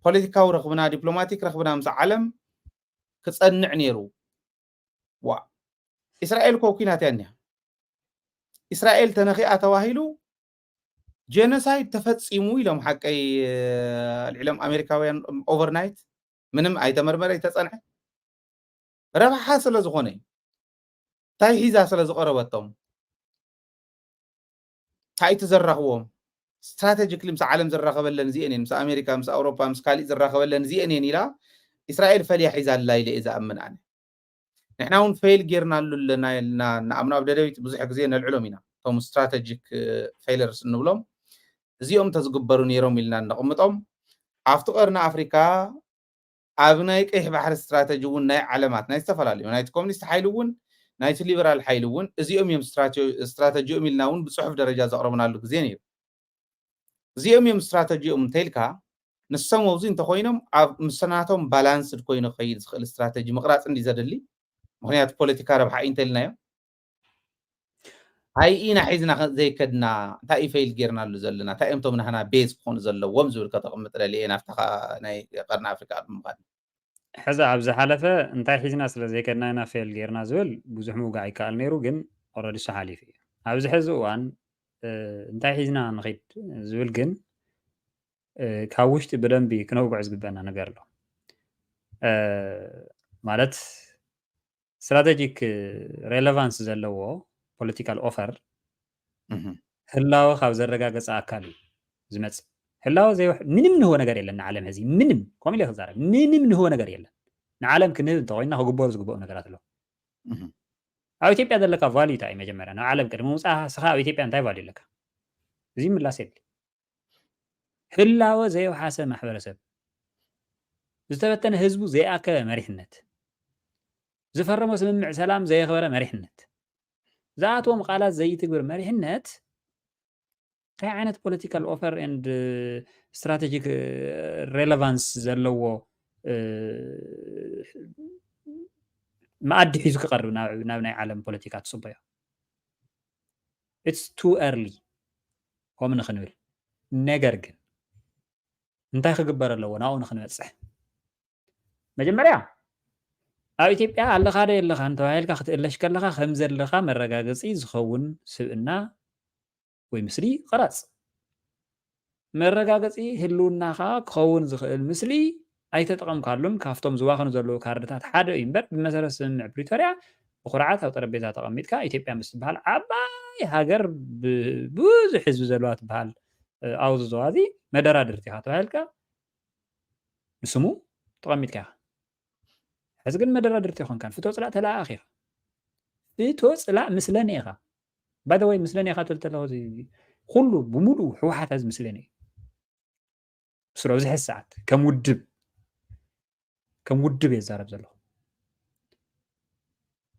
ፖለቲካዊ ረኽብና ዲፕሎማቲክ ረኽብና ምስ ዓለም ክፀንዕ ነይሩ እስራኤል ኮ ኩናት እያ እኒኣ እስራኤል ተነኺኣ ተባሂሉ ጄኖሳይድ ተፈፂሙ ኢሎም ሓቀይ ኣልዒሎም ኣሜሪካውያን ኦቨርናይት ምንም ኣይተመርመረ ይተፀንዐ ረብሓ ስለ ዝኾነ እንታይ ሒዛ ስለ ዝቐረበቶም እንታይ ትዘራኽቦም ስትራቴጂክ ምስ ዓለም ዝራኸበለን እዚአን ምስ ኣሜሪካ ምስ ኣውሮፓ ምስ ካሊእ ዝራኸበለን እዚአን ኢላ እስራኤል ፈሊያ ሒዛ ኣላ ኢለ እየ ዝኣምን ኣነ ንሕና እውን ፌይል ጌርና ኣሎ ኣለና ኢልና ንኣምና ኣብ ደደቢት ብዙሕ ግዜ ነልዕሎም ኢና እቶም ስትራቴጂክ ፌይለርስ እንብሎም እዚኦም ተዝግበሩ ነይሮም ኢልና ነቕምጦም ኣብቲ ቀርኒ ኣፍሪካ ኣብ ናይ ቀይሕ ባሕሪ ስትራቴጂ እውን ናይ ዓለማት ናይ ዝተፈላለዩ ናይቲ ኮሚኒስት ሓይሊ እውን ናይቲ ሊበራል ሓይሊ እውን እዚኦም እዮም ስትራቴጂኦም ኢልና እውን ብፅሑፍ ደረጃ ዘቕረቡናሉ ግዜ ነይሩ እዚኦም እዮም ስትራቴጂኦም እንተኢልካ ንሶም ኣብዚ እንተኮይኖም ኣብ ምስናቶም ባላንስድ ኮይኑ ክኸይድ ዝኽእል ስትራቴጂ ምቕራፅ እንዲ ዘደሊ ምክንያቱ ፖለቲካ ረብሓ እንተኢልናዮ هاي إنا حيزنا زي كدنا تاي فيل جيرنا اللي زلنا تاي إمتى من هنا بيز كون زلوا ومزول كتقمت لي أنا أفتح ناي قرن أفريقيا المقدم حزا عبز حلفة انتاي حيزنا سلا زي كدنا انا فيل غيرنا زول بوزح موقع يكال نيرو جن اوريدي سحالي فيه عبز حزو وان انتاي حيزنا نخيد زول جن كاوشت بدنبي كنوقع زقبنا نقر له ማለት ስትራቴጂክ ሬሌቫንስ ዘለዎ ፖለቲካል ኦፈር ህላወ ካብ ዘረጋገፀ ኣካል እዩ ዝመፅእ ህላወ ምንም ንህቦ ነገር የለን ንዓለም ሕዚ ምንም ከምኡ ኢለ ክዛረብ ምንም ንህቦ ነገር የለን ንዓለም ክንህብ እንተኮይና ክግበሩ ዝግበኡ ነገራት ኣለዉ ኣብ ኢትዮጵያ ዘለካ ቫልዩ እንታይ እዩ መጀመርያ ናብ ዓለም ቅድሚ ምውፃእ ስኻ ኣብ ኢትዮጵያ እንታይ ቫልዩ ኣለካ እዚ ምላስ የድሊ ህላወ ዘይወሓሰ ማሕበረሰብ ዝተበተነ ህዝቡ ዘይኣከበ መሪሕነት ዝፈረመ ስምምዕ ሰላም ዘየኽበረ መሪሕነት ዝኣትዎም ቃላት ዘይትግብር መሪሕነት እንታይ ዓይነት ፖለቲካል ኦፈር ኤንድ ስትራቴጂክ ሬሌቫንስ ዘለዎ መኣዲ ሒዙ ክቐርብ ናብ ናይ ዓለም ፖለቲካ ትፅበዮ ኢትስ ቱ ኤርሊ ከምኡ ንኽንብል ነገር ግን እንታይ ክግበር ኣለዎ ናብኡ ንኽንበፅሕ መጀመርያ ኣብ ኢትዮጵያ ኣለኻ ዶ የለኻ እንተባሂልካ ክትእለሽ ከለኻ ከም ዘለኻ መረጋገፂ ዝኸውን ስብእና ወይ ምስሊ ቀረፅ መረጋገፂ ህልውናኻ ክኸውን ዝኽእል ምስሊ ኣይተጠቐምካሉን ካብቶም ዝዋኽኑ ዘለዉ ካርድታት ሓደ እዩ እምበር ብመሰረት ስምምዕ ፕሪቶርያ ብኩርዓት ኣብ ጠረጴዛ ተቐሚጥካ ኢትዮጵያ ምስ ትበሃል ዓባይ ሃገር ብዙሕ ህዝቢ ዘለዋ ትበሃል ኣብዚ ዞባ እዚ መደራድርቲ ኢኻ ተባሂልካ ንስሙ ተቐሚጥካ ኢኻ ሕዚ ግን መደራድርቲ ይኮንካን ፍቶ ፅላእ ተለኣኺ ኢኻ ፍቶ ፅላእ ምስለኒ ኢኻ ባይ ዘ ወይ ምስለኒ ኢኻ ትብል ተለኹ ኩሉ ብምሉእ ሕወሓት ሕዚ ምስለኒ እዩ ምስሮ ኣብዚ ሕዚ ሰዓት ከም ውድብ እየ ዝዛረብ ዘለኹ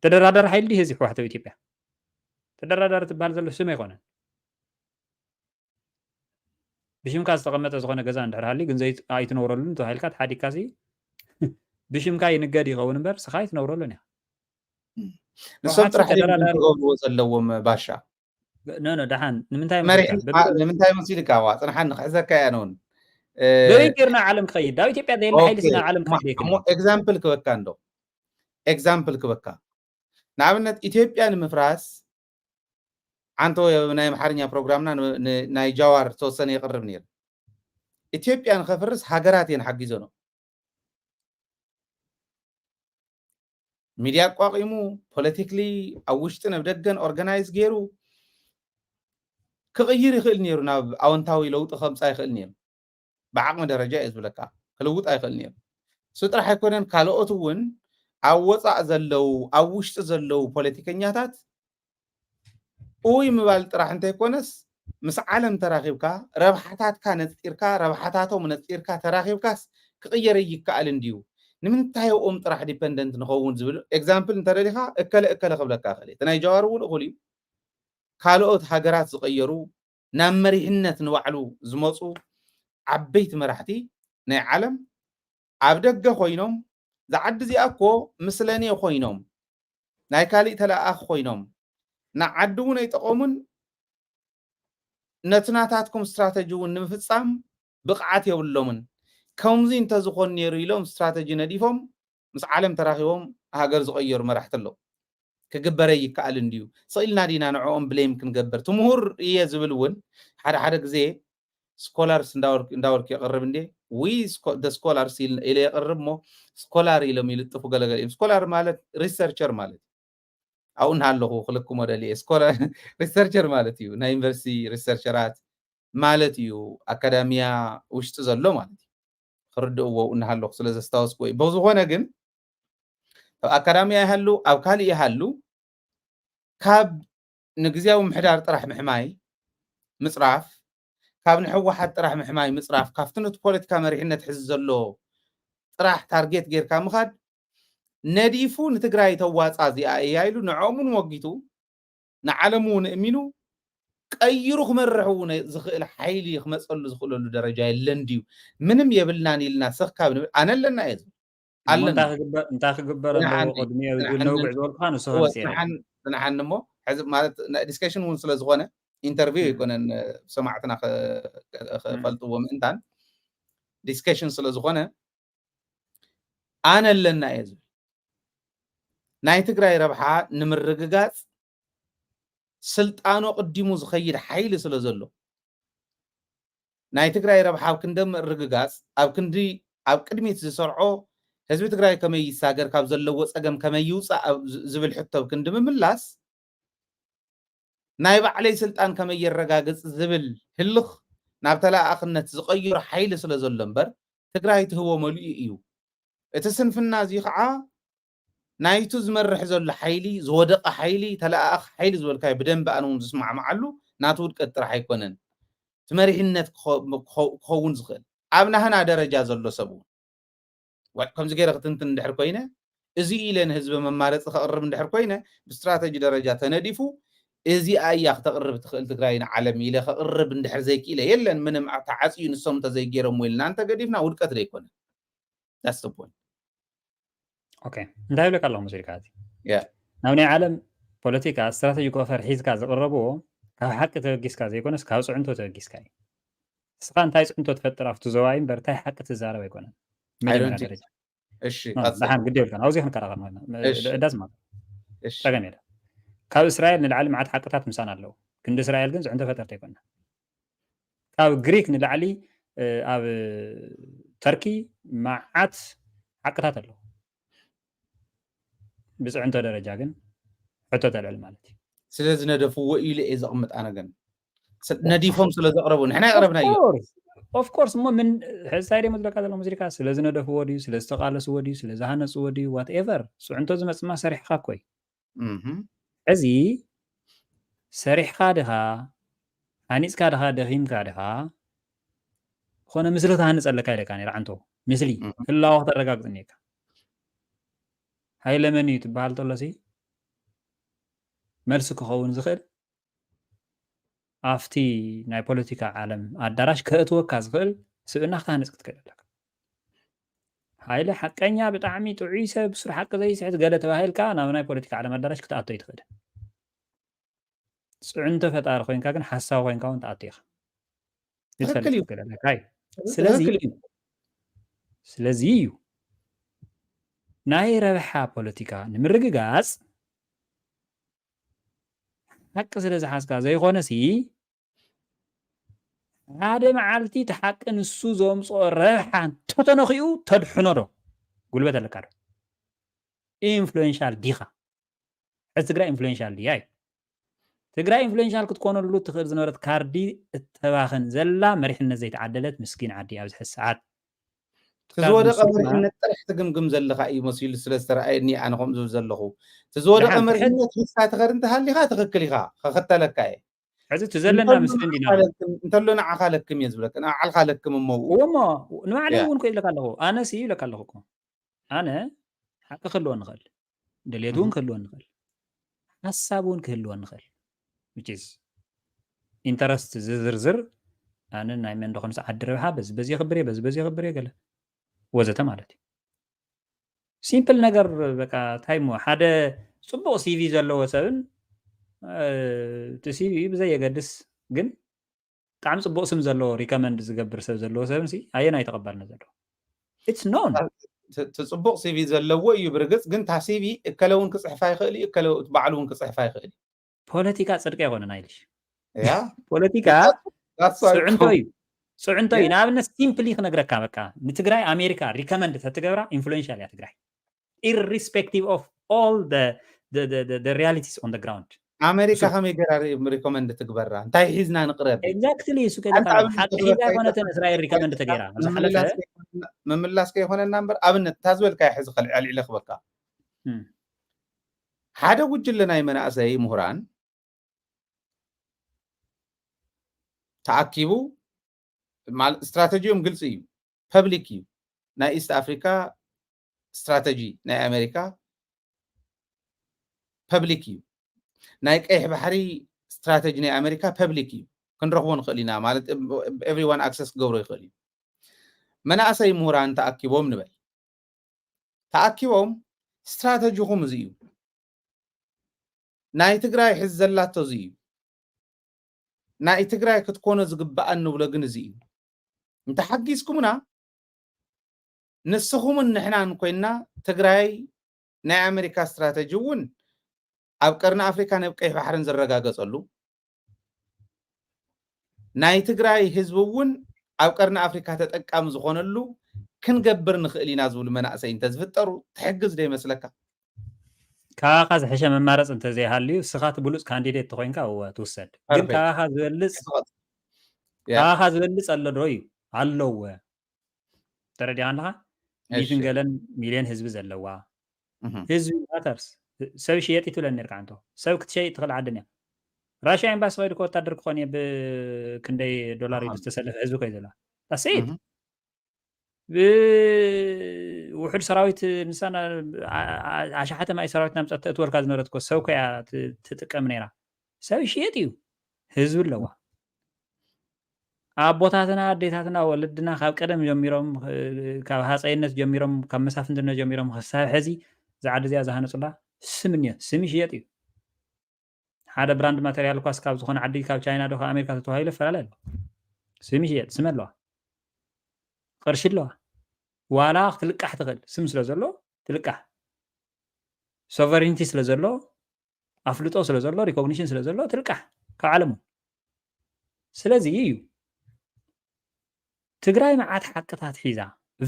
ተደራዳሪ ሓይሊ ድዩ ህዚ ሕወሓት ኣብ ኢትዮጵያ ተደራዳሪ ትበሃል ዘሎ ስም ኣይኮነን ብሽምካ ዝተቐመጠ ዝኾነ ገዛ እንድሕር ሃልዩ ግን ኣይትነብረሉን ተባሂልካ ተሓዲግካሲ ብሽምካ ይንገድ ይኸውን እምበር ስኻ ኣይትነብረሉን ኢኻ ንሶም ጥራሕ ክገብርዎ ዘለዎም ባሻ ኖ ድሓን ንምንታይ መሲልካ ዋ ፅንሓን ንክሕዘካ እያ ነውን በበይ ጌርና ዓለም ክኸይድ ኣብ ኢትዮጵያ ዘየለ ሓይሊ ስና ዓለም ክኸይድ እሞ ኤግዛምፕል ክበካ እንዶ ኤግዛምፕል ክበካ ንኣብነት ኢትዮጵያ ንምፍራስ ዓንተ ናይ ኣምሓርኛ ፕሮግራምና ናይ ጃዋር ተወሰነ ይቕርብ ነይሩ ኢትዮጵያ ንኸፍርስ ሃገራት እየን ሓጊዞ ነው ሚድያ ኣቋቂሙ ፖለቲክሊ ኣብ ውሽጥን ኣብ ደገን ኦርጋናይዝ ገይሩ ክቕይር ይኽእል ነይሩ ናብ ኣወንታዊ ለውጢ ከምፃ ይኽእል ነይሩ ብዓቕሚ ደረጃ እዩ ዝብለካ ክልውጥ ኣይኽእል ነይሩ እሱ ጥራሕ ኣይኮነን ካልኦት እውን ኣብ ወፃእ ዘለው ኣብ ውሽጢ ዘለው ፖለቲከኛታት እውይ ምባል ጥራሕ እንተይኮነስ ምስ ዓለም ተራኺብካ ረብሓታትካ ነፂርካ ረብሓታቶም ነፂርካ ተራኺብካስ ክቕየር ይከኣል እንድዩ ንምንታይ ኦም ጥራሕ ዲፔንደንት ንኸውን ዝብል ኤግዛምፕል እንተደሊኻ እከለ ክብለካ ኽእል እቲ ናይ ጃዋር እውን እኹል እዩ ካልኦት ሃገራት ዝቐየሩ ናብ መሪሕነት ንባዕሉ ዝመፁ ዓበይቲ መራሕቲ ናይ ዓለም ኣብ ደገ ኮይኖም ዝዓዲ እዚኣ እኮ ምስለኔ ኮይኖም ናይ ካሊእ ተለኣኽ ኮይኖም ንዓዲ እውን ኣይጠቐሙን ነትናታትኩም ስትራቴጂ እውን ንምፍፃም ብቕዓት የብሎምን ከምዚ እንተዝኾን ነይሩ ኢሎም ስትራቴጂ ነዲፎም ምስ ዓለም ተራኺቦም ሃገር ዝቐየሩ መራሕቲ ኣለዉ ክግበረ ይከኣል እንድዩ ስኢልና ዲና ንዕኦም ብሌም ክንገብር ትምሁር እየ ዝብል እውን ሓደ ግዜ ስኮላርስ እንዳወርክ የቕርብ እንዴ ዊ ስኮላርስ ኢለ የቕርብ ሞ ስኮላር ኢሎም ይልጥፉ ገለገለ እዮም ስኮላር ማለት ሪሰርቸር ማለት ኣብኡ እናሃለኹ ክልክሞ ደልየ ስኮላር ሪሰርቸር ማለት እዩ ናይ ዩኒቨርሲቲ ሪሰርቸራት ማለት እዩ ኣካዳሚያ ውሽጢ ዘሎ ማለት እዩ ክርድእዎ እናሃለኹ ስለ ዘስታወስኩ ወይ በዝኾነ ግን ኣብ ኣካዳሚያ ይሃሉ ኣብ ካሊእ ይሃሉ ካብ ንግዝያዊ ምሕዳር ጥራሕ ምሕማይ ምፅራፍ ካብ ንሕወሓት ጥራሕ ምሕማይ ምፅራፍ ካብቲ ነቲ ፖለቲካ መሪሕነት ሕዚ ዘሎ ጥራሕ ታርጌት ጌርካ ምኻድ ነዲፉ ንትግራይ ተዋፃ እዚኣ እያ ኢሉ ንዖምን ወጊቱ ንዓለም እውን እሚኑ ቀይሩ ክመርሕ እውን ዝኽእል ሓይሊ ክመፀሉ ዝኽእለሉ ደረጃ የለን ድዩ ምንም የብልናን ኢልና ስኽ ካብ ንብል ኣነ ኣለና እየ ዝብል ኣለና እንታይ ክግበር ኣለዎ ቅድሚኡ ግን ነውግዕ ዝበልኩኻ ንሱ ከምፅእ ፅንሓን እሞ ሕዚ ማለት ዲስከሽን እውን ስለ ዝኾነ ኢንተርቪው ይኮነን ሰማዕትና ክፈልጥዎ ምእንታን ዲስከሽን ስለ ዝኾነ ኣነ ኣለና እየ ዝብል ናይ ትግራይ ረብሓ ንምርግጋፅ ስልጣኖ ቅዲሙ ዝኸይድ ሓይሊ ስለ ዘሎ ናይ ትግራይ ረብሓ ኣብ ክንዲ ምርግጋፅ ኣብ ቅድሚት ዝሰርዖ ህዝቢ ትግራይ ከመይ ይሳገር ካብ ዘለዎ ፀገም ከመይ ይውፃእ ዝብል ሕቶ ክንዲ ምምላስ ናይ ባዕለይ ስልጣን ከመይ የረጋግፅ ዝብል ህልኽ ናብ ተላኣኽነት ዝቐይሮ ሓይሊ ስለ ዘሎ እምበር ትግራይ ትህቦ መልኡ እዩ እቲ ስንፍና እዚ ከዓ ናይቱ ዝመርሕ ዘሎ ሓይሊ ዝወደቐ ሓይሊ ተላኣኽ ሓይሊ ዝበልካዮ ብደንቢ ኣነ እውን ዝስማዕማዓሉ ናቱ ውድቀት ጥራሕ ኣይኮነን እቲ መሪሕነት ክኸውን ዝኽእል ኣብ ናህና ደረጃ ዘሎ ሰብ ከምዚ ገይረ ክትንትን እንድሕር ኮይነ እዚ ኢለ ንህዝቢ መማረፂ ከቕርብ እንድሕር ኮይነ ብስትራተጂ ደረጃ ተነዲፉ እዚኣ እያ ክተቕርብ ትኽእል ትግራይ ንዓለም ኢለ ከቕርብ እንድሕር ዘይክኢለ የለን ምንም ተዓፅዩ ንሶም ተዘይገይሮም ኢልና እንተገዲፍና ውድቀት ዘይኮነ ዳስ ዘ ፖይንት ኦኬ እንታይ ይብለካ ኣለኹ መሲልካ እዚ ናብ ናይ ዓለም ፖለቲካ ስትራተጂ ኮፈር ሒዝካ ዘቕረብዎ ካብ ሓቂ ተበጊስካ ዘይኮነስ ካብ ፅዕንቶ ተበጊስካ እዩ ንስኻ እንታይ ፅዕንቶ ትፈጥር ኣብቲ ዞባይ እምበር እንታይ ሓቂ ትዛረብ ኣይኮነን ደረጃ እሺ ድሓን ግዲ የብልካን ኣብዙ ክንከራኸር ዳዝማ ፀገም የለ ካብ እስራኤል ንላዕሊ መዓት ሓቅታት ምሳን ኣለዉ ክንዲ እስራኤል ግን ፅዕንቶ ፈጠርቲ ኣይኮንና ካብ ግሪክ ንላዕሊ ኣብ ተርኪ መዓት ሓቅታት ኣለዉ ብፅዕንቶ ደረጃ ግን ሕቶ ተልዕል ማለት እዩ ስለዚ ነደፍዎ ኢሉ እየ ዘቕምጥ ኣነ ግን ነዲፎም ስለ ዘቕረቡ ንሕና ይቕረብና እዩ ኦፍ ኮርስ እሞ ምን ሕዝታይ ደሞ ዝለካ ዘሎ ሙዚቃ ስለዚ ነደፍዎ ድዩ ስለ ዝተቃለስዎ ድዩ ስለ ዝሃነፅዎ ድዩ ዋትኤቨር ፅዕንቶ ዝመፅማ ሰሪሕካ ኮይ እዚ ሰሪሕካ ድኻ ሃኒፅካ ድኻ ደኺምካ ድኻ ኮነ ምስሊ ተሃንፀለካ ኢለካ ነራ ዓንቶ ምስሊ ህላዋ ክተረጋግፅ እኒካ ሃይለመን እዩ ትበሃል ተሎሲ መልሲ ክኸውን ዝኽእል ኣፍቲ ናይ ፖለቲካ ዓለም ኣዳራሽ ከእትወካ ዝኽእል ስብእና ክተሃንፅ ክትክእል ኣለካ ሃይለ ሓቀኛ ብጣዕሚ ጥዑይ ሰብ ስሩ ሓቂ ዘይስሕት ገለ ተባሂልካ ናብ ናይ ፖለቲካ ዓለም ኣዳራሽ ክትኣቶ ይትኽእል ፅዕንቶ ፈጣሪ ኮይንካ ግን ሓሳብ ኮይንካ እውን ተኣቶ ኢኻ ይትፈልጥ ትክእል ኣለካ ስለዚ እዩ ናይ ረብሓ ፖለቲካ ንምርግጋፅ ሓቂ ስለ ዝሓዝካ ዘይኮነሲ ሓደ መዓልቲ እቲ ሓቂ ንሱ ዘምፅኦ ረብሓ እንተተነኺኡ ተድሕኖ ዶ ጉልበት ኣለካ ዶ ኢንፍሉዌንሻል ዲኻ ሕዚ ትግራይ ኢንፍሉዌንሻል ድያ እዩ ትግራይ ኢንፍሉዌንሻል ክትኮነሉ ትኽእል ዝነበረት ካርዲ እተባኽን ዘላ መሪሕነት ዘይተዓደለት ምስኪን ዓዲ ኣብዚ ሕዚ ሰዓት تزودق مرحلة طرح تقمقم زلخا اي مسيل سلستر اني انا قم زو زلخو تزودق مرحلة حسا تغرنت هاللي خا تخكلي خا خدت لك اي حزت تزلنا مسلندينا انت لنا عقالكم يزبلك انا على خالكم مو وما ما عليه ونكو لك الله انا سي لك الله انا حق خلو نخل دليدون خلو نخل حسابون خلو نخل which is interest زرزر انا نايمن دخن ساعه دربها بس بزي خبري قال وزته مالتي سيمبل ነገር በቃ ታይሙ ሓደ ጽቡቕ ሲቪ ዘለዎ ሰብን እቲ ሲቪ ብዘይ የገድስ ግን ጣዕም ጽቡቕ ስም ዘለዎ ሪከመንድ ዝገብር ሰብ ዘለዎ ሰብን ሲ ኣየና ይተቀበልና ዘሎ it's known ጽቡቕ ሲቪ ዘለዎ እዩ ብርግጽ ግን ታ ሲቪ እከለውን ክጽሕፋ ይኽእል እዩ እከለው ባዕሉን ክጽሕፋ ይኽእል ፖለቲካ ጽድቅ ይሆነና ኢልሽ ያ ፖለቲካ ጽዕንቶ እዩ ንኣብነት ሲምፕሊ ክነግረካ በቃ ንትግራይ ኣሜሪካ ሪከመንድ ተትገብራ ኢንፍሉዌንሻል ያ ትግራይ irrespective of all the realities on the ground ኣሜሪካ ከመይ ገራ ሪከመንድ ትግበራ እንታይ ሒዝና ንቅረብ ኤግዛክትሊ እሱ ከይደካ ሓቂ ሒዛ ኮነተን እስራኤል ሪከመንድ ተገይራ ዝሓለፈ መምላስ ከይኮነና እምበር ኣብነት ታዝበልካ ሕዚ ኣልዒለ ክበካ ሓደ ጉጅለ ናይ መናእሰይ ምሁራን ተኣኪቡ استراتيجيهم قلت ايو بابليكي نا ايست افريكا استراتيجي نا امريكا بابليكي نايك ايه بحري استراتيجي نا امريكا بابليكي كنرخبون خلينا مالت everyone access قبرو يخلي منا اساي موران تاكيبوم نبل ተኣኪቦም ስትራቴጂኹም እዚ እዩ ናይ ትግራይ ሕዝ ዘላቶ እዚ እዩ ናይ ትግራይ ክትኮነ ዝግባእ ንብሎ ግን እዚ እዩ እንተሓጊዝኩምና ንስኹምን ንሕናን ኮይና ትግራይ ናይ ኣሜሪካ ስትራቴጂ እውን ኣብ ቀርኒ ኣፍሪካ ናብ ቀይሕ ባሕርን ዝረጋገፀሉ ናይ ትግራይ ህዝቢ እውን ኣብ ቀርኒ ኣፍሪካ ተጠቃሚ ዝኾነሉ ክንገብር ንኽእል ኢና ዝብሉ መናእሰይ እንተዝፍጠሩ ትሕግዝ ዶ ይመስለካ ካኻ ዝሕሸ መማረፅ እንተዘይሃልዩ ስኻት ብሉፅ ካንዲዴት ተኮይንካ እወ ትውሰድ ግን ካኻ ዝበልፅ ኣሎ ዶ እዩ ኣለዎ ተረዲኻ ኣለኻ ሚትን ገለን ሚልዮን ህዝቢ ዘለዋ ህዝቢ ማተርስ ሰብ ሽየጥ ይትብለኒ ነርካ እንቶ ሰብ ክትሸይጥ ትኽእል ዓድን እያ ራሽያ ኤምባሲ ከይዱ ወታደር ክኾን እየ ብክንደይ ዶላር እዩ ዝተሰለፈ ህዝቢ ኮይ ዘላ ታሰይድ ውሕድ ሰራዊት ንሳና ኣሽሓተ ማይ ሰራዊት ናምፀት እትወልካ ዝነበረት ኮ ሰብ ኮያ ትጥቀም ነይራ ሰብ ሽየጥ እዩ ህዝቢ ኣለዋ ኣቦታትና ኣዴታትና ወለድና ካብ ቀደም ጀሚሮም ካብ ሃፀይነት ጀሚሮም ካብ መሳፍንትነት ጀሚሮም ክሳብ ሕዚ ዝዓዲ እዚኣ ዝሃነፁላ ስም እኒአ ስም ሽየጥ እዩ ሓደ ብራንድ ማተርያል ኳስ ካብ ዝኾነ ዓዲ ካብ ቻይና ዶ ካብ ኣሜሪካ ተተዋሂሉፈላለ ስም ሽየጥ ስም ኣለዋ ቅርሺ ኣለዋ ዋላ ክትልቃሕ ትኽእል ስም ስለ ዘሎ ትልቃሕ ሶቨሪንቲ ስለ ዘሎ ኣፍልጦ ስለ ዘሎ ሪኮግኒሽን ስለ ዘሎ ትልቃሕ ካብ ዓለሙ ስለዚ እዩ ትግራይ መዓት ሓቅታት ሒዛ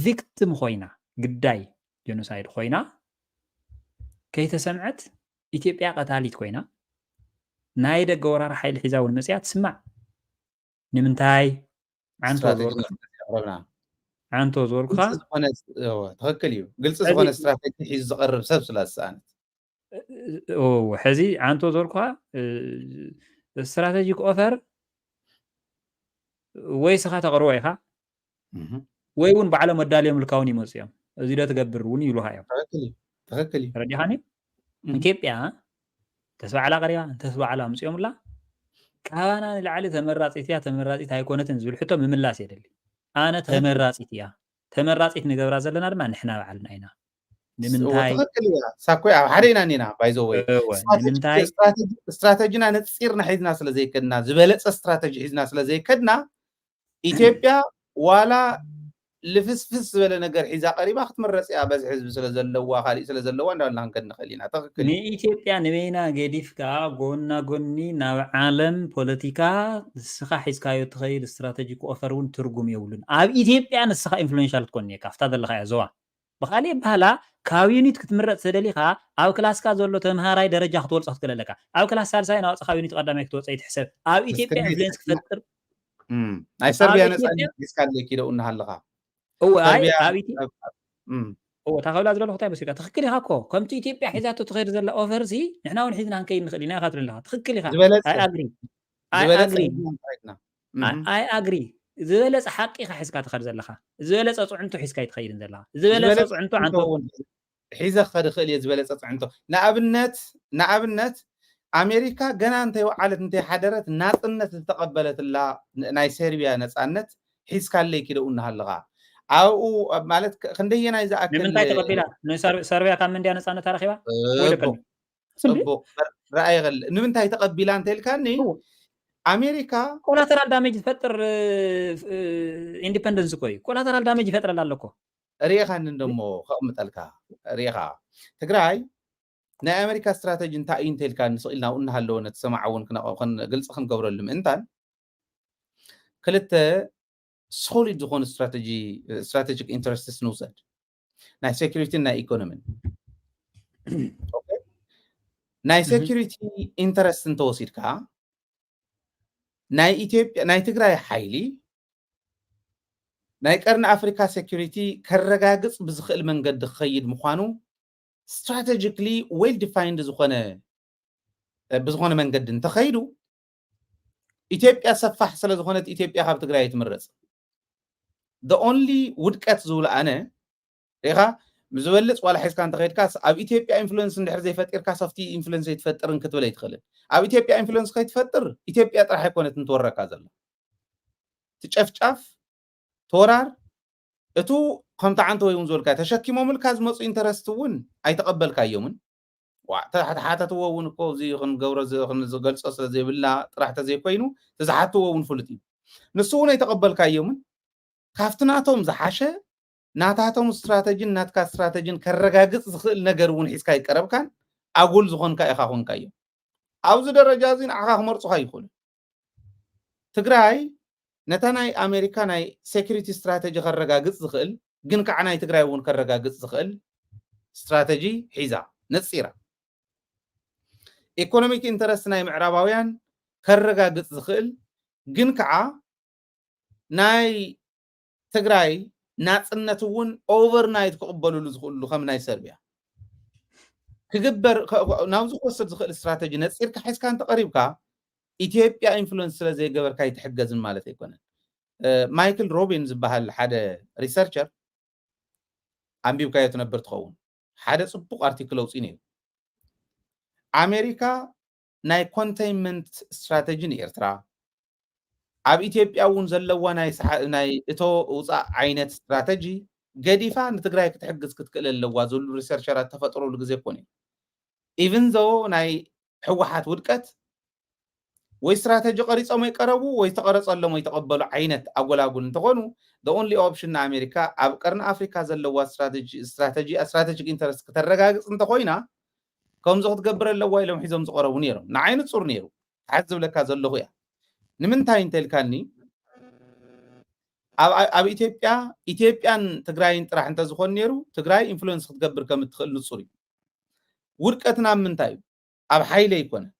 ቪክቲም ኮይና ግዳይ ጀኖሳይድ ኮይና ከይተሰምዐት ኢትዮጵያ ቀታሊት ኮይና ናይ ደገ ወራር ሓይሊ ሒዛ እውን መፅያ ትስማዕ ንምንታይ ዓንቶ ዝወልኩኻ ትኽክል እዩ ግልፂ ዝኾነ ስትራቴጂ ሒዙ ዝቐርብ ሰብ ስለ ዝሰኣነት ሕዚ ዓንቶ ዝወልኩኻ ስትራቴጂክ ኦፈር ወይ ስኻ ተቕርቦ ኢኻ ወይ እውን ባዕሎም ኣዳልዮም ልካውን ይመፁ እዮም እዚ ዶ ትገብር እውን ይብሉካ እዮም ትኽክል እዩ ረዲኻኒ ኢትዮጵያ ተስባዕላ ቀሪባ እንተስባዕላ ምፅኦምላ ካባና ንላዕሊ ተመራፂት እያ ተመራፂት ኣይኮነትን ዝብል ሕቶ ምምላስ የደሊ ኣነ ተመራፂት እያ ተመራፂት ንገብራ ዘለና ድማ ንሕና ባዕልና ኢና ንምንታይ ትኽክል እያ ሳኮይ ኣብ ሓደ ኢና ኒና ባይዘወይ ንምንታይ ስትራቴጂና ነፂርና ሒዝና ስለ ዘይከድና ዝበለፀ ስትራቴጂ ሒዝና ስለ ዘይከድና ኢትዮጵያ ዋላ ልፍስፍስ ዝበለ ነገር ሒዛ ቀሪባ ክትመረፅ እያ በዚ ህዝቢ ስለ ዘለዋ ካሊእ ስለ ዘለዋ እንዳበልና ክንከድ ንኽእል ኢና ትኽክል ንኢትዮጵያ ንበይና ገዲፍካ ጎና ጎኒ ናብ ዓለም ፖለቲካ ንስኻ ሒዝካዮ ትኸይድ ስትራቴጂክ ኦፈር እውን ትርጉም የብሉን ኣብ ኢትዮጵያ ንስኻ ኢንፍሉዌንሻል ክትኮን እኒካ ካብታ ዘለካ እያ ዞባ ብካሊእ ባህላ ካብ ዩኒት ክትምረፅ ተደሊኻ ኣብ ክላስካ ዘሎ ተምሃራይ ደረጃ ክትወልፆ ክትክእል ኣለካ ኣብ ክላስ ሳልሳይ ናወፅኻ ዩኒት ቀዳማይ ክትወፅእ ይትሕሰብ ኣብ ኢትዮጵያ ኢንፍሉዌንስ ክፈጥር ናይ ሰርቢያ ነፃነት ሒዝካለይ ኪደው እናሃለኻ እታ ከብላ ዘለኹ እንታይ በሲልካ ትኽክል ኢኻ እኮ ከምቲ ኢትዮጵያ ሒዛቶ ትኸይድ ዘላ ኦፈር እዚ ንሕና እውን ሒዝና ክንከይድ ንኽእል ኢና ኢኻ ትብል ኣለኻ ትኽክል ኢኻ ኣይ ኣግሪ ዝበለፀ ሓቂ ኢኻ ሒዝካ ትኸድ ዘለኻ ዝበለፀ ፅዕንቶ ሒዝካ ይትኸይድን ዘለኻ ዝበለፀ ፅዕንቶ ዓንቶ ሒዘ ክኸድ ይኽእል እየ ዝበለፀ ፅዕንቶ ንኣብነት ኣሜሪካ ገና እንተይወዓለት እንተይሓደረት ናፅነት ዝተቐበለትላ ናይ ሰርቢያ ነፃነት ሒዝካለይ ኪደው እናሃለኻ ኣብኡ ማለት ክንደየናይ ዝኣክል ንምንታይ ተቐቢላ ሰርቢያ ካብ መንድያ ነፃነት ኣረኺባ ፅቡቅ ረኣይ ይኽእል ንምንታይ ተቐቢላ እንተኢልካኒ ኣሜሪካ ኮላተራል ዳሜጅ ዝፈጥር ኢንዲፐንደንስ እኮ እዩ ኮላተራል ዳሜጅ ይፈጥረላ ኣለኮ ሪኢኻኒ ደሞ ከቕምጠልካ ሪኢኻ ትግራይ ናይ ኣሜሪካ ስትራቴጂ እንታይ እዩ እንተኢልካ ንስኢልና ኣብኡ እናሃለወ ነቲ ሰማዕ እውን ግልፂ ክንገብረሉ ምእንታን ክልተ ሶሊድ ዝኾኑ ስትራቴጂክ ኢንተረስትስ ንውሰድ ናይ ሴኩሪቲን ናይ ኢኮኖሚን ናይ ሴኩሪቲ ኢንተረስት እንተወሲድካ ናይ ኢትዮጵያ ናይ ትግራይ ሓይሊ ናይ ቀርኒ ኣፍሪካ ሴኩሪቲ ከረጋግፅ ብዝኽእል መንገዲ ክኸይድ ምዃኑ ስትራቴጂክሊ ዌል ዲፋይንድ ብዝኾነ መንገዲ እንተኸይዱ ኢትዮጵያ ሰፋሕ ስለ ዝኾነት ኢትዮጵያ ካብ ትግራይ ትምረፅ ኦንሊ ውድቀት ዝብሎ ኣነ ሪኢኻ ብዝበልፅ ዋላ ሒዝካ እንተኸይድካ ኣብ ኢትዮጵያ ኢንፍሉዌንስ እንድሕር ዘይፈጢርካ ሰፍቲ ኢንፍሉዌንስ ኣይትፈጥርን ክትብል ኣይትኽእልን ኣብ ኢትዮጵያ ኢንፍሉዌንስ ከይትፈጥር ኢትዮጵያ ጥራሕ ኣይኮነት እንትወረካ ዘላ ትጨፍጫፍ ተወራር እቱ كم تعنت ويون زولكا تشكي مملكة مصر انترستون أي تقبل كيومن حتى توون كو زي خن جورا زي خن زقل صوص زي بالله راح تزي كوينو تزحتو وون فلتي نسوون يتقبل كيومن كافتناتهم زحاشة ناتاتهم استراتيجين ناتكا استراتيجين كرجاجس زخل نجرون حس كاي كرب كان أقول زخون كاي خاخون كيوم أوز درجة زين عخاخ مرصو هاي يقول تجراي نتناي أمريكا ناي security strategy كرجاجس زخل جن كعناي تجراي وون كرجاجس زخل strategy حيزا نتصيره economic interest ناي معراباويان كرجاجس زخل جن كع ناي تجراي ناتنت وون overnight كقبلوا لزخلوا خم ناي سربيا كجبر ناوز قصة زخل استراتيجي نتصير كحس كان تقريبا إثيوبيا influence زي جبر كاي تحجز المالت يكون مايكل روبينز بهال حدا ريسيرشر عم بيبقى يتنبر تخون حدا صبوق ارتيكل وصيني أمريكا ناي containment strategy نيرترا أب إثيوبيا ونزلوا ناي إتو وصا عينت استراتيجي جديفا نتقرأي كتحجز كتكل اللوازول ريسيرشرات تفطروا لجزء كوني even though ناي حوحات ودكت واستراتيجي قريص أو ما يقربوا ويتقرص الله ما يتقبلوا عينت أقول انتقونوا the only option أمريكا أبقرنا أفريقيا زلوا استراتيجي interest كترجع انتقوينا كم زخت قبر اللواي لهم حزم زقربوا نيرو نعين تصور نيرو حزب لك هذا اللغة نمنتها انتل كاني أب إثيوبيان تجراين راح أنت زخون نيرو تجراي influence تقبر كم تخل نصوري وركتنا من تايب أب حيل يكون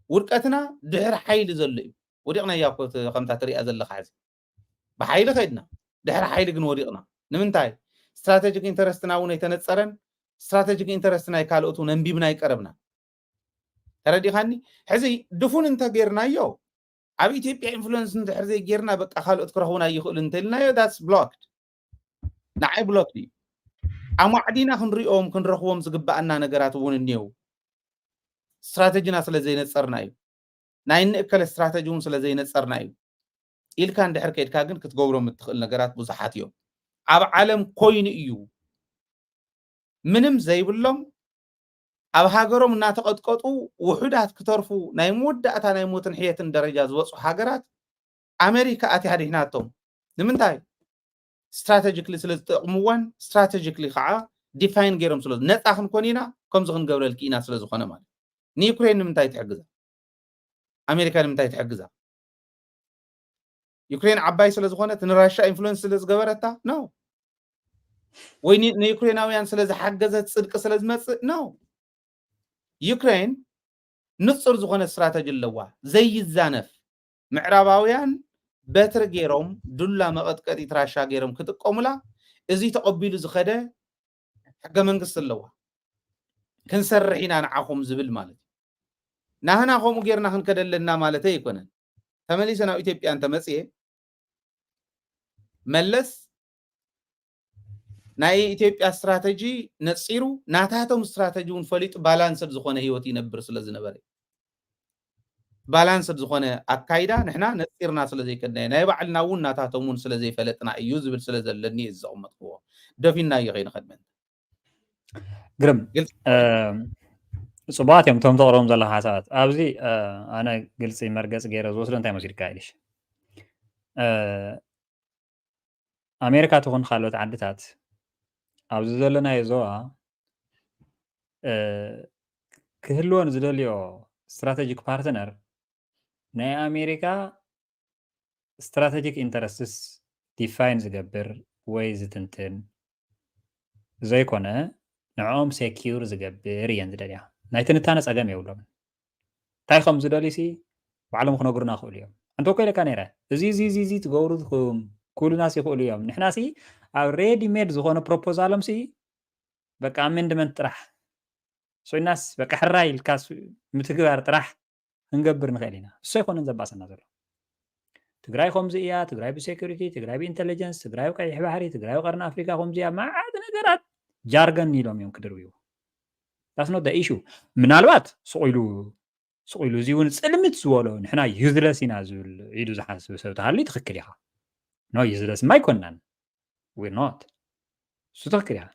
وركتنا دحر حيل زلي وريقنا ياكوت خمسة طريقة زل خازي بحيل خيدنا دحر حيل جن وريقنا نمن تايب strategic interest نا ونيتنتصرن strategic interest نا يكالوتو ننبي بنا يقربنا تردي خاني حزي دفون انت غيرنا يو أب إثيوبيا influence انت حزي غيرنا بقى خالوت كرهونا يخل انتلنا يو that's blocked نعي block دي أما عدينا خنريهم كنرخوهم زقبأنا نقرات وون النيو استراتيجينا سلا زي نتصرنا يو ناين اكل استراتيجيون سلا زي نتصرنا يو إل كان دحر كيد كاغن كتقورهم متخل نقرات بزحات يو أب عالم كوين إيو منم زي بلهم أب هاجرهم ناتقطقطو وحدات كترفو ناي مودة ناي موتن حية درجات وصو هاجرات أمريكا أتي هاديناتهم نمنتاي strategically سلز تقموان strategically خاعة define غيرهم سلز نتاخن كونينا كم زغن قبل الكينا سلز خانا مال نيوكرين نمنتاي تحجزها أمريكا نمنتاي تحجزها يوكرين عباي سلز خانت نراشا influence سلز قبرتها no وين نيوكريناويان سلز حجزت صدق سلز مص no يوكرين نصر زغن استراتيجي اللوا زي الزانف معراباويان بتر غيرهم دولا مقطقط يتراشا غيرهم كتقوملا ازي تقبيلو زخده حق منقص اللوا كنسرحينا نعاهم زبل مالتي نحنا خوم غيرنا خنكدلنا مالته يكونن تمليسنا ኢትዮጵያ انت مصيه ملس ናይ ኢትዮጵያ ስትራቴጂ ነጽሩ ናታቶም ስትራቴጂውን ፈሊጥ ባላንስድ ዝኾነ ህይወት ይነብር ስለዝነበረ ባላንስድ ዝኾነ አካይዳ ንሕና ነጽርና ስለዘይከድና ናይ ባዕልና እውን ናታቶምን ስለዘይፈለጥና እዩ ዝብል ስለዘለኒ ዝቕመጥዎ ደፊና ይኸይን ኸድመን ግርም ጽባት እዮም ቶም ተቕረም ዘላ ሓሳባት ኣብዚ ኣነ ግልጽ መርገጽ ገይረ ዝወስዶ እንታይ መስጊድካ ኢልሽ ኣሜሪካ ትኹን ካልኦት ዓድታት ኣብዚ ዘለናዮ ዞባ ክህልዎን ዝደልዮ ስትራቴጂክ ፓርትነር ናይ ኣሜሪካ ስትራቴጂክ ኢንተረስትስ ዲፋይን ዝገብር ወይ ዝትንትን ዘይኮነ ንዕኦም ሴኪዩር ዝገብር እየን ዝደልያ ናይ ትንታነ ፀገም የብሎም እንታይ ከም ዝደልሲ ባዕሎም ክነግሩና ክእሉ እዮም እንቶ ኮይለካ ነይረ እዚ ትገብሩ ትኹም ኩሉናስ ይኽእሉ እዮም ንሕናሲ ኣብ ሬዲ ሜድ ዝኾነ ፕሮፖዛሎም ሲ በቃ አሜንድመንት ጥራሕ ሶይናስ በቃ ሕራይ ልካስ ምትግባር ጥራሕ እንገብር ንኽእል ኢና እሱ ኣይኮነን ዘባሰና ዘሎ ትግራይ ከምዚ እያ ትግራይ ብሴኩሪቲ ትግራይ ብኢንተለጀንስ ትግራይ ቀይሕ ባሕሪ ትግራይ ቀርኒ ኣፍሪካ ከምዚ እያ ማዓት ነገራት ጃርገን ኢሎም እዮም ክድርብዩ that's not the issue ምናልባት ስቑኢሉ እዚ እውን ፅልምት ዝበሎ ንሕና ዩዝለስ ኢና ዝብል ኢሉ ዝሓስብ ሰብ ተሃልዩ ትኽክል ኢኻ ኖ ዩዝለስ ማ ኣይኮናን we're not ستذكر يعني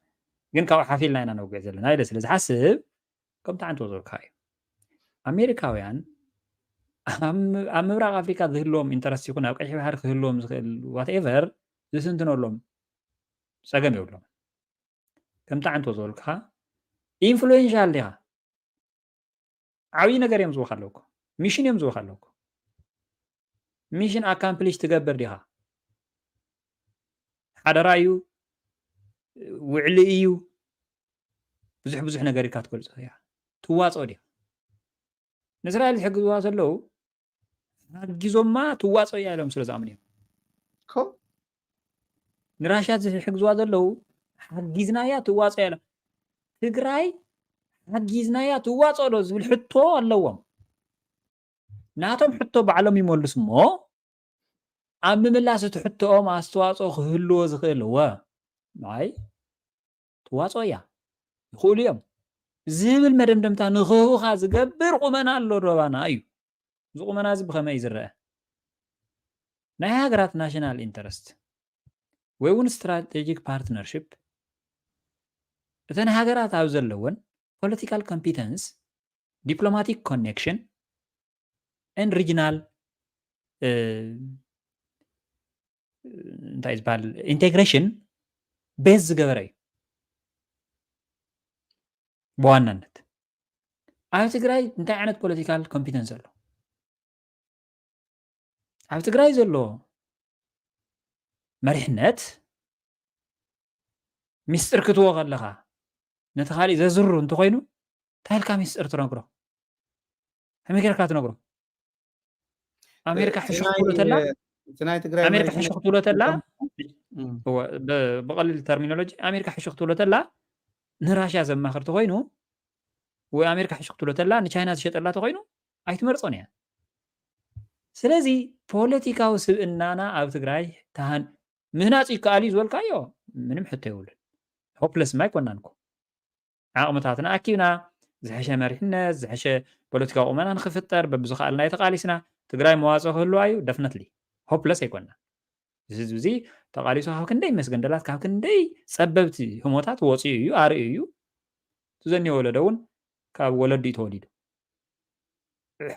ግን ካብኡ ሓፊልና ኢና ነውግዕ ዘለና ኢለ ስለ ዝሓስብ ከምቲ ዓንቲ ወዘልካ እዩ ኣሜሪካውያን ኣብ ምብራቕ ኣፍሪካ ዝህልዎም ኢንተረስት ይኹን ኣብ ቀይሕ ባሕሪ ክህልዎም ዝኽእል ዋትኤቨር ዝስንትነሎም ፀገም የብሎም ከምቲ ዓንቲ ወዘልካ ኢንፍሉዌንሻል ዲኻ ዓብዪ ነገር እዮም ዝብካ ኣለውኩ ሚሽን እዮም ዝብካ ኣለውኩ ሚሽን ኣካምፕሊሽ ትገብር ዲኻ ሓደራ እዩ ውዕሊ እዩ ብዙሕ ብዙሕ ነገር ኢልካ ትገልፆ እያ ትዋፅኦ ዲኻ ንእስራኤል ዝሕግዝዋ ዘለዉ ሓጊዞማ ትዋፅኦ እያ ኢሎም ስለ ዝኣምኑ እዮም ንራሽያ ዝሕግዝዋ ዘለዉ ሓጊዝናያ ትዋፅኦ እያ ኢሎም ትግራይ ሓጊዝናያ ትዋፅኦ ዶ ዝብል ሕቶ ኣለዎም ናቶም ሕቶ ባዕሎም ይመልሱ እሞ ኣብ ምምላስ እቲ ሕቶኦም ኣስተዋፅኦ ክህልዎ ዝኽእል ኣይ ትዋፅኦ እያ ይኽእሉ እዮም ዝብል መደምደምታ ንኽህቡኻ ዝገብር ቁመና ኣሎ ዶባና እዩ እዚ ቁመና እዚ ብኸመይ እዩ ዝረአ ናይ ሃገራት ናሽናል ኢንተረስት ወይ እውን ስትራቴጂክ ፓርትነርሽፕ እተን ሃገራት ኣብ ዘለወን ፖለቲካል ኮምፒተንስ ዲፕሎማቲክ ኮኔክሽን and regional እንታይ ዝበሃል ኢንቴግሬሽን ቤዝ ዝገበረ እዩ በዋናነት ኣብ ትግራይ እንታይ ዓይነት ፖለቲካል ኮምፒተንስ ኣሎ ኣብ ትግራይ ዘሎ መሪሕነት ሚስጥር ክትዎ ከለኻ ነቲ ካሊእ ዘዝሩ እንተኮይኑ እንታይ ኢልካ ሚስጥር ትነግሮ ከመይ ጌርካ ትነግሮ ኣሜሪካ ሕሹኽ ትብሎ ተላ ኣሜሪካ ሕሹኽ ትብሎ ተላ ብቐሊል ተርሚኖሎጂ ኣሜሪካ ሕሹኽ ትብሎ ተላ ንራሽያ ዘማኽር ተኮይኑ ወይ ኣሜሪካ ሕሹኽ ትብሎ ተላ ንቻይና ዝሸጠላ ተኮይኑ ኣይትመርፆን እያ ስለዚ ፖለቲካዊ ስብእናና ኣብ ትግራይ ተሃን ምህናፅ ይከኣል እዩ ዝበልካዮ ምንም ሕቶ የብሉን ሆፕለስ ማ ኣይኮናንኩ ዓቕምታትና ኣኪብና ዝሐሸ መሪሕነት ዝሐሸ ፖለቲካዊ ቁመና ንክፍጠር በብዝኸኣልና የተቃሊስና ትግራይ መዋፅኦ ክህልዋ እዩ ደፍነትሊ ሆፕለስ ኣይኮና እዚ ህዝቢ እዚ ተቃሊሱ ካብ ክንደይ መስገንደላት ካብ ክንደይ ፀበብቲ ህሞታት ወፂኡ እዩ ኣርእዩ እዩ ትዘኒዮ ወለዶ እውን ካብ ወለዲ ተወሊዱ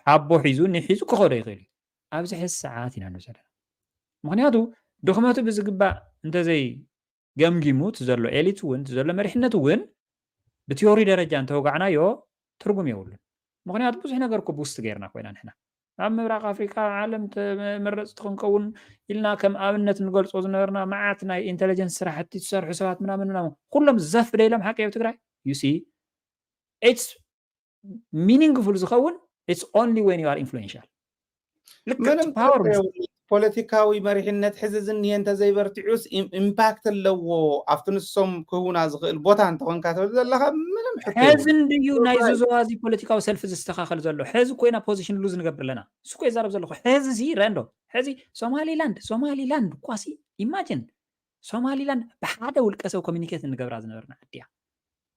ሓቦ ሒዙ ንሒዙ ክኸዶ ይኽእል እዩ ኣብዚ ሕዚ ሰዓት ኢና ንብ ዘለና ምክንያቱ ድኽመቱ ብዝግባእ እንተዘይ ገምጊሙት ዘሎ ኤሊት እውን ዘሎ መሪሕነት እውን ብቲዮሪ ደረጃ እንተወጋዕናዮ ትርጉም የብሉን ምክንያቱ ብዙሕ ነገር እኮ ብውስጢ ገይርና ኮይና ንሕና ኣብ ምብራቕ ኣፍሪካ ዓለም ተመረፅቲ ክንከውን ኢልና ከም ኣብነት ንገልፆ ዝነበርና መዓት ናይ ኢንቴሊጀንስ ስራሕቲ ዝሰርሑ ሰባት ምናምን ምናምን ኩሎም ዘፍ ደኢሎም ሓቂ ኣብ ትግራይ ዩሲ ኢትስ ሚኒንግፉል ዝኸውን ኢትስ ኦንሊ ዌን ዩ ኣር ኢንፍሉዌንሻል ፖለቲካዊ መሪሕነት ሕዚ ዝኒሄ እንተዘይበርቲዑስ ኢምፓክት ኣለዎ ኣብቲ ንሶም ክህቡና ዝኽእል ቦታ እንተኾንካ ትብል ዘለካ ምንም ሕዚ እንድዩ ናይ ዝዞዋዚ ፖለቲካዊ ሰልፊ ዝስተኻኸል ዘሎ ሕዚ ኮይና ፖዚሽን ሉዝ ንገብር ኣለና እሱ ኮ ይዛረብ ዘለኹ ሕዚ ሲ ረንዶ ሕዚ ሶማሊላንድ ኳሲ ኢማጅን ሶማሊላንድ ብሓደ ውልቀ ሰብ ኮሚኒኬት እንገብራ ዝነበርና ዓዲያ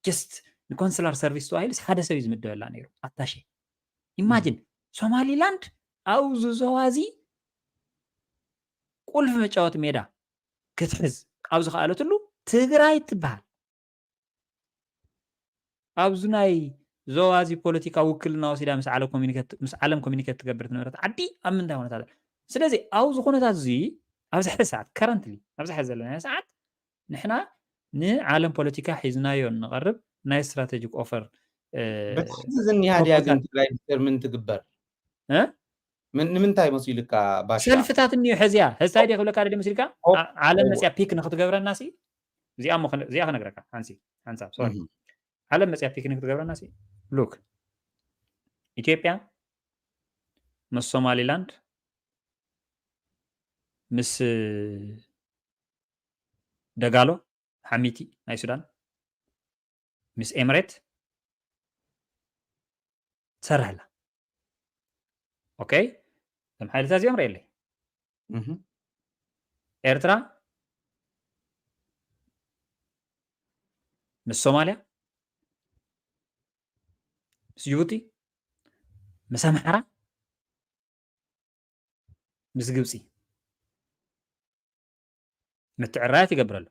ጀስት ንኮንስላር ሰርቪስ ተባሂሉስ ሓደ ሰብ እዩ ዝምደበላ ነይሩ ኣታሼ ኢማጅን ሶማሊላንድ ኣብ ዝዞዋዚ ቁልፊ መጫወቲ ሜዳ ክትሕዝ ኣብዚ ከኣለትሉ ትግራይ ትበሃል ኣብዚ ናይ ዞዋዚ ፖለቲካ ውክልና ወሲዳ ምስ ዓለም ኮሚኒኬት ትገብር ትነበረት ዓዲ ኣብ ምንታይ ኩነታት ስለዚ ኣብዚ ኩነታት እዚ ኣብዚ ሕዚ ሰዓት ከረንትሊ ኣብዚ ሕዚ ዘለና ሰዓት ንሕና ንዓለም ፖለቲካ ሒዝናዮ ንቐርብ ናይ ስትራቴጂክ ኦፈር ብሕዚ ዝኒሃ ድያ ግን ትግራይ ምን ትግበር ንምንታይ መሲልካ ባሻ ሰልፍታት እኒዮ ሕዚያ ህዝታይ ደ ክብለካ ደ መሲልካ ዓለም መፅያ ፒክ ንክትገብረና ሲ እዚኣ ክነግረካ ሓንሳብ ሶሪ ዓለም መፅያ ፒክ ንክትገብረና ሲ ሉክ ኢትዮጵያ ምስ ሶማሊላንድ ምስ ደጋሎ ሓሚቲ ናይ ሱዳን ምስ ኤምሬት ትሰርሐላ ኦኬ እቶም ሓይልታት እዚኦም ርአየለይ ኤርትራ ምስ ሶማልያ ምስ ጅቡቲ ምስ ኣምሓራ ምስ ግብፂ ምትዕራያት ይገብር ኣሎ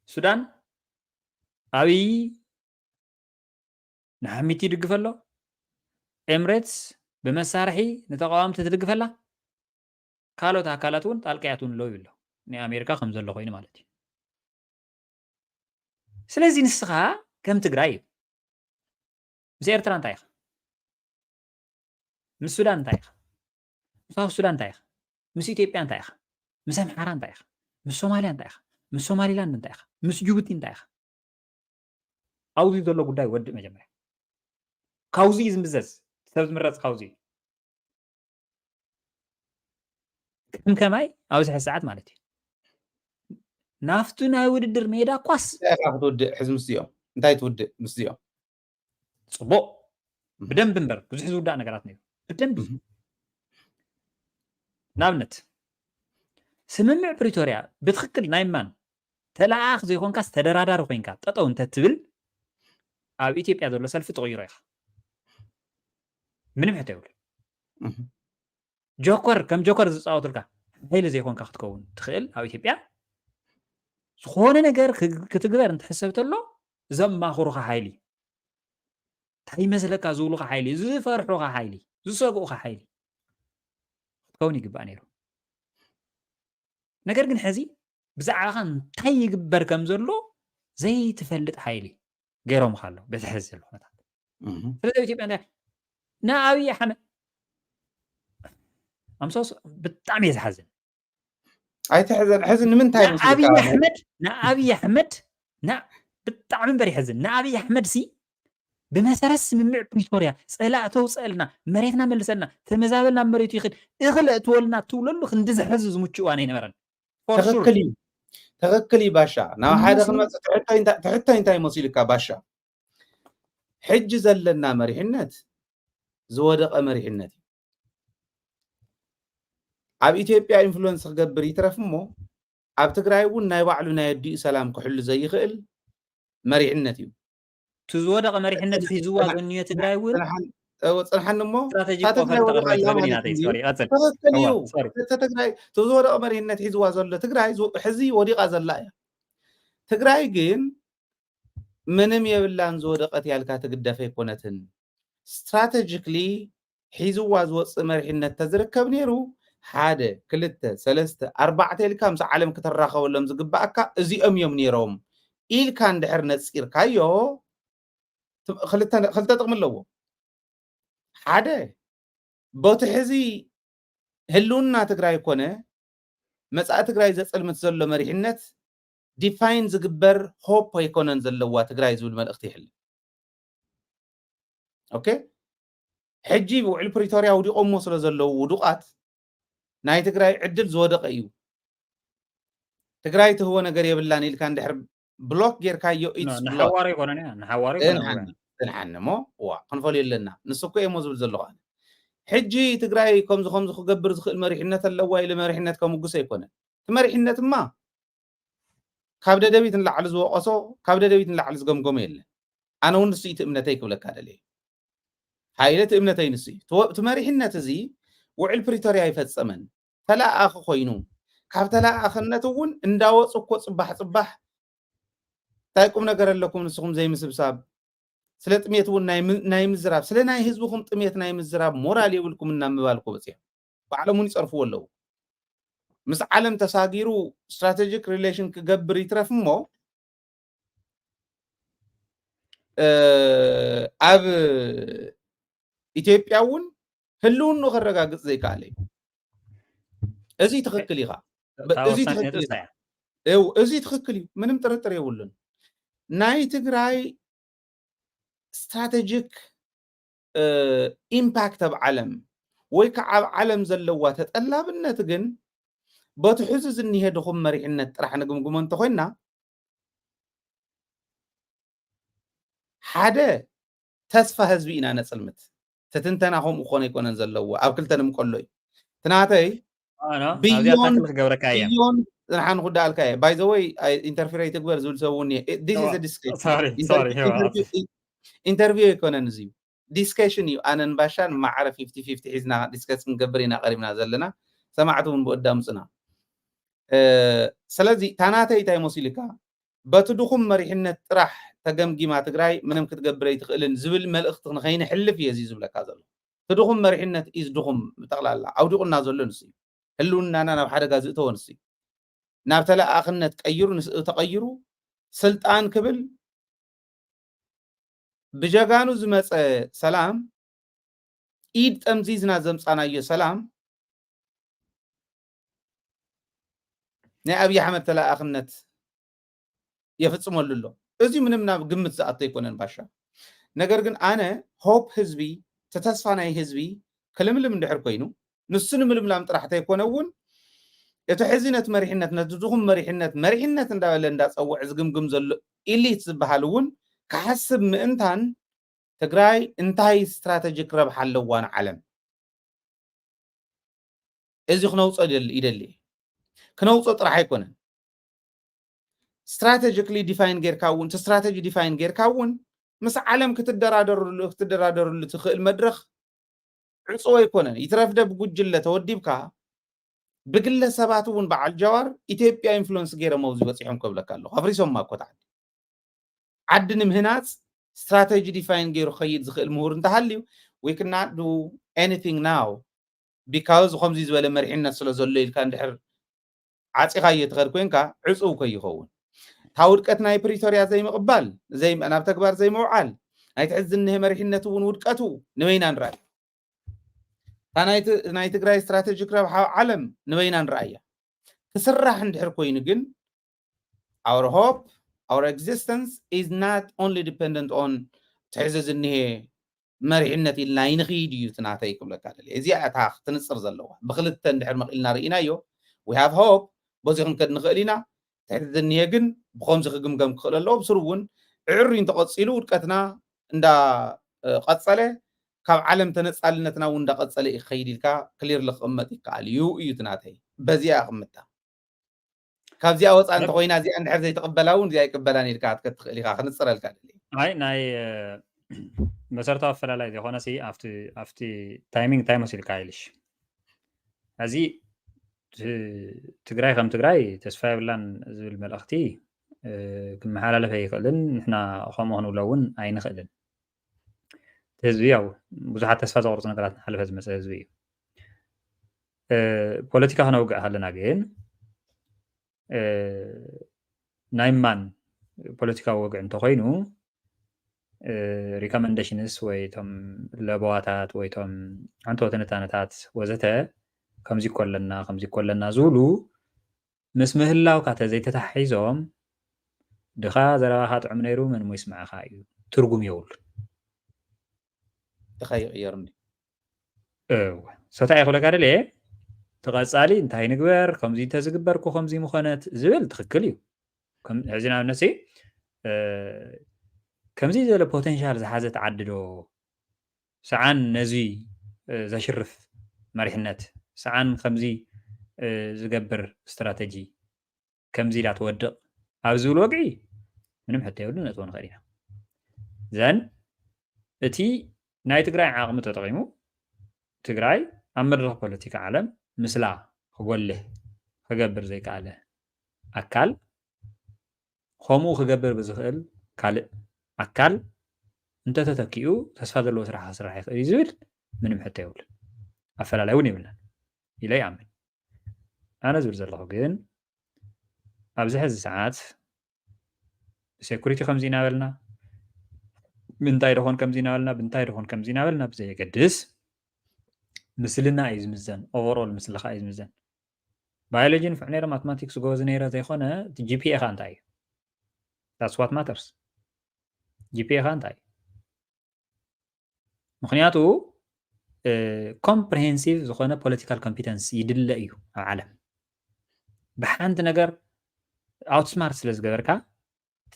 ሱዳን አብይ ንሓሚቲ ይድግፈሎ ኤምሬትስ ብመሳርሒ ንተቃዋምቲ ትድግፈላ ካልኦት ኣካላት እውን ጣልቃያት እውን ለው ይብሎ ናይ ኣሜሪካ ከም ዘሎ ኮይኑ ማለት እዩ ስለዚ ንስኻ ከም ትግራይ እዩ ምስ ኤርትራ እንታይ ኢኻ ምስ ሱዳን እንታይ ኢኻ ምስ ሳውት ሱዳን እንታይ ኢኻ ምስ ኢትዮጵያ እንታይ ኢኻ ምስ ኣምሓራ እንታይ ኢኻ ምስ ሶማልያ እንታይ ኢኻ ምስ ሶማሊላንድ እንታይ ኢኻ ምስ ጅቡቲ እንታይ ኢኻ ኣብዚ ዘሎ ጉዳይ ወድእ መጀመርያ ካውዚ ዝምዘዝ ሰብ ዝምረፅ ካውዚ ከም ከማይ ኣብዚ ሕዚ ሰዓት ማለት እዩ ናፍቱ ናይ ውድድር ሜዳ ኳስ ክትውድእ ሕዚ ምስዚኦም እንታይ ትውድእ ምስዚኦም ፅቡቅ ብደንብ እምበር ብዙሕ ዝውዳእ ነገራት ነይሩ ብደንብ ንኣብነት ስምምዕ ፕሪቶርያ ብትክክል ናይ ማን ተለኣኽ ዘይኮንካስ ተደራዳሪ ኮይንካ ጠጠው እንተትብል ኣብ ኢትዮጵያ ዘሎ ሰልፊ ተغይሮ ኢኻ ምንም ሕቶ የብሉ ጆከር ከም ጆከር ዝፃወቱልካ ሃይሊ ዘይኮንካ ክትከውን ትኽእል ኣብ ኢትዮጵያ ዝኾነ ነገር ክትግበር እንትሕሰብ ተሎ ዘማኽሩኻ ሃይሊ እንታይ መስለካ ዝብሉኻ ሃይሊ ዝፈርሑኻ ሃይሊ ዝሰግኡኻ ሃይሊ ክትከውን ይግባእ ነይሩ ነገር ግን ሕዚ ብዛዕባኻ እንታይ ይግበር ከም ዘሎ ዘይትፈልጥ ሃይሊ ገይሮምካ ኣሎ በቲ ሕዚ ዘሎ ኩነታት ስለዚ ኣብ ኢትዮጵያ ንኣብይ ኣሕመድ ኣምሶስ ብጣዕሚ እየ ዝሓዝን ኣይትሕዘን ሕዚ ንምንታይ ንኣብይ ኣሕመድ ብጣዕሚ እምበር ይሕዝን ንኣብይ ኣሕመድ ሲ ብመሰረት ስምምዕ ፕሪቶርያ ፀላእ ተውፅአልና መሬትና መልሰልና ተመዛበልና መሬቱ ይኽእል እኽል እትወልና ትብለሉ ክንዲ ዝሕዝ ዝምችእ እዋን ኣይነበረን ትኽክል እዩ ባሻ ናብ ሓደ ክንመፅእ ትሕቶይ እንታይ መሲልካ ባሻ ሕጂ ዘለና መሪሕነት ዝወደቐ መሪሕነት እዩ ኣብ ኢትዮጵያ ኢንፍሉዌንስ ክገብር ይትረፍ እሞ ኣብ ትግራይ እውን ናይ ባዕሉ ናይ ኣዲኡ ሰላም ክሕሉ ዘይኽእል መሪሕነት እዩ እቲ ዝወደቐ መሪሕነት ሒዝዋ ዝኒዮ ትግራይ እውን ፅንሓኒ እሞ ትግራይ ዝወደቐ መሪሕነት ሒዝዋ ዘሎ ትግራይ ሕዚ ወዲቓ ዘላ እያ ትግራይ ግን ምንም የብላን ዝወደቐት ያልካ ትግደፈ ኣይኮነትን ስትራቴጂክሊ ሒዝዋ ዝወፅእ መሪሕነት ተዝርከብ ነይሩ ሓደ ክልተ ሰለስተ ኣርባዕተ ኢልካ ምስ ዓለም ክትራኸበሎም ዝግባእካ እዚኦም እዮም ነይሮም ኢልካ እንድሕር ነፂርካዮ ክልተ ጥቕሚ ኣለዎ ሓደ ቦቲ ሕዚ ህልውና ትግራይ ኮነ መጻኢ ትግራይ ዘፅልምት ዘሎ መሪሕነት ዲፋይን ዝግበር ሆፕ ኣይኮነን ዘለዋ ትግራይ ዝብል መልእኽቲ ይሕል ኦኬ ሕጂ ብውዕል ፕሪቶርያ ውዲቖሞ ስለ ዘለዉ ውዱቓት ናይ ትግራይ ዕድል ዝወደቐ እዩ ትግራይ ትህቦ ነገር የብላን ኢልካ እንድሕር ብሎክ ጌርካዮ ንሓዋሪ ይኮነን እያ ንሓዋሪ ጥንሓኒ ሞ ዋ ክንፈልዮ ኣለና ንሱ እኮ እየ ሞ ዝብል ዘለኹ ሕጂ ትግራይ ከምዚ ክገብር ዝኽእል መሪሕነት ኣለዋ ኢሉ መሪሕነት ከምጉስ ኣይኮነን እቲ መሪሕነት እማ ካብ ደደቢት ንላዕሊ ዝወቐሶ ካብ ደደቢት ንላዕሊ ዝገምገሞ የለን ኣነ እውን ንሱ እቲ እምነተይ ክብለካ ደለየ ሃይለት እምነተይ ንሱ እዩ እቲ መሪሕነት እዚ ውዕል ፕሪቶርያ ይፈፀመን ተለኣኺ ኮይኑ ካብ ተለኣኽነት እውን እንዳወፁ እኮ ፅባሕ ፅባሕ እንታይ ቁም ነገር ኣለኩም ንስኹም ዘይምስብሳብ ስለ ጥሜት እውን ናይ ምዝራብ ስለ ናይ ህዝብኩም ጥሜት ናይ ምዝራብ ሞራል የብልኩም እናምባልኩ በፂሖም ባዕሎም እውን ይፀርፍዎ ኣለዉ ምስ ዓለም ተሳጊሩ ስትራቴጂክ ሪሌሽን ክገብር ይትረፍ እሞ ኣብ ኢትዮጵያ እውን ህልውኑ ክረጋግፅ ዘይከኣለ እዩ እዚ ትኽክል ኢኻ እዚ ትኽክል እዩ ምንም ጥርጥር የብሉን ናይ ትግራይ ስትራቴጂክ ኢምፓክት ኣብ ዓለም ወይ ከዓ ኣብ ዓለም ዘለዋ ተጠላብነት ግን በቲ ሕዚ ዝኒሄ ድኹም መሪሕነት ጥራሕ ንግምግሞ እንተኮይና ሓደ ተስፋ ህዝቢ ኢና ነፅልምት ትትንተና ከምኡ ክኾነ ኣይኮነን ዘለዎ ኣብ ክልተ ንምቀሎ እዩ ትናተይ ቢዮን ዝንሓን ኩዳኣልካ እየ ባይ ዘ ወይ ኢንተርፌር ይትግበር ዝብል ሰብ እውን ኢንተርቪው ኣይኮነን እዚ ዲስከሽን እዩ ኣነን ባሻን ማዕረ 50-50 ሒዝና ዲስከስ ክንገብር ኢና ቀሪብና ዘለና ሰማዕቲ እውን ብወዳምፅና ስለዚ ታናተይ እንታይ መሲልካ بتدخم مريحنة طرح تجمجما تجراي منم كتجبري تقلن زبل ملأخت نخين حلف يزي زبل كذا تدخم مريحنة إز دخم تقلع الله أو دخل نازل نسي هلون أنا بحدا جازء تونسي نابتلا آخرنا تغيروا تغيروا سلطان كبل بجاغانو زمص سلام إيد تمزيزنا زمصانا يو سلام نأبي أحمد تلا آخرنت يفتصموا له أزي مننا قمت زأطي يكونن باشا نقرقن أنا هوب حزبي تتصفاني حزبي كلام اللي من دحر كوينو نسن ملم طرحته يكونون يتحزنت مريحنت نتدخم مريحنت انداول اندا صوع زقمقم زلو إليت زبحالون كحسب مئنتان تقراي انتاي استراتيجيك ربح اللوان عالم إزي خنوصة يدلي كنوصة راح يكونن strategically define غير كاون strategy define غير كاون مس عالم كتدرادر اللي تخيل مدرخ عصو يكونن يترفد بجلة توديبكا بقلة سباتون بعد جوار إثيوبيا influence غير موضوع بسيحهم قبل كله خبريسهم ما كنت عدن مهنات strategy define غير خيد زخيل مهور انتهاليو we cannot do anything now because خمزي زوال مرحنا سلازولي كان دحر عاصي خايت غير كوينكا عصو كي يخون ታውድቀትና የፕሪቶሪያ ዘይ መቅባል ዘይ ናብ ተግባር ዘይ መውዓል አይትዕዝንህ መሪሕነቱ ውን ውድቀቱ ንበይና ንራይ ናይ ትግራይ ስትራቴጂክ ረብሓ ዓለም ንበይና ንራእያ ክስራሕ እንድሕር ኮይኑ ግን our hope our existence is not only dependent on ትዕዝዝንህ መሪሕነት ኢልና ይንኽይድ እዩ ትናተይ ክብለካ ደለ እዚኣ እታ ክትንፅር ዘለዋ ብክልተ እንድሕር መቂልና ርኢናዮ we have hope በዚኹም ከድንኽእል ኢና تحدثني جن بخوم زخجم جم خلا الله بسرون عرين تقصيلو ودكتنا عند قصله كعالم تنسألنا تناون دا قصله خيري كا كلير لخ أمتك عليو يتناتي بزيا أمتها كابزيا وص أنت خوينا زي أن حرزي تقبلون زي يقبلاني الكات كتخلي خا خنصر الكادلي هاي ناي مسرت أفلا لا إذا خونا سي أفتي تايمينج الكايلش هذه تجراي خم تجراي تسفاي بلان زول ملأختي كم حالة لفه يقولن إحنا خامو هنولون عين خلن تزويعو بزحات تسفا زورتنا كلات حلف هذا مسألة تزويع بوليتيكا هنوقع هلنا جين نايمان بوليتيكا وقع انتخينو ريكامنديشنز ويتم لبواتات ويتم عنتو تنتانتات وزته كمزي كلنا زولو مسمه الله كاتا زي تتحيزهم دخا زراحات عمنيرو من مو يسمع خايو ترقم يول تخيل يرمي ستاي يقول لك على ليه تغصالي انت هاي نقبر كمزي تزقبر كو كمزي مخانات زبل تخكليو كم عزينا نسي كمزي زي البوتنشال زحازة تعددو سعان نزي زشرف مريحنات سعان خمزي زقبر استراتيجي كمزي لا تودق أبزول وقعي منهم حتى يقولون أتوان غرينا زين اتي ناي تقراي عاقمة تطغيمو تقراي أمر بوليتيكا عالم مثلا خقول له خقبر زي كاله أكال خمو خقبر بزخل كال أكال انت تتكيو تسفاد اللو سرح يزول منهم حتى يقول أفلا لوني منه إلى يعمل أنا زول زلقه جن أبزح الساعات سيكوريتي 50 نابلنا بنتاي رهون كم زينابلنا بنتاي رهون كم زينابلنا بزي قدس مثلنا عايز مزن overall مثل خا عايز مزن biology نفعنيرا mathematics جوز نيرا زي خونه GPA خانتاي that's what matters GPA خانتاي مخنياتو comprehensive زخونه political competence يدل أيو عالم بحانت نجار outsmart سلز جبركا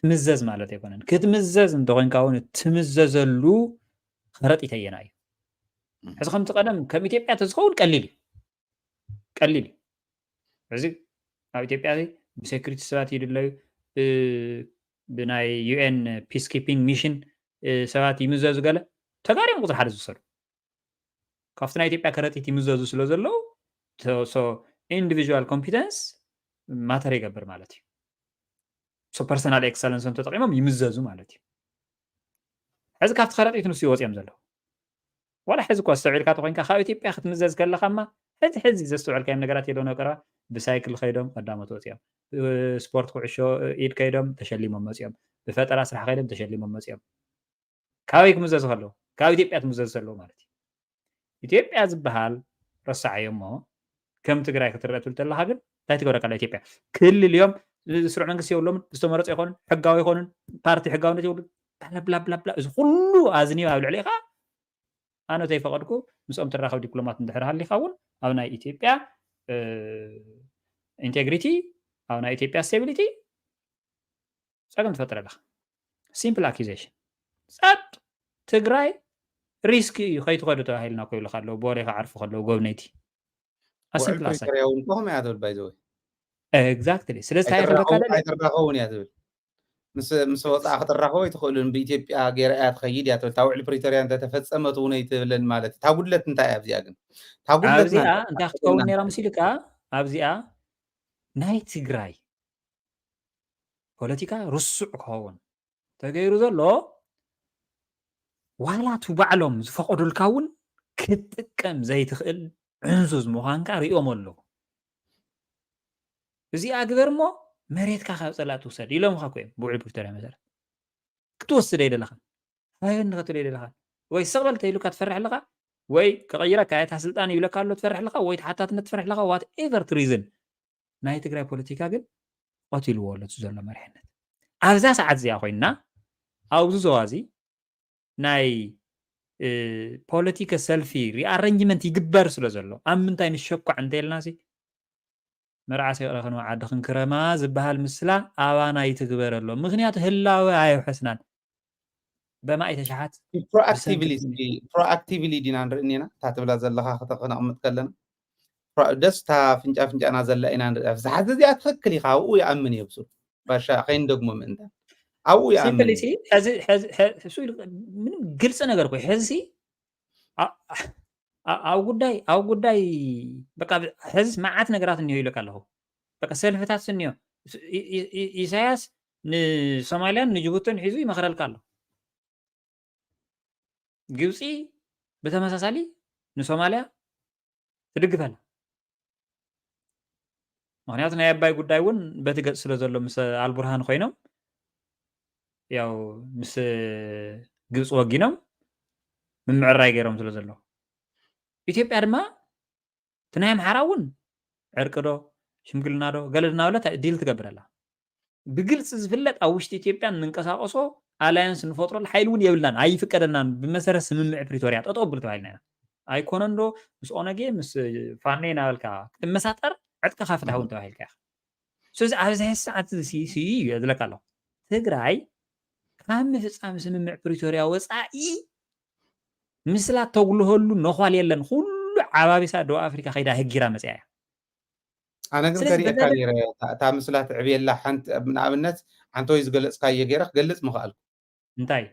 تمزز مالته يكونن كتمزز انتوين كون تمززلو خرط يتيناي حيث خمس قدم كم إثيوبيا تزخون قليل عزيز أو إثيوبيا بسكريت سوات يدلو بناي UN peacekeeping mission سوات يمززو قال تقاري مقدر حدث وصل كافتنا إثيوبيا خرط يتمززو سلوزلو so individual competence ما تري قبر مالتي ፐርሰናል ኤክሰለንስ ተጠቂሞም ይምዘዙ ማለት እዩ ሕዚ ካብቲ ከረጢት ንሱ ይወፅኦም ዘለዉ ወላ ሕዚ እኳ ዝተውዒልካ ተኮይንካ ካብ ኢትዮጵያ ክትምዘዝ ከለኻማ ሕዚ ዘስተውዕልካዮም ነገራት የለውነ ቀረባ ብሳይክል ከይዶም ቀዳሞት ወፅኦም ስፖርት ኩዕሾ ኢድ ከይዶም ተሸሊሞም መፅኦም ብፈጠራ ስራሕ ከይዶም ተሸሊሞም መፅኦም ካበይ ክምዘዙ ከለዉ ካብ ኢትዮጵያ ትምዘዙ ዘለዉ ማለት እዩ ኢትዮጵያ ዝበሃል ረሳዓዮ እሞ ከም ትግራይ ክትርአ ትብል ተለካ ግን እንታይ ትገብረ ካላ ኢትዮጵያ ክልል እዮም ስሩዕ መንግስቲ የብሎምን ዝተመረፁ ይኮኑን ሕጋዊ ይኮኑን ፓርቲ ሕጋውነት የብሉ ብላብላብላ እዚ ኩሉ ኣዝኒብ ኣብ ልዕሊ ኢኻ ኣነ ዘይፈቀድኩ ምስኦም ትራኸብ ዲፕሎማት እንድሕር ሃሊኻ እውን ኣብ ናይ ኢትዮጵያ ኢንቴግሪቲ ኣብ ናይ ኢትዮጵያ ስቴቢሊቲ ፀገም ትፈጥር ኣለኻ ሲምፕል ኣኪዜሽን ጸጥ ትግራይ ሪስክ እዩ ከይትኸዱ ተባሂልና ኮይሉካ ኣለዉ ቦሌካ ዓርፉ ከለዉ ጎብነይቲ ሲምፕል ኣሳውን ኮም እያ ትብል ባይዘወይ ኤግዛክትሊ ስለዚ ኣይትራኸቡን እያ ትብል ምስ ወፃእ ክትራኸቦ ይትኽእሉን ብኢትዮጵያ ገይራ እያ ትኸይድ እያ ትብል ታውዕሊ ፕሪቶርያ እንተተፈፀመት እውን ኣይትብለን ማለት እዩ ታጉድለት እንታይ እያ ኣብዚኣ ግን ኣብዚኣ እንታይ ክትከውን ነራ መሲልካ ኣብዚኣ ናይ ትግራይ ፖለቲካ ርስዕ ክኸውን ተገይሩ ዘሎ ዋላ ባዕሎም ዝፈቀዱልካ እውን ክትጥቀም ዘይትኽእል ዕንዙዝ ምዃንካ ሪኦም ኣለዉ እዚኣ ግበር እሞ መሬትካ ካብ ፀላእ ትውሰድ ኢሎምካ ኮይም ብውዕል ፕሪቶርያ መሰረት ክትወስደ ይደለኻ ሃይን ክትብል ይደለኻ ወይ ስቕበል ተይሉካ ትፈርሕ ኣለኻ ወይ ከቐይረካ እታ ስልጣን ይብለካ ኣሎ ትፈርሕ ኣለኻ ወይ ተሓታትነት ትፈርሕ ኣለኻ ዋት ኤቨር ትሪዝን ናይ ትግራይ ፖለቲካ ግን ቀቲልዎ ኣሎ ዘሎ መሪሕነት ኣብዛ ሰዓት እዚኣ ኮይና ኣብዚ ዞባ እዚ ናይ ፖለቲካ ሰልፊ ሪኣረንጅመንት ይግበር ስለ ዘሎ ኣብ ምንታይ ንሸኳዕ እንተይልና መርዓሰ ይቕረኽን ዓዲ ክንክረማ ዝበሃል ምስላ ኣባና ይትግበር ኣሎ ምክንያቱ ህላዊ ኣይውሕስናን በማይ ተሸሓት ፕሮኣክቲቭሊ ዲና ንርኢ እኒና እታ ትብላ ዘለካ ክተቕነቕምጥ ከለና ደስ እታ ፍንጫ ፍንጫና ዘላ ኢና ንርኢ ብዛሓት እዚኣ ትኽክል ኢኻ ኣብኡ ይኣምን እየ ብሱ ባሻ ከይንደግሞ ምእንታን ኣብኡ ይኣምን ምንም ግልፂ ነገር ኮይ ሕዚ ኣብ ጉዳይ በቃ ሕዚ መዓት ነገራት እኒሆ ኢለካ ኣለኹ በቃ ሰልፍታት እኒሆ ኢሳያስ ንሶማልያን ንጅቡትን ሒዙ ይመክረልካ ኣሎ ግብፂ ብተመሳሳሊ ንሶማልያ ትድግፈላ ምክንያቱ ናይ ኣባይ ጉዳይ እውን በቲ ገፅ ስለ ዘሎ ምስ ኣልቡርሃን ኮይኖም ያው ምስ ግብፂ ወጊኖም ምምዕራይ ገይሮም ስለ ዘሎ ኢትዮጵያ ድማ እቲ ናይ ኣምሓራ እውን ዕርቂ ዶ ሽምግልና ዶ ገለ እናበለት ዲል ትገብር ኣላ ብግልፂ ዝፍለጥ ኣብ ውሽጢ ኢትዮጵያ ንንቀሳቀሶ ኣላያንስ ንፈጥረሉ ሓይሊ እውን የብልናን ኣይፍቀደናን ብመሰረት ስምምዕ ፕሪቶርያ ጠጠው ብል ተባሂልና ኢና ኣይኮነን ዶ ምስ ኦነጌ ምስ ፋኔ ናበልካ ክትመሳጠር ዕጥቅኻ ፍትሕ እውን ተባሂልካ ኢኻ ስለዚ ኣብዚ ሰዓት እዚ የድለካ ኣለኹ ትግራይ ካብ ምፍፃም ስምምዕ ፕሪቶርያ ወፃኢ ምስላ ተጉልህሉ ነኳል የለን ኩሉ ዓባቢሳ ደቡብ ኣፍሪካ ከይዳ ህጊራ መፅያ እያ ኣነ ግን ከሪአካ ነይረ እታ ምስላ ትዕብየላ ሓንቲ ንኣብነት ሓንቲ ወይ ዝገለፅካዮ ገይረ ክገልፅ ምኽኣልኩ እንታይ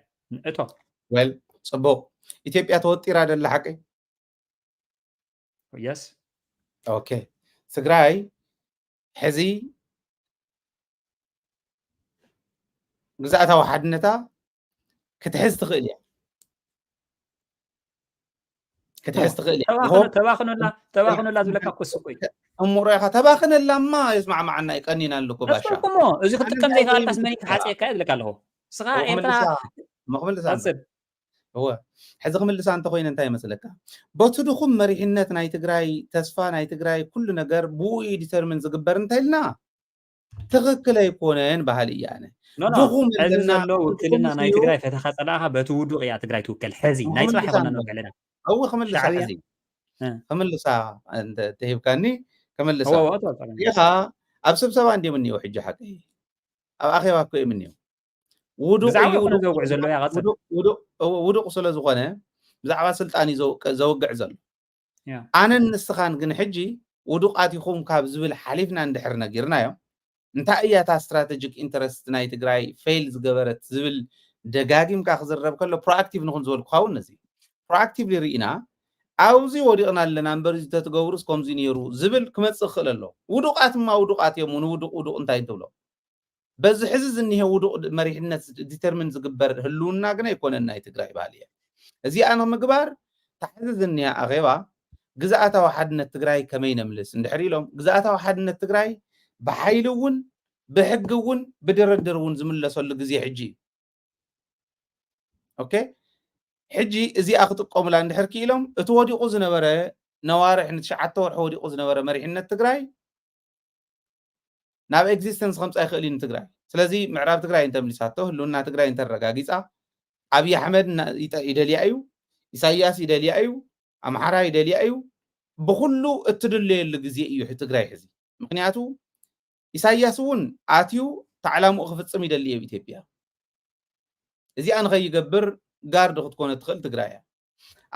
እቶ ወል ፅቡቅ ኢትዮጵያ ተወጢራ ደላ ሓቂ የስ ኦኬ ትግራይ ሕዚ ግዛእታዊ ሓድነታ ክትሕዝ ትኽእል እያ ክትሕዝ ትኽእል እያ ተባኽነላ ዝብለካ ኮስ ቆይ እሙሮ ኢኻ ተባኽነላማ የስማዕማዓና ይቀኒና ኣለኩ ባሻ እሞ እዚ ክትጥቀም ዘይከኣልካስ መን ክሓፅየካ ይብለካ ኣለኹ ስኻ ኤርትራ መክምልሳ هو حزق من لسان تخوين انتهي مسلكا بتدخم مريحنة ناي تجراي تسفا ناي تجراي كل نجار بوي ديترمن زقبر انتهي لنا تغكل يكونين بهالي يعني دخوم عزنا لو وكلنا ناي تجراي فتخات لها بتودو يا تجراي توكل حزي ناي صح وانا نوقع لنا هو خمل لسا حزي خمل لسا انت تهيب كاني خمل لسا هو يا ابسب سوا عندي مني وحجه حقي اب اخي واكو مني ውዱቕ ስለ ዝኾነ ብዛዕባ ስልጣን እዩ ዘወግዕ ዘሎ ኣነ ንስኻን ግን ሕጂ ውዱቃት ኢኹም ካብ ዝብል ሓሊፍና እንድሕር ነጊርናዮ እንታይ እያ እታ ስትራቴጂክ ኢንተረስት ናይ ትግራይ ፌል ዝገበረት ዝብል ደጋጊምካ ክዝረብ ከሎ ፕሮኣክቲቭ ንኹን ዝበልኩ ካውን እዚ ፕሮኣክቲቭሊ ርኢና ኣብዚ ወዲቕና ኣለና እምበር እዚ ተትገብሩስ ከምዚ ነይሩ ዝብል ክመፅእ ክኽእል ኣሎ ውዱቃት እማ ውዱቃት እዮም ንውዱቕ ውዱቕ እንታይ እንትብሎ በዚ ሕዚ ዝኒሄ ውዱቕ መሪሕነት ዲተርሚን ዝግበር ህልውና ግና ይኮነን ናይ ትግራይ ባህሊ እያ እዚኣ ንምግባር ታሕዚ ዝኒኣ ኣኼባ ግዝኣታዊ ሓድነት ትግራይ ከመይ ነምልስ እንድሕር ኢሎም ግዝኣታዊ ሓድነት ትግራይ ብሓይሊ እውን ብሕጊ እውን ብድርድር እውን ዝምለሰሉ ግዜ ሕጂ ኦኬ ሕጂ እዚኣ ክጥቀሙላ እንድሕር ክኢሎም እቲ ወዲቑ ዝነበረ ነዋርሕ ንትሽዓተ ወርሒ ወዲቑ ዝነበረ መሪሕነት ትግራይ ናብ ኤግዚስተንስ ከምፃ ይኽእል እዩ ትግራይ ስለዚ ምዕራብ ትግራይ እንተምሊሳቶ ህልውና ትግራይ እንተረጋጊፃ ኣብይ ኣሕመድ ይደልያ እዩ ኢሳያስ ይደልያ እዩ ኣምሓራ ይደልያ እዩ ብኩሉ እትድልየሉ ግዜ እዩ ትግራይ ሕዚ ምክንያቱ ኢሳያስ እውን ኣትዩ ተዕላምኡ ክፍፅም ይደሊ እዩ ኢትዮጵያ እዚኣ ንኸይገብር ጋርድ ክትኮነ ትኽእል ትግራይ እያ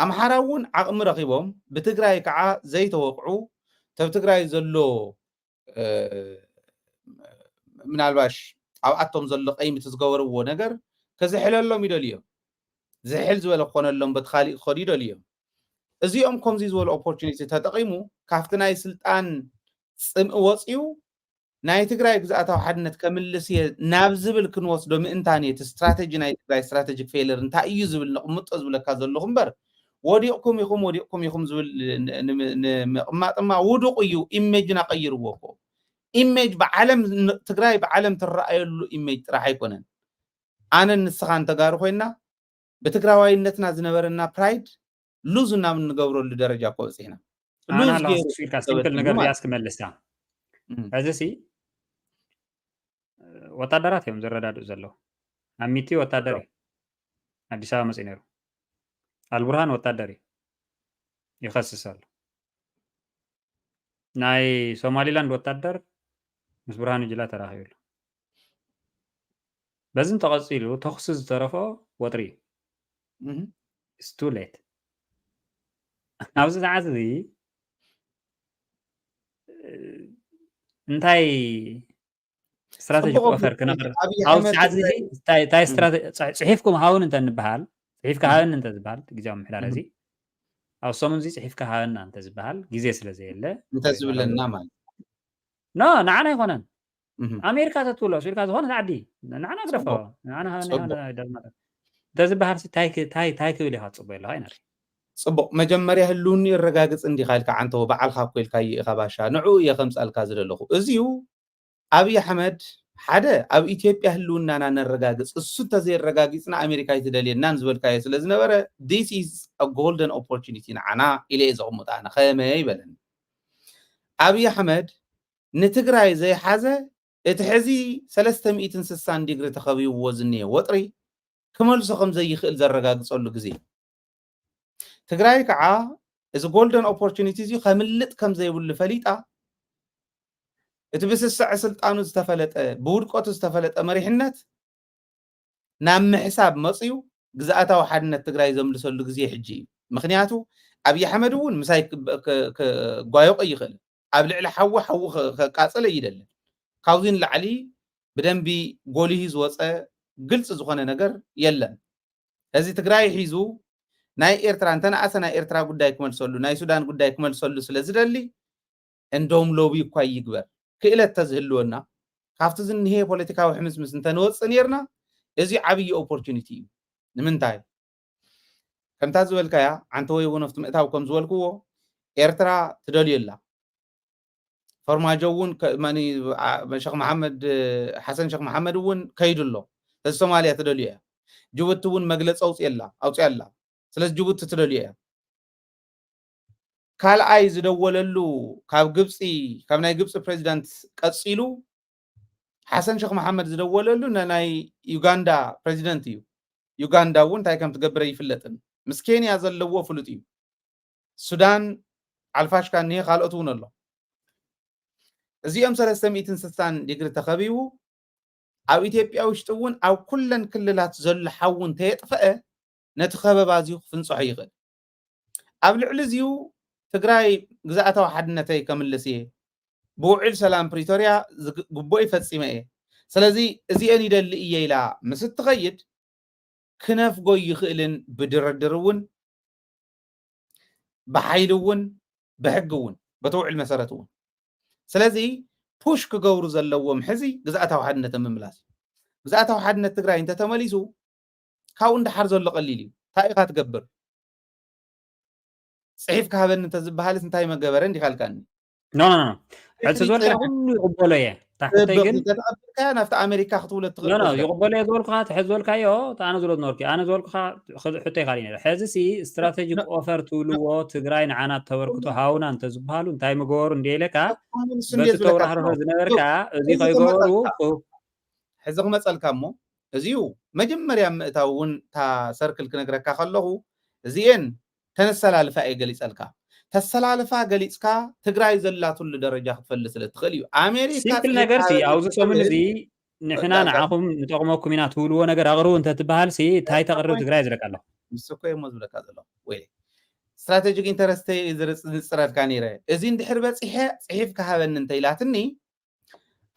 ኣምሓራ እውን ዓቕሚ ረኺቦም ብትግራይ ከዓ ዘይተወቅዑ ተብ ትግራይ ዘሎ ምናልባሽ ኣብኣቶም ዘሎ ቀይምቲ ዝገበርዎ ነገር ከዝሕለሎም ይደልዮም ዝሕል ዝበለ ክኾነሎም በቲ ካሊእ ክኸዱ ይደልዮም እዚኦም ከምዚ ዝበሉ ኦፖርቹኒቲ ተጠቂሙ ካብቲ ናይ ስልጣን ፅምኢ ወፂኡ ናይ ትግራይ ግዝኣታዊ ሓድነት ከምልስ እየ ናብ ዝብል ክንወስዶ ምእንታን እቲ ስትራቴጂ ናይ ትግራይ ስትራቴጂክ ፌለር እንታይ እዩ ዝብል ንቕምጦ ዝብለካ ዘለኹ እምበር ወዲቕኩም ኢኹም ዝብል ንምቕማጥማ ውዱቕ እዩ ኢሜጅና ቀይርዎ እኮ ኢሜጅ ብዓለም ትግራይ ብዓለም ትረኣየሉ ኢሜጅ ጥራሕ ኣይኮነን ኣነ ንስኻ እንተጋሩ ኮይና ብትግራዋይነትና ዝነበረና ፕራይድ ሉዝ እናምንገብረሉ ደረጃ እኮ በፂሕና ሲምፕል ነገር ቢያስ ክመልስታ እዚ ሲ ወታደራት እዮም ዝረዳድኡ ዘለዉ ኣሚቲ ወታደር እዩ ኣዲስ ኣበባ መፅኡ ነይሩ ኣልቡርሃን ወታደር እዩ ይኸስስ ኣሎ ናይ ሶማሊላንድ ወታደር ምስ ብርሃኑ ጁላ ተራኺቡሉ በዝን ተቐፂሉ ተኽሲ ዝተረፈ ወጥሪ እዩ ኢትስ ቱ ሌት ኣብዚ ሰዓት እዚ እንታይ استراتيجي اوفر كنقر او ساعات تاي استراتيجي صحيفكم هاون انت نبهال صحيفك هاون انت زبال غيزاو محلال ازي او سومن زي صحيفك هاون انت زبال غيزي سلازي يله انت زبلنا مال نا نعنا يكونن امريكا تتولو شركه زሆነ تعدي نعنا غرفه نعنا انا دلما تزبهال تاي كيلي هاصبو يله هاي نري صبو مجمريا هلوني الرغاغص اندي خالك عنتو بعلخا كويلكاي خباشا نعو يخمصالك زدلخو ازيو أبي أحمد حدا أب إثيوبيا هلوننا نرجعس السوت زي الرجاجسنا أمريكا يتدلي نانزول كايس لازم نبرة this is a golden opportunity أنا إلى إذا قمت أنا خيمة يبلن أبي أحمد نتقرأ زي حزة اتحزي 300 سنة ديجري تخوي وزنية وطري كمال سخم زي خل زي الرجاجس أقول لك زي تقرأي كعا is a golden opportunity زي خملت كم زي ولا فليتة اتبس الساعة سلطانو استفلت بورقوت استفلت مريحنت نام حساب مصيو جزاءتا وحدنا تግራይ ዘምልሰሉ ግዜ ሕጂ ምክንያቱ አብይ አሕመድ እውን ምሳይ ጓዮቕ ይኽእል ኣብ ልዕሊ ሓዊ ከቃፀለ ይደለ ካብዚን ላዕሊ ብደንቢ ጎሊሂ ዝወፀ ግልጽ ዝኾነ ነገር የለን እዚ ትግራይ ሒዙ ናይ ኤርትራ እንተነኣሰ ናይ ኤርትራ ጉዳይ ክመልሰሉ ናይ ሱዳን ጉዳይ ክመልሰሉ ስለዝደሊ እንደውም ሎቢ እኳ ይግበር ክእለት ተዝህልወና ካብቲ ዝንሄ ፖለቲካዊ ሕምስምስ እንተንወፅእ ነርና እዚ ዓብይ ኦፖርቹኒቲ እዩ ንምንታይ ከምታ ዝበልካያ አንተ ወይ ወነፍት ምእታው ከም ዝበልክዎ ኤርትራ ትደልየላ ፈርማጆውን ማኒ ሸኽ መሐመድ ሐሰን ሸኽ መሐመድ እውን ከይድሎ ሶማሊያ ትደልያ ጅቡቲ እውን መግለጽ አውጽያላ ስለዚህ ጅቡቲ ትደልያ ካልኣይ ዝደወለሉ ካብ ግብፂ ካብ ናይ ግብፂ ፕሬዝዳንት ቀፂሉ ሐሰን ሸኽ መሐመድ ዝደወለሉ ናይ ዩጋንዳ ፕሬዝዳንት እዩ ዩጋንዳ እውን እንታይ ከም ትገብረ ይፍለጥን ምስ ኬንያ ዘለዎ ፍሉጥ እዩ ሱዳን አልፋሽካ ንሄ ካልኦት እውን ኣሎ እዚኦም 360 ዲግሪ ተኸቢቡ ኣብ ኢትዮጵያ ውሽጥ እውን ኣብ ኩለን ክልላት ዘሎ ሓውን ተየጥፈአ ነቲ ኸበባ እዚኡ ክፍንፅሖ ይኽእል ኣብ ልዕሊ እዚኡ ትግራይ ግዛኣታዊ ሓድነተይ ከምልስ እየ ብውዕል ሰላም ፕሪቶሪያ ግቦ ይፈፂመ እየ ስለዚ እዚአን ይደሊ እየ ኢላ ምስ እትኸይድ ክነፍጎ ይኽእልን ብድርድር እውን ብሓይሊ እውን ብሕጊ እውን በተውዕል መሰረት እውን ስለዚ ፑሽ ክገብሩ ዘለዎም ሕዚ ግዛኣታዊ ሓድነት ምምላስ ግዛኣታዊ ሓድነት ትግራይ እንተ ተመሊሱ ካብኡ እንዳሓር ዘሎ ቀሊል እዩ እንታይ ኢኻ ትገብር ጽሒፍ ካሃበን እንተ ዝበሃልስ እንታይ መገበረ እንዲኻልካኒ ኖ ኖ ኖ ሕዚ ዝበልካ ኩሉ ይቕበሎ እየ ታሕተይ ግን ተቐበልካ ናብቲ ኣሜሪካ ክትውለት ኖ ኖ ይቕበሎ እየ ዝበልኩኻ ሕዚ ዝበልካዮ ኣነ ዝብሎ ዝነበርኩ ኣነ ዝበልኩኻ ሕቶይ ካሊእ ነይረ ሕዚ ሲ ስትራቴጂክ ኦፈር ትብልዎ ትግራይ ንዓና ተበርክቶ ሃውና እንተዝበሃሉ እንታይ ምግበሩ እንዲኢለካ በቲ ተወራህርሆ ዝነበርካ እዚ ከይገበሩ ሕዚ ክመፀልካ እሞ እዚኡ መጀመርያ ምእታው እውን እታ ሰርክል ክነግረካ ከለኹ እዚአን ተነሰላልፋ እየ ገሊፀልካ ተሰላልፋ ገሊፅካ ትግራይ ዘላትሉ ደረጃ ክትፈልጥ ስለ ትኽእል እዩ ኣሜሪካ ሲምፕል ነገር ሲ ኣብዚ ሰሙን እዚ ንሕና ንዓኹም ንጠቕመኩም ኢና ትብልዎ ነገር ኣቕርቡ እንተትበሃል ሲ እንታይ ተቕርብ ትግራይ ዝለቃ ኣለኹ ምስኮ እሞ ዝብለካ ዘለኹ ወይ ስትራቴጂክ ኢንተረስተ ዝፅረትካ ነይረ እዚ እንድሕር በፂሐ ፅሒፍ ክሃበኒ እንተኢላትኒ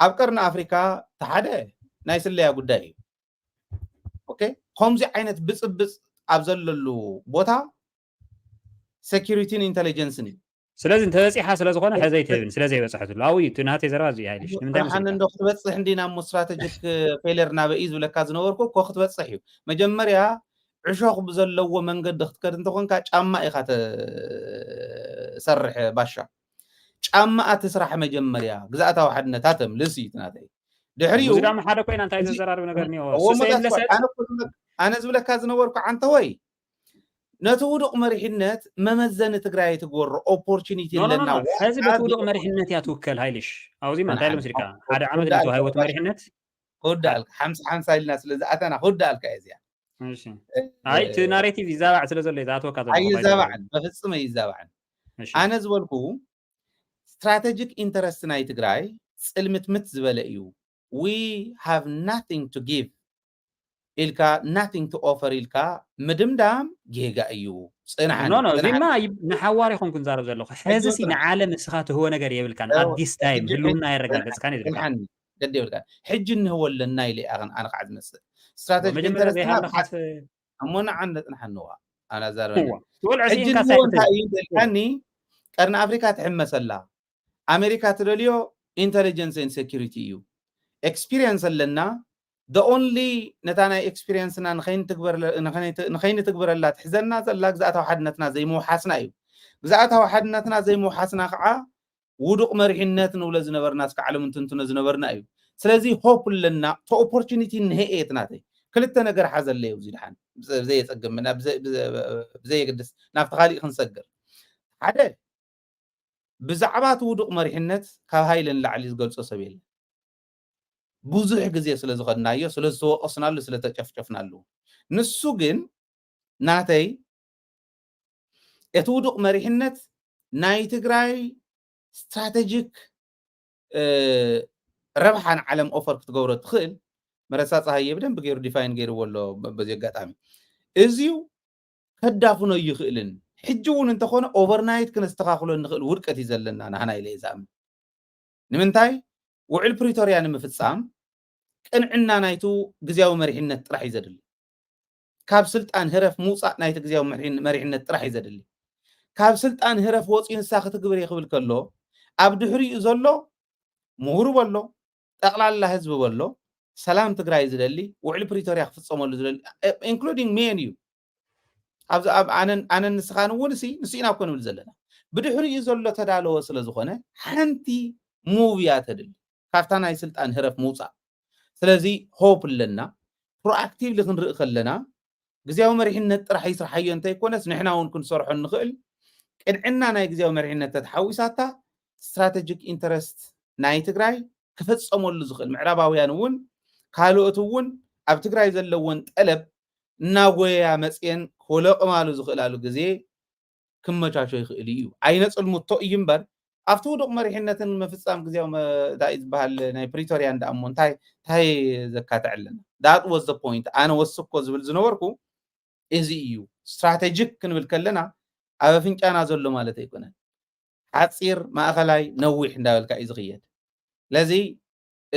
ኣብ ቀርኒ ኣፍሪካ ተሓደ ናይ ስለያ ጉዳይ እዩ ኦኬ ከምዚ ዓይነት ብፅብፅ ኣብ ዘለሉ ቦታ ሴኪሪቲን ኢንተሊጀንስን እዩ ስለዚ እንተበፂሓ ስለ ዝኾነ ሕዘይ ትህብን ስለዚ ይበፅሐትሉ ኣብኡ እዩ ናተይ ዘረባ እዚ ሃይልሽ ንምንታይ ሓነ እንዶ ክትበፅሕ እንዲና ሞ ስትራቴጂክ ፌለር ናበኢ ዝብለካ ዝነበርኩ እኮ ክትበፅሕ እዩ መጀመርያ ዕሾኽ ብዘለዎ መንገዲ ክትከድ እንተኾንካ ጫማ ኢኻ ተሰርሕ ባሻ ጫማኣ ትስራሕ መጀመርያ ግዛኣታዊ ሓድነታ ተምልስ እዩ ናተይ ድሕሪኡ እዚ ድማ ሓደ ኮይና እንታይ ዘዘራርብ ነገር እኒኦ ኣነ ዝብለካ ዝነበርኩ ዓንተ ወይ ነቲ ውዱቕ መሪሕነት መመዘኒ ትግራይ ትገብሮ ኦፖርቹኒቲ ኣለና ሕዚ በቲ ውዱቕ መሪሕነት እያ ትውከል ሃይልሽ ኣብዚ ማ እንታይ ልመስልካ ሓደ ዓመት ንተዋሂቦት መሪሕነት ክውዳእልካ ሓምሳ ሓምሳ ኢልና ስለዝኣተና ክውዳእልካ እየ እዚኣ ኣይ እቲ ናሬቲቭ ይዛባዕ ስለ ዘሎ ዝኣትወካ ዘሎ ኣይዛባዕን በፍፅመ ይዛባዕን ኣነ ዝበልኩ ስትራቴጂክ ኢንተረስት ናይ ትግራይ ፅልምትምት ዝበለ እዩ we have nothing to give ኢልካ nothing to offer ኢልካ ምድምዳም ጌጋ እዩ ጽንዓን ኖ ኖ ዚማ ንሓዋር ይኹም ክንዛረብ ዘለኹ ሕዚ ሲ ንዓለም እስኻ ትህቦ ነገር የብልካን at this time ህልውና ይረጋገፅካ ነይሩ ገድ ይብልካ ሕጂ እንህወለና ኢለ ኣነ ከዓ ዝመስል ስትራቴጂክ መጀመርያ ዘይሃለኻት እሞና ዓንደ ጥንሓንዋ ኣነ ዛረበ ሕጂ እንህወንታኒ ቀርኒ ኣፍሪካ ትሕመሰላ ኣሜሪካ ትደልዮ ኢንተሊጀንስ ኤንድ ሴኪሪቲ እዩ ኤክስፒሪየንስ ኣለና the only ነታናይ ኤክስፒሪየንስና ንኸይን ትግበረላ ትሕዘና ዘላ ግዛኣታዊ ሓድነትና ዘይምውሓስና እዩ ግዛኣታዊ ሓድነትና ዘይምውሓስና ከዓ ውዱቕ መሪሕነት ንብሎ ዝነበርና እስከ ዓለም እንትንትኖ ዝነበርና እዩ ስለዚ ሆፕ ኣለና ቶ ኦፖርቹኒቲ ንሄኤት ናተይ ክልተ ነገር ሓዘለዩ እዚ ድሓን ብዘየፀግምና ብዘየግድስ ናብቲ ካሊእ ክንሰግር ሓደ ብዛዕባ እቲ ውዱቕ መሪሕነት ካብ ሃይል ንላዕሊ ዝገልፆ ሰብ የለን ብዙሕ ግዜ ስለ ዝኸድናዮ ስለ ዝተወቀስናሉ ስለ ተጨፍጨፍናሉ ንሱ ግን ናተይ እቲ ውዱቕ መሪሕነት ናይ ትግራይ ስትራቴጂክ ረብሓ ንዓለም ኦፈር ክትገብሮ ትኽእል መረሳ ፀሃየ ብደንብ ገይሩ ዲፋይን ገይርዎ ኣሎ በዚ ኣጋጣሚ እዚዩ ከዳፍኖ ይኽእልን ሕጂ እውን እንተኾነ ኦቨርናይት ክነስተኻኽሎ ንኽእል ውድቀት እዩ ዘለና ንሕና ኢለ ዝኣምን ንምንታይ ውዕል ፕሪቶርያ ንምፍፃም ቅንዕና ናይቱ ግዝያዊ መሪሕነት ጥራሕ እዩ ዘድሊ ካብ ስልጣን ህረፍ ምውፃእ ናይቲ ግዝያዊ መሪሕነት ጥራሕ እዩ ዘድሊ ካብ ስልጣን ህረፍ ወፂኡ ንሳ ክትግብር ይኽብል ከሎ ኣብ ድሕሪኡ ዘሎ ምሁር በሎ ጠቕላላ ህዝቢ በሎ ሰላም ትግራይ ዝደሊ ውዕል ፕሪቶርያ ክፍፀመሉ ዝደሊ ኢንክሉዲንግ ሜን እዩ ኣነ ንስኻን እውን ንሱ ኢና ኮ ንብል ዘለና ብድሕሪኡ ዘሎ ተዳለወ ስለ ዝኾነ ሓንቲ ሙቭያ ተድሊ ካብታ ናይ ስልጣን ህረፍ ምውፃእ ስለዚ ሆፕ ኣለና ፕሮአክቲቭሊ ክንርኢ ከለና ግዝያዊ መሪሕነት ጥራሕ ይስርሓዮ እንተይኮነስ ንሕና እውን ክንሰርሖ ንኽእል ቅንዕና ናይ ግዝያዊ መሪሕነት ተተሓዊሳታ ስትራቴጂክ ኢንተረስት ናይ ትግራይ ክፈፀመሉ ዝኽእል ምዕራባውያን እውን ካልኦት እውን ኣብ ትግራይ ዘለዎን ጠለብ እናጎያ መፅአን ክለቕማሉ ዝኽእላሉ ግዜ ክመቻቾ ይኽእል እዩ ኣይነፅልሙቶ እዩ እምበር ኣብቲ ውዱቕ መሪሕነትን ምፍፃም ግዝያዊ እንታይ ዝበሃል ናይ ፕሪቶርያ እንዳእሞ እንታይ ዘካትዕ ኣለና ዳት ዋዝ ዘ ፖይንት ኣነ ወስኮ ዝብል ዝነበርኩ እዚ እዩ ስትራቴጂክ ክንብል ከለና ኣብ ኣፍንጫና ዘሎ ማለት ኣይኮነን ሓፂር ማእኸላይ ነዊሕ እንዳበልካ እዩ ዝኽየድ ለዚ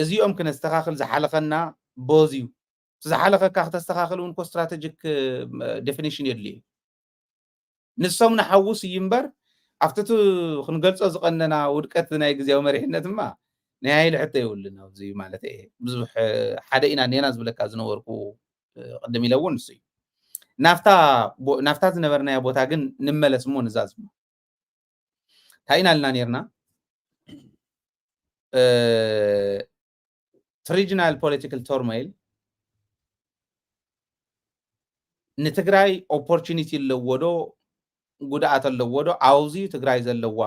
እዚኦም ክነስተኻኽል ዝሓለኸና ቦዝ እዩ ዝሓለኸካ ክተስተኻኽል እውን ኮ ስትራቴጂክ ዴፊኒሽን የድልዩ ንሶም ንሓውስ እዩ እምበር ኣብቲ ክንገልፆ ዝቐነና ውድቀት ናይ ግዝያዊ መሪሕነት ድማ نهاية لحتى يقولنا زي مالته إيه بزح حدا إنا نينا زبلك أزنوركو قدم يلون سي نافتا زنبرنا يا بوتاجن نملس مو نزازم هاينا لنا نيرنا regional political turmoil نتግራይ opportunity ለወዶ ጉዳአት ለወዶ አውዚ ትግራይ ዘለዋ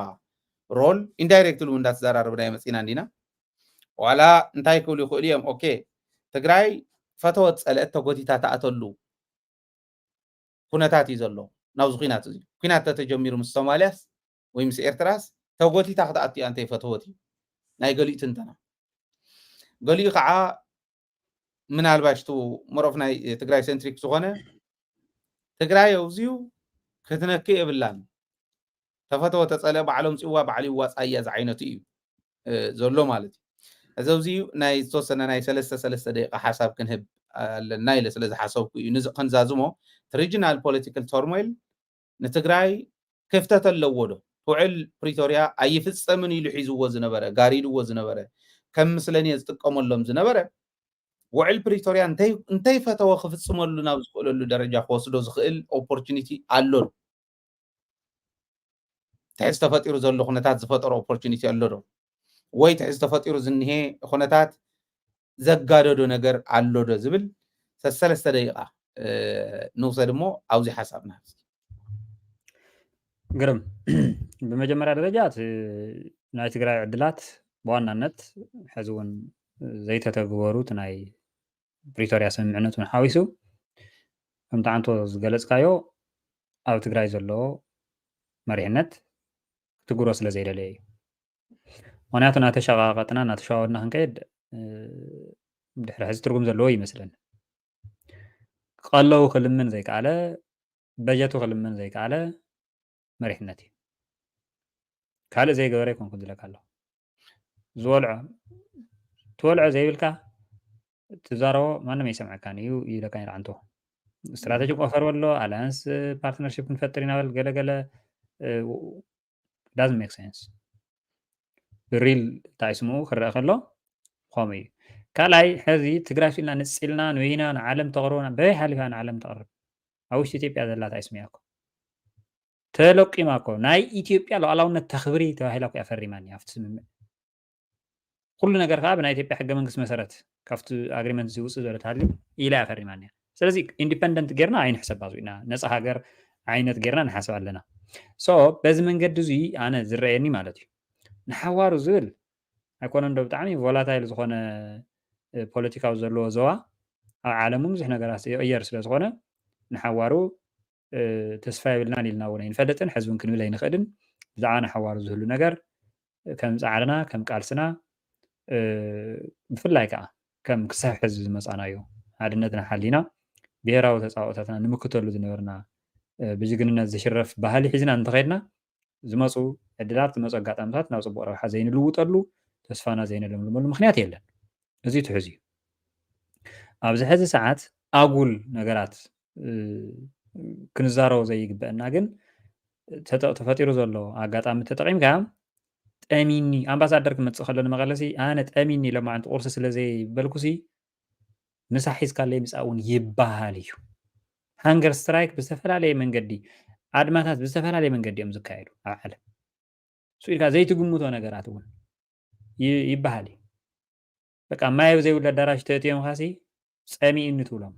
ሮል ኢንዳይሬክትሊ እንዳትዘራርብና ይመጽና እንዲና ዋላ እንታይ ክብሉ ይኽእሉ እዮም ኦኬ ትግራይ ፈተወት ጸልአት ተጎቲታ ተኣተሉ ኩነታት እዩ ዘሎ ናብዚ ኩናት እዚ ኩናት ተጀሚሩ ምስ ሶማልያስ ወይ ምስ ኤርትራስ ተጎቲታ ክትኣቱ አንተ ፈተወት ናይ ገሊእ ትንተና ገሊእ ከዓ ምናልባሽ ቱ ሞሮፍ ናይ ትግራይ ሴንትሪክ ዝኾነ ትግራይ ኣውዚዩ ክትነክእ የብላን ተፈተወ ተጸለ ባዕሎም ጽዋ ባዕሊ ዋጻያ ዝዓይነቱ እዩ ዘሎ ማለት እዩ እዚ ኣውዚዩ ናይ ዝተወሰነ ናይ 3 ደቂቃ ሓሳብ ክንህብ ኣለና ኢለ ስለ ዝሓሰብኩ እዩ ንዚ ክንዛዝሞ ሪጅናል ፖለቲካል ቶርሞይል ንትግራይ ክፍተት ኣለዎ ዶ ውዕል ፕሪቶሪያ ኣይፍጸምን ኢሉ ሒዝዎ ዝነበረ ጋሪድዎ ዝነበረ ከም ምስለኒ ዝጥቀመሎም ዝነበረ ውዕል ፕሪቶሪያ እንታይ ፈተወ ክፍጽመሉ ናብ ዝኽእለሉ ደረጃ ክወስዶ ዝኽእል ኦፖርቹኒቲ ኣሎ ትሕዝ ተፈጢሩ ዘሎ ኩነታት ዝፈጠሮ ኦፖርቹኒቲ ኣሎ ዶ ወይ ትሕዝ ተፈጢሩ ዝንሄ ኩነታት ዘጋደዶ ነገር ኣሎ ዶ ዝብል 3 ደቂቃ ንውሰድ እሞ ኣብዚ ሓሳብና ግርም በመጀመሪያ ደረጃ ናይ ትግራይ ዕድላት በዋናነት ሕዚ እውን ዘይተተግበሩት ናይ ፕሪቶሪያ ስምምዕነት ውን ሓዊሱ ከምቲ ዓንቶ ዝገለጽካዮ ኣብ ትግራይ ዘለዎ መሪሕነት ክትጉሮ ስለ ዘይደለየ እዩ ምክንያቱ እናተሸቃቐጥና እናተሸዋወድና ክንከይድ ድሕሪ ሕዚ ትርጉም ዘለዎ ይመስለኒ ቀለዉ ክልምን ዘይከኣለ በጀቱ ክልምን ዘይከኣለ መሪሕነት እዩ ካልእ ዘይገበረ ይኮንኩን ዝለካ ኣለሁ ዝበልዖ ትበልዖ ዘይብልካ ትዛረቦ ማንም ኣይሰምዐካን እዩ ይብለካ ይርዓንቶ ስትራቴጂክ ኦፈር ኣሎ ኣላያንስ ፓርትነርሽፕ ክንፈጥር ኢና በል ገለገለ ዳዝንት ሜክ ሴንስ ብሪል እንታይ ስምዑ ክረአ ከሎ ከምኡ እዩ ካልኣይ ሕዚ ትግራይ ኢልና ንፅልና ንወይና ንዓለም ተቕርቦና በይ ሓሊፋ ንዓለም ተቕርብ ኣብ ውሽጢ ኢትዮጵያ ዘላ እንታይ ስምያ እኮ ተለቂማ እኮ ናይ ኢትዮጵያ ሉዓላውነት ተኽብሪ ተባሂላ እኮ ኣፈሪማኒ ኣብቲ ስምምዕ ኩሉ ነገር ከዓ ብናይ ኢትዮጵያ ሕገ መንግስቲ መሰረት ካብቲ ኣግሪመንት ዝውፅእ ዘሎ ተሃልዩ ኢላ ኣፈሪማኒ ስለዚ ኢንዲፐንደንት ጌርና ኣይንሕሰባ ኢና ነፃ ሃገር ዓይነት ጌርና ንሓስብ ኣለና ሶ በዚ መንገዲ እዚ ኣነ ዝረአየኒ ማለት እዩ ንሓዋሩ ዝብል ኣይኮነን ዶ ብጣዕሚ ቮላታይል ዝኾነ ፖለቲካዊ ዘለዎ ዞባ ኣብ ዓለም ብዙሕ ነገራት ይቕየር ስለ ዝኾነ ንሓዋሩ ተስፋ የብልናን ኢልና እውን ኣይንፈልጥን ሕዝቢ ክንብል ኣይንኽእልን ብዛዕባ ንሓዋሩ ዝህሉ ነገር ከም ፃዕርና ከም ቃልስና ብፍላይ ከዓ ከም ክሳብ ሕዚ ዝመፃናዮ ሓድነትና ሓሊና ብሄራዊ ተፃወታትና ንምክተሉ ዝነበርና ብጅግንነት ዝሽረፍ ባህሊ ሒዝና እንተኸይድና ዝመፁ ዕድላት ዝመፁ ኣጋጣሚታት ናብ ፅቡቅ ረብሓ ዘይንልውጠሉ ተስፋና ዘይነለምልመሉ ምክንያት የለን እዚ ትሕዝ እዩ ኣብዚ ሕዚ ሰዓት ኣጉል ነገራት ክንዛረቦ ዘይግበአና ግን ተፈጢሩ ዘሎ ኣጋጣሚ ተጠቂምካ ጠሚኒ ኣምባሳደር ክመፅእ ከሎ ንመቐለሲ ኣነ ጠሚኒ ሎማዓንቲ ቁርሲ ስለዘይበልኩሲ ምሳሕ ሒዝካለይ ምፃእ እውን ይበሃል እዩ ሃንገር ስትራይክ ብዝተፈላለየ መንገዲ ኣድማታት ብዝተፈላለየ መንገዲ እዮም ዝካየዱ ኣብ ዓለም ስኢልካ ዘይትግምቶ ነገራት እውን ይበሃል እዩ በቃ ማይ ዘይብሉ ኣዳራሽ ተእትዮም ካሲ ፀሚእኒ ትብሎም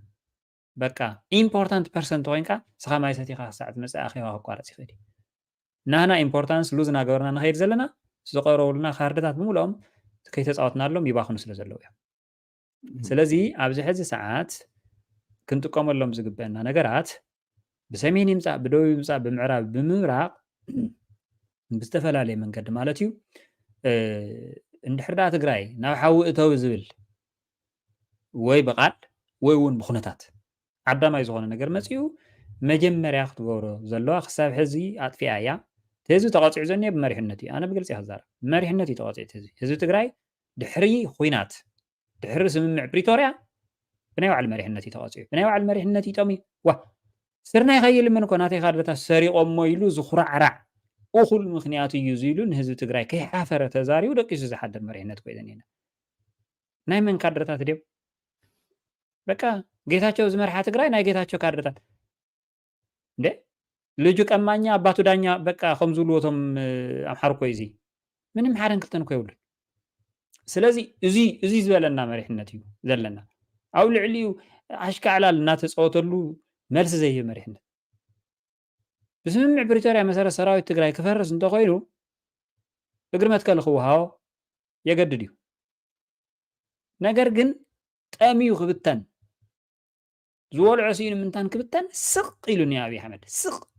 በቃ ኢምፖርታንት ፐርሰንት ኮይንካ ስኻ ማይ ሰቲኻ ክሳዕ ትመፅእ ኣኼባ ክቋረፅ ይኽእል እዩ ናህና ኢምፖርታንስ ሉዝ እናገበርና ንኸይድ ዘለና ዝቐረቡልና ካርድታት ብምልኦም ከይተፃወትናሎም ይባኽኑ ስለ ዘለዉ እዮም ስለዚ ኣብዚ ሕዚ ሰዓት ክንጥቀመሎም ዝግበአና ነገራት ብሰሜን ይምፃእ ብደቡብ ይምፃእ ብምዕራብ ብምብራቕ ብዝተፈላለየ መንገዲ ማለት እዩ እንድሕርዳ ትግራይ ናብ ሓዊ እተው ዝብል ወይ ብቓል ወይ እውን ብኩነታት ዓዳማይ ዝኾነ ነገር መፅኡ መጀመርያ ክትገብሮ ዘለዋ ክሳብ ሕዚ ኣጥፊኣ እያ ህዝቢ ተቐፂዑ ዘኒአ ብመሪሕነት እዩ ኣነ ብግልፂ ክዛረብ መሪሕነት እዩ ተቐፂዑ ህዝቢ ትግራይ ድሕሪ ኩናት ድሕሪ ስምምዕ ፕሪቶርያ ብናይ ባዕሉ መሪሕነት እዩ ተቐፂዑ ብናይ ባዕሉ መሪሕነት እዩ ጠሚ ዋ ስርናይ ከይልምን እኮ ናተይ ካድረታት ሰሪቖሞ ኢሉ ዝኩራዕራዕ እኹል ምክንያቱ እዩ ዝኢሉ ንህዝቢ ትግራይ ከይሓፈረ ተዛሪቡ ደቂሱ ዝሓድር መሪሕነት ኮይዘን ኢና ናይ መን ካድረታት ድዮም በቃ ጌታቸው ዝመርሓ ትግራይ ናይ ጌታቸው ካድረታት እንዴ ልጁ ቀማኛ አባቱ ዳኛ በቃ ከም ዝብልዎቶም ኣምሓር እኮ እዚ ምንም ሓደን ክልተን እኮ ይብሉን ስለዚ እዚ ዝበለና መሪሕነት እዩ ዘለና ኣብ ልዕሊኡ ኣሽካዕላል እናተፃወተሉ መልሲ ዘይህብ መሪሕነት بسمع بريتوريا مسار سراوي تجراي كفرس انت خوينو اقرمت كالخوها يقدديو نقر جن تاميو خبتان زوال عسين من تان كبتان سق إلو يا أبي حمد سق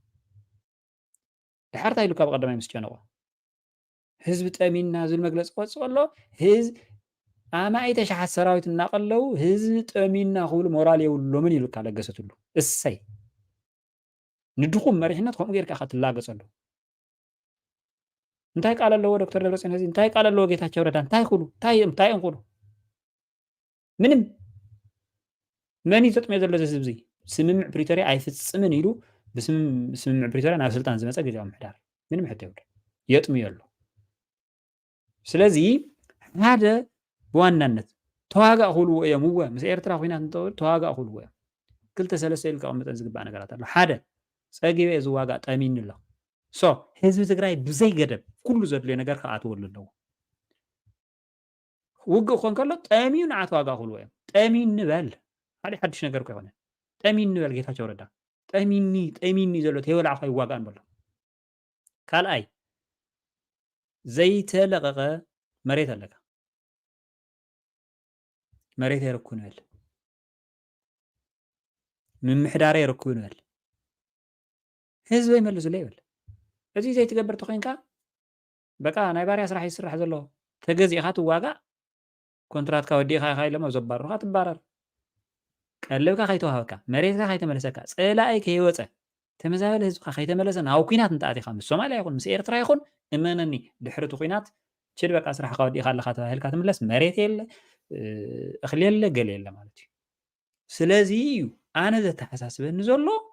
الحارة إلو كاب قدما يمسجانوا حزب تأمين نازل مجلس قوات والله حزب أما أي تشحت سراوي الناقل له حزب تأمين ناخول مورالي ولومن يلو كالا قصتلو السي ندخل مريحنا تقوم غير كأخذ اللاجس له انتهي قال له دكتور دبرسين هذي انتهي قال له جيت هتشاور دان انتهي خلو انتهي انقلو منم ماني تطمئ ذا اللي زي سمم بريتوريا عايز تسمن يلو بسمم بريتوريا أنا سلطان زي ما سأجي جام حدار منم حتى يقول يطمئ له سلازي هذا بواننت تواجع خلو يا موه مسير ترى فينا تواجع خلو كل تسلسل كأم تنزل بعنا قرأت له هذا سأجي زواج تأمين الله حزب تجراي بزي قدب كل زود لنا قرخ عطول له وقو خان كله تأمين عطواجا خلوه تأمين نبال هذا حدش نقر كونه تأمين نبال جيتها شوردا تأميني زلوا تهول عفاي واجان بالله قال أي زي تلقى مريت لك مريت يركون ول من محدار يركون ول حزب يملس ليول أزي زي تقبر تخينكا بقى أنا باري أسرح يسرح زلوا تجزي خاتو واقع كونترات كودي خاي لما زبار خات بارر قالوا كا خيتو هاكا مريت كا خيت ملسكا صلاي كيوصه تمزابل حزب خا خيت ملسن هاو كينات انتاتي خامس سوماليا يكون مس إيرترا يكون امنني دحرتو كينات شد بقى أسرح كودي خال خات هلكا تملس مريت يل اخلي يل قال يل مالتي سلازي أنا ذا تحساسبن زلو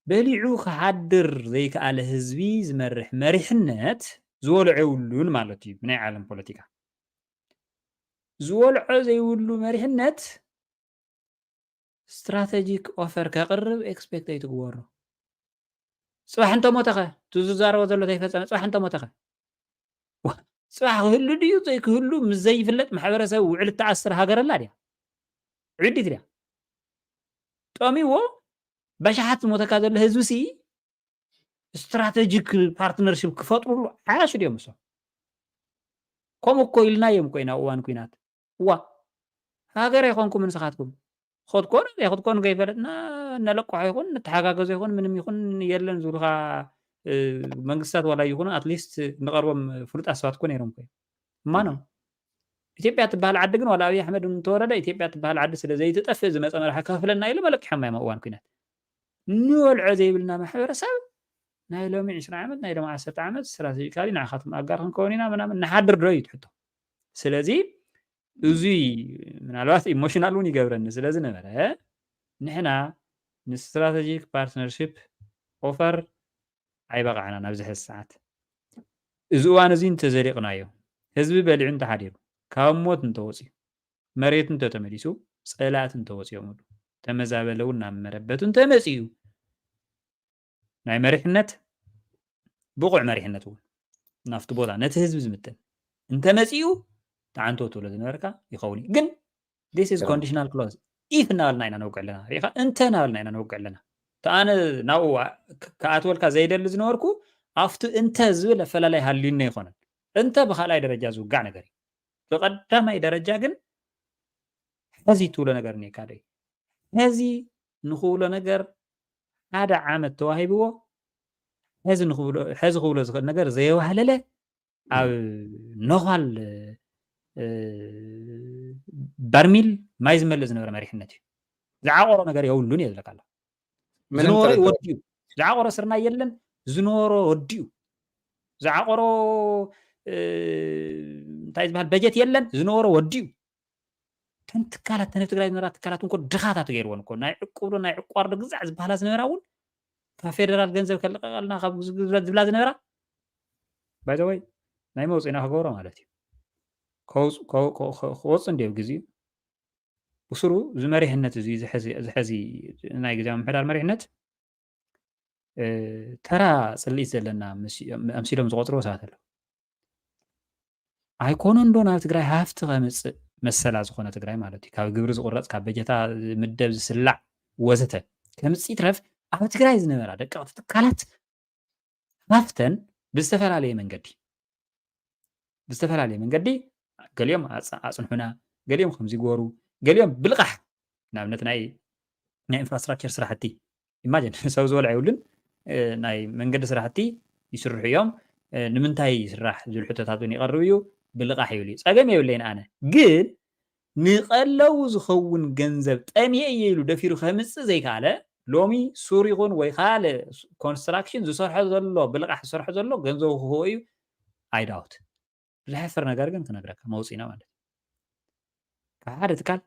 بليعو خحدر زي كاله حزبي زمرح مريحنت زولعولون مالتي من عالم بوليتيكا زولعو زي ولو مريحنت استراتيجيك اوفر كقرب اكسبكت يتغورو صباح انت موتخه تزارو زلو تيفصم صباح انت موتخه صباح هلو ديو زي كهلو مزي فلت محبرسه وعل تعسر هاجر لا دي عدي تريا طميو بشحات متكادر الحزب سي استراتيجيك بارتنرشيب كفطرو عاش ديوم سو كومو كويلنا يم كوينا وان كوينات وا هاجر يكونكم من سخاتكم خد كون كيفلتنا نلقوا يكون نتحاجاجز يكون من يكون يلن زورها منقصات ولا يكون اتليست نقربهم فلوت اسوات كون يرم كوي ما نو ኢትዮጵያ ትባሃል ዓዲ ግን ወላ አብይ አሕመድ እንተወረደ ኢትዮጵያ ትባሃል ዓዲ ስለ ዘይትጠፍ ዝመፀ መራሒ ከፍለና ኢሉ መለቅ ሓማይ እዋን ኩናት ንወልዖ ዘይብልና ማሕበረሰብ ናይ ሎሚ 20 ዓመት ናይ ሎሚ 10 ዓመት ስትራቴጂካሊ ንዓኻትኩም ኣጋር ክንከውን ኢና ምናምን ንሓድር ዶ እዩ ትሕቶ ስለዚ እዚ ምናልባት ኢሞሽናል እውን ይገብረኒ ስለዚ ነበረ ንሕና ንስትራቴጂክ ፓርትነርሺፕ ኦፈር ኣይበቃዕና ናብዚ ሕዚ ሰዓት እዚ እዋን እዚ እንተዘሪቕናዮ ህዝቢ በሊዑ እንተሓዲሩ ካብ ሞት እንተወፂኡ መሬት እንተተመሊሱ ፀላት እንተወፂኦም ተመዛበለው ናብ መረበቱ እንተመፂኡ ናይ መሪሕነት ብቑዕ መሪሕነት እውን ናፍቲ ቦታ ነቲ ህዝቢ ዝምጥን እንተመፂኡ ተዓንቶ ትብሎ ዝነበርካ ይኸውን ግን this is conditional clause if ናበልና ኢና ነውቅዕ ኣለና ሪኢኻ እንተ ናበልና ኢና ነውቅዕ ኣለና ተኣነ ናብኡ ከኣትወልካ ዘይደሊ ዝነበርኩ ኣብቲ እንተ ዝብል ኣፈላላይ ሃልዩና ይኮነን እንተ ብካልኣይ ደረጃ ዝውጋዕ ነገር እዩ بقدامي درجة جن هذه طول نجار نيكادي هذه نخولة نجار هذا عام التواهي بوا هذا خولة نجار زي وهلله أو نخال برميل ما يزمل لزنور مريحنتي زعورة نجار يقول لوني ذلك الله زنور وديو زعورة سرنا يلن زنور وديو زعورة تايز بحال بجت يلن زنورو وديو تنتكالات تنفتقراي نرات تكالات نكو دخاتات غيرون كو ناي عقورو ناي عقوار دغزع زبحال زنراون ፌደራል ገንዘብ ከለቀቀልና ካብ ዝብላ ዝነበራ ባይ ዘ ወይ ናይ መውፅኢና ክገብሮ ማለት እዩ ክወፁ እንዲዮ ግዜኡ ብስሩ ዝመሪሕነት እዚ ዝሕዚ ናይ ግዜያዊ ምምሕዳር መሪሕነት ተራ ፅልኢት ዘለና ኣምሲሎም ዝቆፅርዎ ሰባት ኣለዉ ኣይኮነን ዶ ናብ ትግራይ ሃፍቲ ከምፅእ መሰላ ዝኾነ ትግራይ ማለት እዩ ካብ ግብሪ ዝቁረፅ ካብ በጀታ ምደብ ዝስላዕ ወዘተ ከምፅእ ይትረፍ ኣብ ትግራይ ዝነበራ ደቀቕቲ ትካላት ሃፍተን ብዝተፈላለየ መንገዲ ገሊኦም ኣፅንሑና ገሊኦም ከምዚ ይገበሩ ገሊኦም ብልቃሕ ንኣብነት ናይ ኢንፍራስትራክቸር ስራሕቲ ኢማጅን ሰብ ዝበልዐ ይብሉን ናይ መንገዲ ስራሕቲ ይስርሑ እዮም ንምንታይ ይስራሕ ዝብል ሕቶታት እውን ይቐርብ እዩ ብልቃሕ ይብል እዩ ፀገም የብለይን ኣነ ግን ንቐለው ዝኸውን ገንዘብ ጠምየ እየ ኢሉ ደፊሩ ከምፅእ ዘይከኣለ ሎሚ ሱር ይኹን ወይ ካልእ ኮንስትራክሽን ዝሰርሖ ዘሎ ብልቃሕ ዝሰርሖ ዘሎ ገንዘቡ ክህቦ እዩ ኣይዳውት ዝሕፍር ነገር ግን ክነግረካ መውፂና ማለት ካብ ሓደ ትካል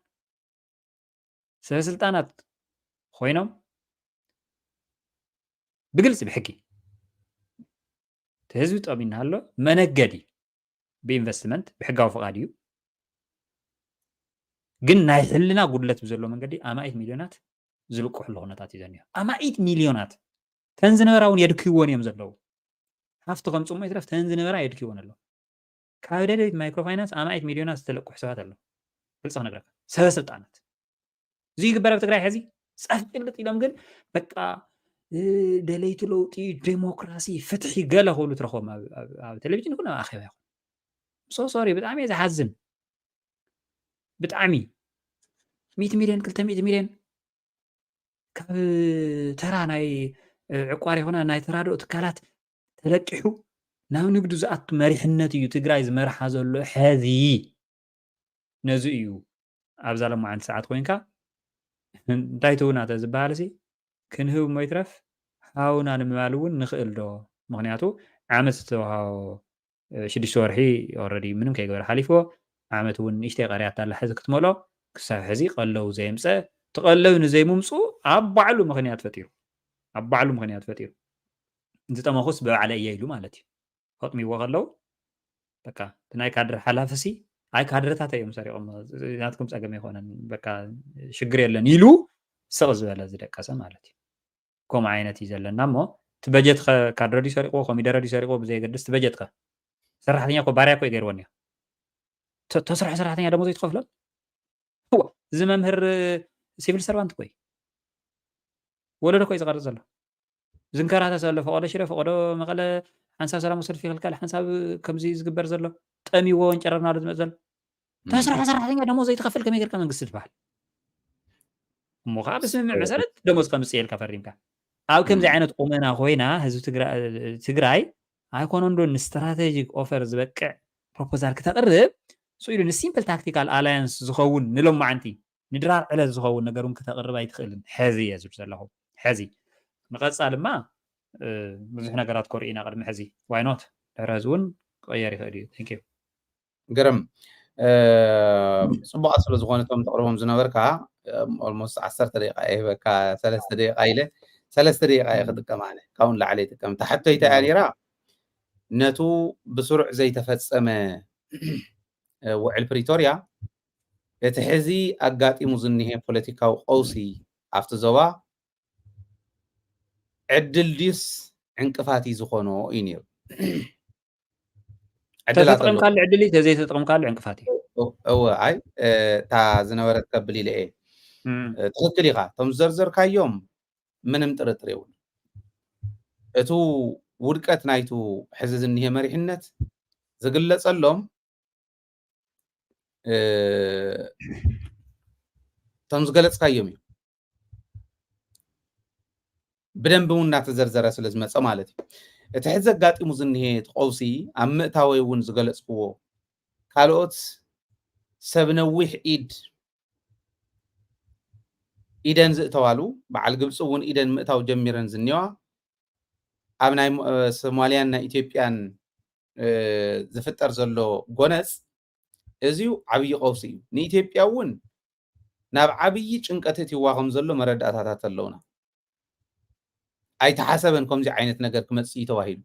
ሰበስልጣናት ኮይኖም ብግልፂ ብሕጊ እቲ ህዝቢ ጠሚና ኣሎ መነገዲ ብኢንቨስትመንት ብሕጋዊ ፍቃድ እዩ ግን ናይ ሕልና ጉድለት ብዘሎ መንገዲ ኣማኢት ሚልዮናት ዝልቅሕሉ ኩነታት እዩ ዘኒሆ ኣማኢት ሚልዮናት ተን ዝነበራ እውን የድክይዎን እዮም ዘለዉ ሃፍቲ ከምፅሞ ይትረፍ ተን ዝነበራ የድክይዎን ኣለዉ ካብ ደደቢት ማይክሮፋይናንስ ኣማኢት ሚልዮናት ዝተለቅሑ ሰባት ኣለዉ ግልፂ ክነግረካ ሰበስልጣናት እዚ ይግበር ኣብ ትግራይ ሕዚ ፃፍ ጭልጥ ኢሎም ግን በቃ ደለይቲ ለውጢ ዴሞክራሲ ፍትሒ ገለ ክብሉ ትረኽቦም ኣብ ቴሌቭዥን ይኹን ኣብ ኣኼባ ይኹን ሶሪ ብጣዕሚ እየ ዝሓዝን ብጣዕሚ 100 ሚልዮን 200 ሚልዮን ካብ ተራ ናይ ዕቋር ይኹና ናይ ተራድኦ ትካላት ተለቂሑ ናብ ንግዱ ዝኣቱ መሪሕነት እዩ ትግራይ ዝመርሓ ዘሎ ሕዚ ነዚ እዩ ኣብዛ ለማዓንቲ ሰዓት ኮይንካ እንታይ ትውና ተዝበሃል ሲ ክንህብ ሞ ይትረፍ ሃውና ንምባል እውን ንኽእል ዶ ምክንያቱ ዓመት ዝተዋሃቦ 6 ወርሒ ኦልሬዲ ምንም ከይገበረ ሓሊፍዎ ዓመት እውን ንእሽተይ ቀሪያት ኣላ ሕዚ ክትመሎ ክሳብ ሕዚ ቀለው ዘየምፀ ትቐለው ንዘይምምፁ ኣብ ባዕሉ ምክንያት ፈጢሩ ዝጠመኹስ በባዕለ እየ ኢሉ ማለት እዩ ከጥሚዎ ከለው በቃ ናይ ካድሪ ሓላፍሲ ኣይ ካድርታት እዮም ሰሪቆም ናትኩም ፀገም ኣይኮነን በቃ ሽግር የለን ኢሉ ስቕ ዝበለ ዝደቀሰ ማለት እዩ ከምኡ ዓይነት እዩ ዘለና እሞ እቲ በጀት ካድረ ድዩ ሰሪቅዎ ኮሚደረ ድዩ ሰሪቅዎ ብዘየገድስ እቲ በጀትካ ሰራሕተኛ ኮ ባርያ ኮ ይገይርዎን እዮም ተስራሕ ሰራሕተኛ ደሞ ዘይትኸፍሎም እዚ መምህር ሲቪል ሰርቫንት ኮይ ወለዶ ኮይ ዝቐርፅ ዘሎ ዝንከራተት ዘሎ ፈቆዶ ሽረ ፈቆዶ መቐለ ሓንሳብ ሰላም ሰልፊ ይኽልካል ሓንሳብ ከምዚ ዝግበር ዘሎ ጠሚዎ ወንጨረርና ዶ ዝመፅ ዘሎ ተስራሕ ሰራሕተኛ ደሞ ዘይትኸፍል ከመይ ጌርካ መንግስቲ ትበሃል እሞ ከዓ ብስምምዕ መሰረት ደሞዝ ከምፅእ ኢልካ ፈሪምካ ኣብ ከምዚ ዓይነት ቁመና ኮይና ህዝቢ ትግራይ ኣይኮነን ዶ ንስትራቴጂክ ኦፈር ዝበቅዕ ፕሮፖዛል ክተቕርብ ስኢሉ ንሲምፕል ታክቲካል ኣላያንስ ዝኸውን ንሎማዓንቲ ንድራር ዕለት ዝኸውን ነገር እውን ክተቕርብ ኣይትኽእልን ሕዚ እየ ዝብል ዘለኹ ሕዚ ንቐፃል ድማ ብዙሕ ነገራት ኮርኡ ኢና ቅድሚ ሕዚ ዋይ ኖት ድሕሪ ህዚ እውን ክቀየር ይኽእል እዩ ቴንክ ዩ ገረም ፅቡቃት ስለ ዝኾነ እቶም ተቕርቦም ዝነበርካ ኦልሞስት 10 ደቂቃ ይህበካ 3 ደቂቃ ኢለ 3 ደቂቃ እየ ክጥቀም ኣነ ካብኡ ንላዕሊ ይጥቀም ተሓቶይታ እያ ነይራ ነቱ ብስሩዕ ዘይተፈፀመ ውዕል ፕሪቶርያ እቲ ሕዚ ኣጋጢሙ ዝኒሄ ፖለቲካዊ ቀውሲ ኣብቲ ዞባ ዕድል ድዩስ ዕንቅፋት እዩ ዝኾኖ እዩ ነይሩ ተጠቕምካሉ ዕድል እዩ ተዘይተጠቕምካሉ ዕንቅፋት እዩ እወ ኣይ እታ ዝነበረት ከብል ኢለ እየ ትክክል ኢኻ እቶም ዝዘርዘርካዮም ምንም ጥርጥር የብሉ እቱ ውድቀት ናይቱ ሕዚ ዝኒሄ መሪሕነት ዝግለፀሎም እቶም ዝገለፅካዮም እዩ ብደንቢ እውን እናተዘርዘረ ስለ ዝመፀ ማለት እዩ እቲ ሕዚ ኣጋጢሙ ዝኒሄ ቀውሲ ኣብ ምእታወይ እውን ዝገለፅክዎ ካልኦት ሰብ ነዊሕ ኢደን ዝእተዋሉ በዓል ግብፂ እውን ኢደን ምእታው ጀሚረን ዝኒዋ ኣብ ናይ ሶማልያን ናይ ኢትዮጵያን ዝፍጠር ዘሎ ጎነፅ እዚዩ ዓብይ ቀውሲ እዩ ንኢትዮጵያ እውን ናብ ዓብይ ጭንቀት እትይዋ ከም ዘሎ መረዳእታታት ኣለውና ኣይተሓሰበን ከምዚ ዓይነት ነገር ክመጽእ ተባሂሉ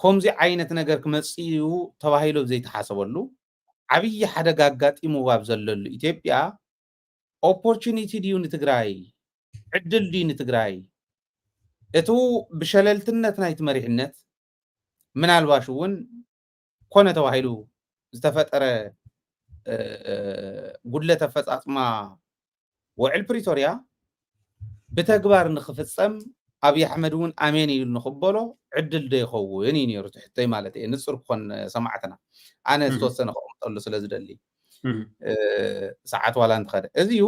ከምዚ ዓይነት ነገር ክመጽእ ተባሂሉ ዘይተሓሰበሉ ዓብይ ሓደጋ ኣጋጢሙ ኣብ ዘለሉ ኢትዮጵያ ኦፖርቹኒቲ ድዩ ንትግራይ ዕድል ድዩ ንትግራይ እቱ ብሸለልትነት ናይቲ መሪሕነት ምናልባሽ እውን ኮነ ተባሂሉ ዝተፈጠረ ጉድለት ኣፈጻጽማ ውዕል ፕሪቶርያ ብተግባር ንኽፍጸም ኣብይ ኣሕመድ እውን ኣሜን ኢሉ ንኽበሎ ዕድል ዶ ይኸውን እዩ ነይሩ ትሕተይ ማለት እየ ንጹር ክኾን ሰማዕትና ኣነ ዝተወሰነ ክቕምጠሉ ስለ ዝደሊ ሰዓት ዋላ እንትኸደ እዚዩ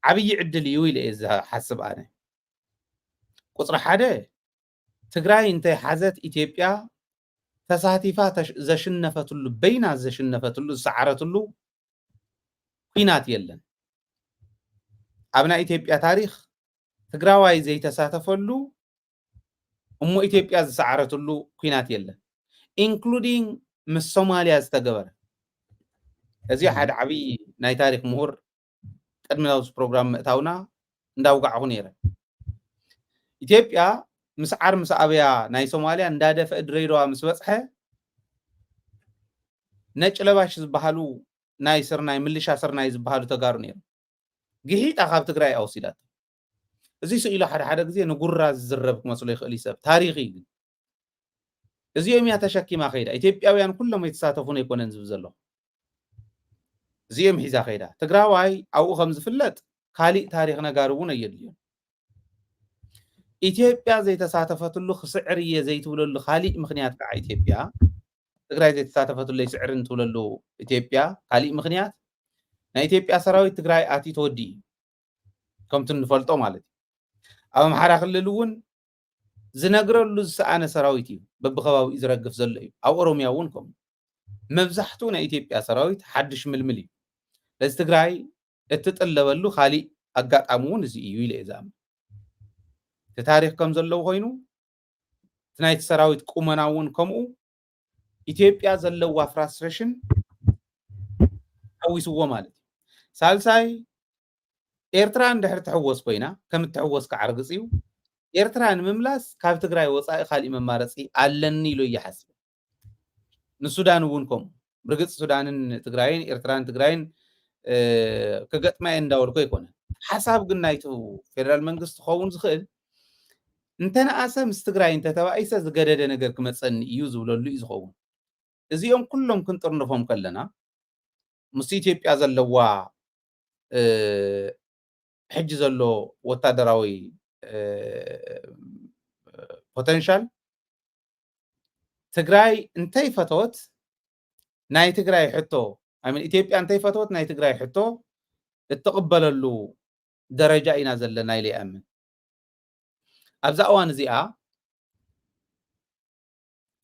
ዓብይ ዕድል እዩ ኢለ እየ ዝሓስብ ኣነ ቁፅሪ ሓደ ትግራይ እንተይሓዘት ኢትዮጵያ ተሳቲፋ ዘሽነፈትሉ በይና ዘሽነፈትሉ ዝሰዓረትሉ ኩናት የለን ኣብ ናይ ኢትዮጵያ ታሪክ ትግራዋይ ዘይተሳተፈሉ እሞ ኢትዮጵያ ዝሰዓረትሉ ኩናት የለን ኢንክሉዲንግ ምስ ሶማልያ ዝተገበረ እዚ ሓደ ዓብይ ናይ ታሪክ ምሁር ቅድሚ ናብዚ ፕሮግራም ምእታውና እንዳውጋዕኹ ነይረ ኢትዮጵያ ምስ ዓር ምስ ኣብያ ናይ ሶማልያ እንዳደፈአ ድሬዳዋ ምስ በፅሐ ነጭ ለባሽ ዝበሃሉ ናይ ስርናይ ምልሻ ስርናይ ዝበሃሉ ተጋሩ ነይሩ ግሒጣ ካብ ትግራይ ኣውሲዳት እዚ ስኢሉ ሓደ ሓደ ግዜ ንጉራ ዝዝረብ ክመስሎ ይኽእል ሰብ ታሪክ እዩ እዚኦም እያ ተሸኪማ ኸይዳ ኢትዮጵያውያን ኩሎም የተሳተፉን ኣይኮነን ዝብል ዘሎ እዚኦም ሒዛ ኸይዳ ትግራዋይ ኣብኡ ከም ዝፍለጥ ካሊእ ታሪክ ነጋር እውን ኣየድልዮም ኢትዮጵያ ዘይተሳተፈትሉ ክስዕር እየ ዘይትብለሉ ካሊእ ምክንያት ከዓ ኢትዮጵያ ትግራይ ዘይተሳተፈትሉ ይስዕር እንትብለሉ ኢትዮጵያ ካሊእ ምክንያት ናይ ኢትዮጵያ ሰራዊት ትግራይ ኣትዩ ተወዲ እዩ ከምቲ ንፈልጦ ማለት እዩ ኣብ ኣምሓራ ክልል እውን ዝነግረሉ ዝሰኣነ ሰራዊት እዩ በብኸባቢኡ ዝረግፍ ዘሎ እዩ ኣብ ኦሮምያ እውን ከምኡ መብዛሕትኡ ናይ ኢትዮጵያ ሰራዊት ሓድሽ ምልምል እዩ ለዚ ትግራይ እትጥለበሉ ካሊእ ኣጋጣሚ እውን እዚ እዩ ኢለ እየ ዝኣምን እቲ ታሪክ ከም ዘለዎ ኮይኑ እቲ ናይቲ ሰራዊት ቁመና እውን ከምኡ ኢትዮጵያ ዘለዋ ፍራስትሬሽን ሓዊስዎ ማለት እዩ ሳልሳይ ኤርትራ እንድሕር ትሕወስ ኮይና ከም እትሕወስ ከዓ ርግፅ እዩ ኤርትራ ንምምላስ ካብ ትግራይ ወፃኢ ካሊእ መማረፂ ኣለኒ ኢሉ ይሓስብ ንሱዳን እውን ከምኡ ብርግፅ ሱዳንን ትግራይን ኤርትራን ትግራይን ክገጥማ እንዳበልኮ ኣይኮነን ሓሳብ ግን ናይቱ ፌደራል መንግስቲ ክኸውን ዝኽእል እንተነኣሰ ምስ ትግራይ እንተተባኢሰ ዝገደደ ነገር ክመፀኒ እዩ ዝብለሉ እዩ ዝኸውን እዚኦም ኩሎም ክንጥርንፎም ከለና ምስ ኢትዮጵያ ዘለዋ ሕጂ ዘሎ ወታደራዊ ፖቴንሻል ትግራይ እንተይፈተወት ናይ ትግራይ ሕቶ ኣሚን ኢትዮጵያ እንተይፈተወት ናይ ትግራይ ሕቶ እትቕበለሉ ደረጃ ኢና ዘለና ኢለ ይኣምን ኣብዛ እዋን እዚኣ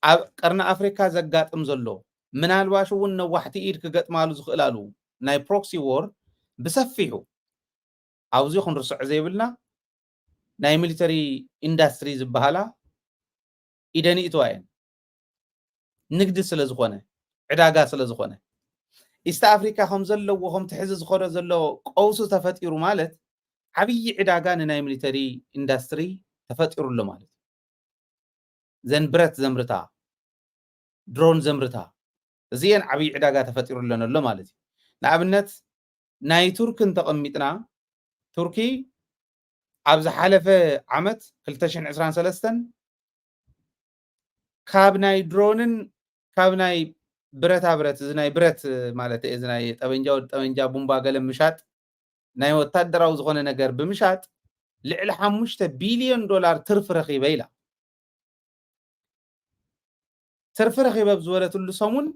ኣብ ቀርኒ ኣፍሪካ ዘጋጥም ዘሎ ምናልባሽ እውን ነዋሕቲ ኢድ ክገጥማሉ ዝኽእላሉ ናይ ፕሮክሲ ዎር ብሰፊሑ ኣብዚ ክንርስዖ ዘይብልና ናይ ሚሊተሪ ኢንዳስትሪ ዝበሃላ ኢደኒእትዋ እየን ንግዲ ስለ ዝኾነ ዕዳጋ ስለ ዝኾነ ኢስት ኣፍሪካ ከም ዘለዎ ከምቲ ሕዚ ዝኸዶ ዘሎ ቀውሲ ተፈጢሩ ማለት ዓብይ ዕዳጋ ንናይ ሚሊተሪ ኢንዳስትሪ ተፈጢሩሎ ማለት ዘን ብረት ዘምርታ ድሮን ዘምርታ እዚአን ዓብይ ዕዳጋ ተፈጢሩለን ኣሎ ማለት እዩ ንኣብነት ናይ ቱርክን ተቐሚጥና ቱርኪ ኣብ ዝሓለፈ ዓመት 2023 ካብ ናይ ድሮንን ካብ ናይ ብረታ ብረት እዚ ናይ ብረት ማለት እዚ ናይ ጠበንጃ ቡምባ ገለ ምሻጥ ናይ ወታደራዊ ዝኾነ ነገር ብምሻጥ ልዕሊ 5 ቢልዮን ዶላር ትርፍ ረኺበ ኢላ ትርፍ ረኺበ ብዝበለትሉ ሰሙን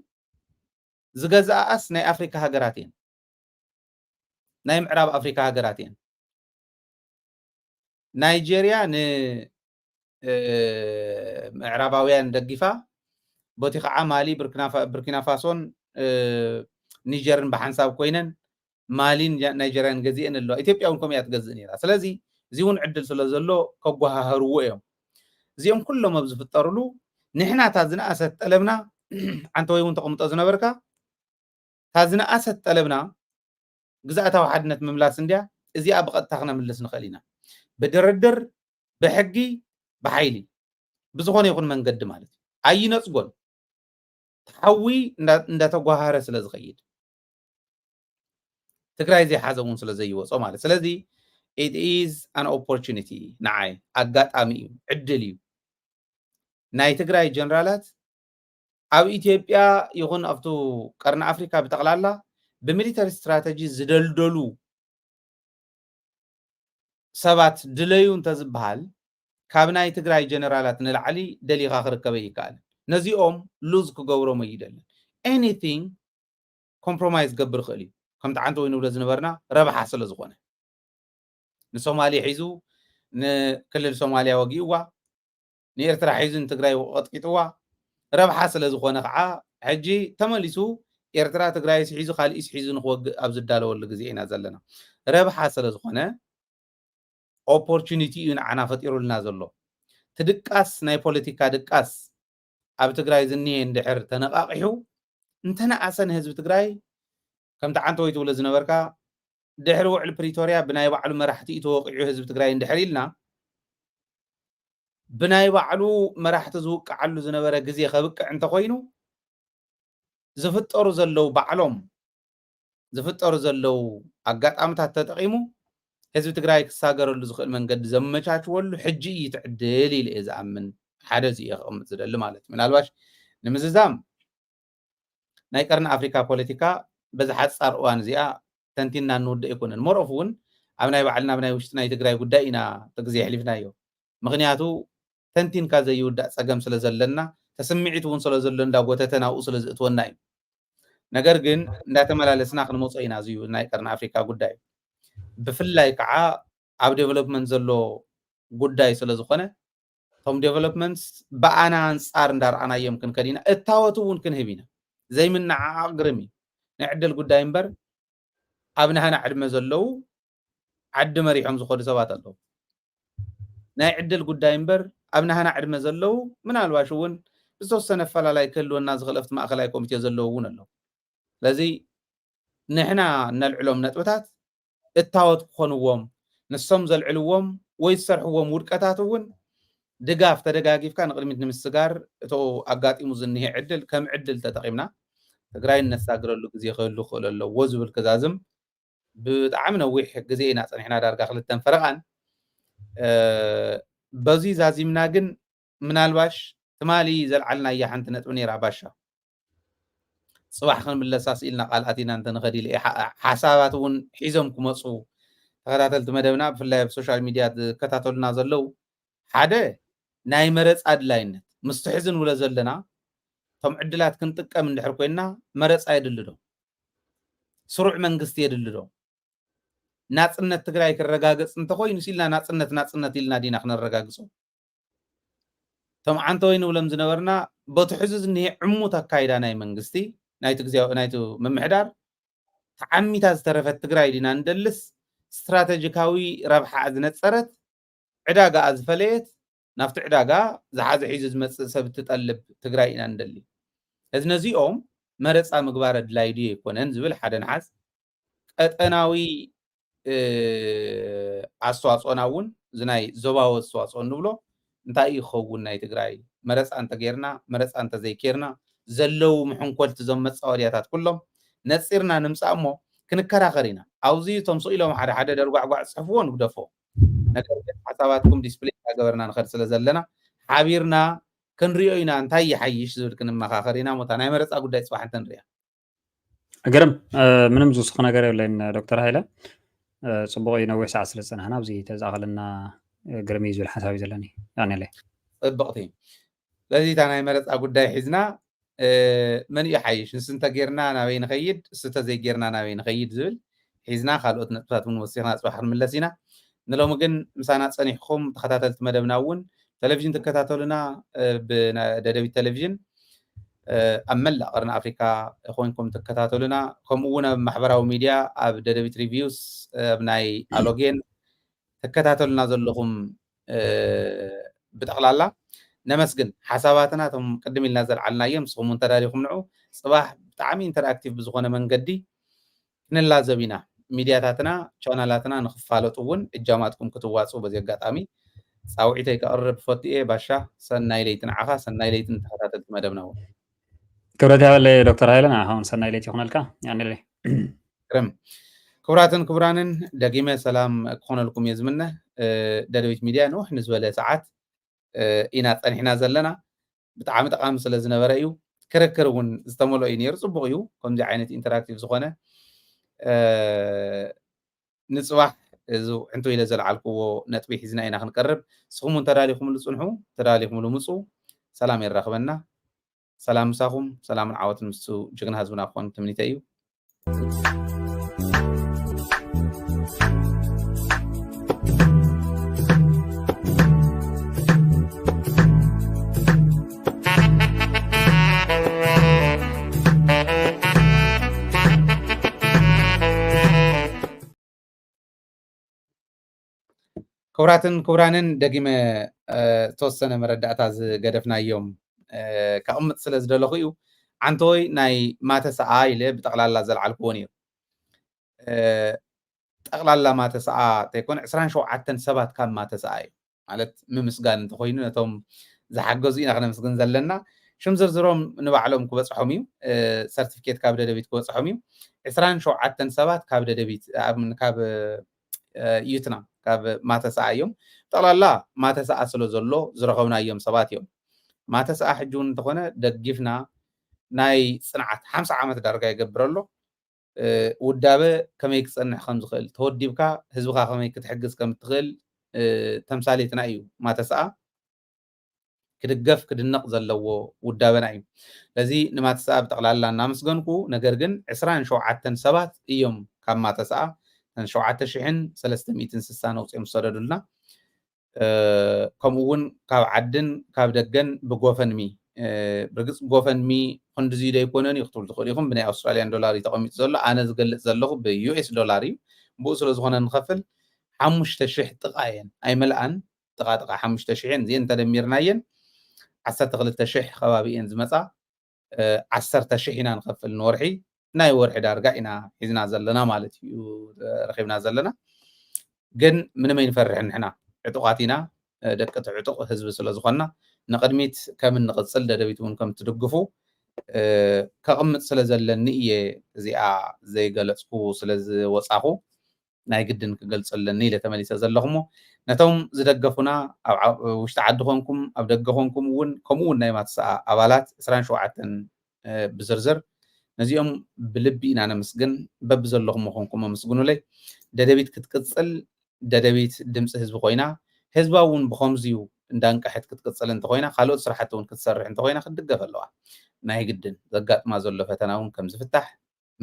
ዝገዛኣስ ናይ ኣፍሪካ ሃገራት እየን ናይ ምዕራብ ኣፍሪካ ሃገራት እየን ናይጄርያ ንምዕራባውያን ደግፋ ቦቲ ከዓ ማሊ ብርኪና ፋሶን ኒጀርን ብሓንሳብ ኮይነን ማሊን ናይጀርያን ገዚአን ኣለዋ ኢትዮጵያ እውን ከምኡ እያ ትገዝእ ነይራ ስለዚ እዚ እውን ዕድል ስለ ዘሎ ከጓሃህርዎ እዮም እዚኦም ኩሎም ኣብ ዝፍጠርሉ ንሕና እታ ዝነኣሰት ጠለብና ዓንተ ወይ እውን ተቐምጦ ዝነበርካ እታ ዝነኣሰት ጠለብና ግዛእታዊ ሓድነት ምምላስ እንድያ እዚኣ ብቐጥታ ክነምልስ ንኽእል ኢና ብድርድር بحقي بحيلي بزخون يكون من قد مالتي أي نصقون تحوي ندا تقوهار سلا زغيد تقرأي زي حازمون سلا زي وصو مالت سلازي it is an opportunity نعاي أقات أمي عدليو ناي تقرأي جنرالات أو إثيوبيا يكون أفتو قرن أفريقيا بتقلالا بميليتري استراتيجي زدلدلو سبات دليو انتزبهال كابناي تقرأي جنرالات نلعلي دلي خاخر كبي كال نزيهم لوز كغورو ميدل anything compromise قبر خلي كم تعنتو إنه لازم نبرنا ربح حصل زخونه نسومالي حيزو نكل الصوماليا وجيوا نيرترا حيزو تقرأي وقطقطوا ربح حصل زخونه قعا حجي تملسو إرترا تقرأي حيزو خالي حيزو نخوج أبز الدالو ولا جزئين زلنا ربح حصل زخونه opportunity ينعنا فتيرو لنا زلو تدقاس ناي بوليتيكا دقاس أب تقرأي زني اندحر تنقاقحو انتنا أسن هزب تقرأي كم تعنتو يتولى زنبركا دحر وعل بريتوريا بناي بعلو مراحتي توقعو هزب تقرأي اندحر لنا بناي بعلو مراحت زوق علو زنبرا جزي خبك انت خوينو زفترو زلو بعلوم زفترو زلو أقات أمتها تتقيمو هزب تقرأي كساقرو لزخل من قد زمشاش ولو حجي يتعدلي لإذا أمن حدث يخم زدل مالت من الواش نمززام نايكرنا أفريكا بوليتيكا بزحات صار وان زيا تنتينا نود يكونن مرفون أبناي بعلنا أبناي وشتنا يتقرأي قدائنا تقزي حليفنا يو مغنياتو تنتين كذا يودا سجم سلزلنا تسمعت ون سلزلنا دعوتنا وصل زتونا نايم نجرجن نتمنى لسنا خن موصينا زيو نايكرنا أفريكا قداي بفلاي كعا أب development زلو قداي سلزخنا ثم developments بأنا أنصار ندار أنا يمكن كدينا التاوتو ونكن هبينا زي من عقرمي نعدل قداي مبر أبنا هنا عد مزلو عد مريحهم زخود سبات الله نعدل قداي مبر أبنا هنا عد مزلو من الواشون بزوج سنة فلا لا يكلوا الناس غلفت ما أخلاقكم يتزلون الله لذي نحنا نلعلم نتوتات التاوت خنوهم نسم زلعلوهم ويسرحوهم وركتاتون دقاف تدقاقيف كان قرمت نمسجار تو أقاطي مزنه عدل كم عدل تتقيمنا تقرأي النساقر اللي زي خلو خلو وزو بالكزازم بتعامنا ويح جزينا إحنا دار داخل التنفرقان بزي زازمنا جن من الباش تمالي زلعلنا إياه حنت نتوني راباشا صباح خن من الأساس إلنا قالاتنا أنت نغدي لي حساباتون حيزم كمصو تكتاتلت مدبنا في الله بسوشيال ميديا كتاتلنا زلو حدا ناي مرص أدلاينت مستحزن ولا زلنا ثم عدلات كنطقم اندحر كوينا مرص ايدلدو سرع منغست يدلدو ناصنت تግራይ كرغاغص انت خوين سيلنا ناصنت يلنا دينا خنرغاغصو ثم انت وين ولم زنبرنا بتحزز ني عموت اكايدا ناي منغستي نايت غزياو نايتو ممحدار تعميتا زترفت تግራይ دينا ندلس استراتيجيكاوي ربح ازنصرت عداغا ازفليت نافت عداغا زحاز حيز زمص سب تطلب تግራይ ኢና ندلي እዝነዚኦም መረፃ ምግባር ድላይ ዲ ይኮነን ዝብል ሓደ ንሓስ ቀጠናዊ ኣስተዋፅኦና እውን ዝናይ ዞባዊ ኣስተዋፅኦ ንብሎ እንታይ ይኸውን ናይ ትግራይ መረፃ እንተ ጌርና መረፃ እንተ ዘይኬርና ዘለው ምሕንኮልቲ ዞም መፃወድያታት ኩሎም ነፂርና ንምፃእ እሞ ክንከራኸር ኢና ኣብዚ እቶም ስኢሎም ሓደ ሓደ ደርጓዕጓዕ ፅሕፍዎ ንግደፎ ነገር ግን ሓሳባትኩም ዲስፕሌይ ገበርና ንኸድ ስለ ዘለና ሓቢርና كنريو إنا أنتي يحيش زود كنا مخاخرينا متناي مرت أقول دايس واحد تنريا. أجرم من مزوس خنا جري ولا إن دكتور هيلا صبغي نوع ساعة سلسلة هنا بزي تزعل لنا جرميز والحسابي زلني يعني ليه؟ بقتين. لذي تناي مرت أقول داي حزنا من يحيش نسنت جيرنا ناوين خيد ست زي جيرنا ناوين خيد زول حزنا خلوت نتفات من وسيخنا أصبح من لسنا نلو ممكن مسانات صنيحكم تخطات مدبناون تلفزيون تكتاتلنا بددبي تلفزيون أملا قرن أفريقيا أخوانكم تكتاتلنا كمونا محبرة وميديا بددبي ريفيوز بناي ألوجين تكتاتلنا زلهم بتقلالا نمسجن حساباتنا ثم قدم لنا زل على يوم صوم تاريخهم نعو صباح تعامي انتراكتيف بزغنا من قدي نلازمينا ميدياتنا شانالاتنا نخفالتون الجامعاتكم كتواتسو بزي قاتامي ፃውዒተይ ከቕርብ ፈቲየ ባሻ ሰናይ ለይትን ዓኻ ሰናይ ለይትን ተኸታተልቲ መደብና እውን ክብረት ያበለ ዶክተር ሃይለን አሁን ሰናይ ለይቲ ይኹነልካ ያኔ ክረም ክቡራትን ክቡራንን ደጊመ ሰላም ክኾነልኩም እየ ዝምነ ደደቢት ሚድያ ንውሕ ንዝበለ ሰዓት ኢና ፀኒሕና ዘለና ብጣዕሚ ጠቃሚ ስለ ዝነበረ እዩ ክርክር እውን ዝተመልኦ እዩ ነይሩ ፅቡቅ እዩ ከምዚ ዓይነት ኢንተራክቲቭ ዝኾነ ንፅባሕ እዚ ሕንቶ ኢለ ዘለዓልክዎ ነጥቢ ሒዝና ኢና ክንቀርብ ንስኹም እውን ተዳሊኹምሉ ፅንሑ ተዳሊኹምሉ ምፁ ሰላም የራኽበና ሰላም ምሳኹም ሰላምን ዓወትን ምስ ጅግና ህዝብና ክኾን ትምኒተ እዩ ክቡራትን ክቡራንን ደጊመ ተወሰነ መረዳእታ ዝገደፍናዮም ከቕምጥ ስለ ዝደለኹ እዩ ዓንተወይ ናይ ማተሰኣ ኢለ ብጠቕላላ ዘለዓልክዎ ነይሩ ጠቕላላ ማተሰኣ እንተይኮነ 27 ሰባት ካብ ማተሰኣ እዩ ማለት ምምስጋን እንተኮይኑ ነቶም ዝሓገዙ ኢና ክነምስግን ዘለና ሽም ዝርዝሮም ንባዕሎም ክበፅሖም እዩ ሰርቲፊኬት ካብ ደደቢት ክበፅሖም እዩ 27 ሰባት ካብ ደደቢት ካብ ዩትና ካብ ማተሰኣ እዮም ጠቕላላ ማተሰኣ ስለ ዘሎ ዝረኸብናዮም ሰባት እዮም ማተሰኣ ሕጂ እውን እንተኾነ ደጊፍና ናይ ፅንዓት 50 ዓመት ዳርጋ ይገብር ኣሎ ውዳበ ከመይ ክፀንሕ ከም ዝኽእል ተወዲብካ ህዝብካ ከመይ ክትሕግዝ ከም እትኽእል ተምሳሌትና እዩ ማተሰኣ ክድገፍ ክድነቕ ዘለዎ ውዳበና እዩ ስለዚ ንማተሰኣ ብጠቕላላ እናመስገንኩ ነገር ግን 27 ሰባት እዮም ካብ ማተሰኣ 7360 ነውፅኦም ዝሰደዱልና ከምኡ እውን ካብ ዓድን ካብ ደገን ብጎፈንሚ ብርግፅ ጎፈንሚ ክንድዚ ዶ ይኮነን እዩ ክትብሉ ትኽእሉ ኢኹም ብናይ ኣውስትራልያን ዶላር እዩ ተቐሚጡ ዘሎ ኣነ ዝገልፅ ዘለኹ ብዩኤስ ዶላር እዩ ብኡ ስለ ዝኾነ ንኸፍል 5000 ጥቓ እየን ኣይመልኣን ጥቓ 5000 እዚአን ተደሚርናየን 12000 ከባቢ እየን ዝመፃ 10000 ኢና ንኸፍል ንወርሒ ናይ ወርሒ ዳርጋ ኢና ሒዝና ዘለና ማለት እዩ ረኺብና ዘለና ግን ምንም ኣይንፈርሕን ንሕና ዕጡቃት ኢና ደቂ ዕጡቕ ህዝቢ ስለ ዝኾንና ንቅድሚት ከም እንቕፅል ደደቢት እውን ከም ትድግፉ ከቕምጥ ስለ ዘለኒ እየ እዚኣ ዘይገለፅኩ ስለ ዝወፃኹ ናይ ግድን ክገልፀለኒ ኢለ ተመሊሰ ዘለኹሞ ነቶም ዝደገፉና ኣብ ውሽጢ ዓዲ ኮንኩም ኣብ ደገ ኮንኩም እውን ከምኡ እውን ናይ ማተሰኣ ኣባላት 27 ብዝርዝር ነዚኦም ብልቢ ኢና ነመስግን በቢ ዘለኹም ኮንኩም ኣመስግኑለይ ደደቢት ክትቅፅል ደደቢት ድምፂ ህዝቢ ኮይና ህዝባ እውን ብከምዚዩ እንዳንቀሕት ክትቅፅል እንተኮይና ካልኦት ስራሕቲ እውን ክትሰርሕ እንተኮይና ክትድገፍ ኣለዋ ናይ ግድን ዘጋጥማ ዘሎ ፈተና እውን ከም ዝፍታሕ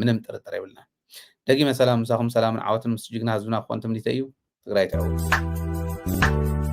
ምንም ጥርጥር የብልና ደጊመ ሰላም ምሳኹም ሰላምን ዓወትን ምስ ጅግና ህዝብና ክኾን ትምኒተ እዩ ትግራይ ትዕውት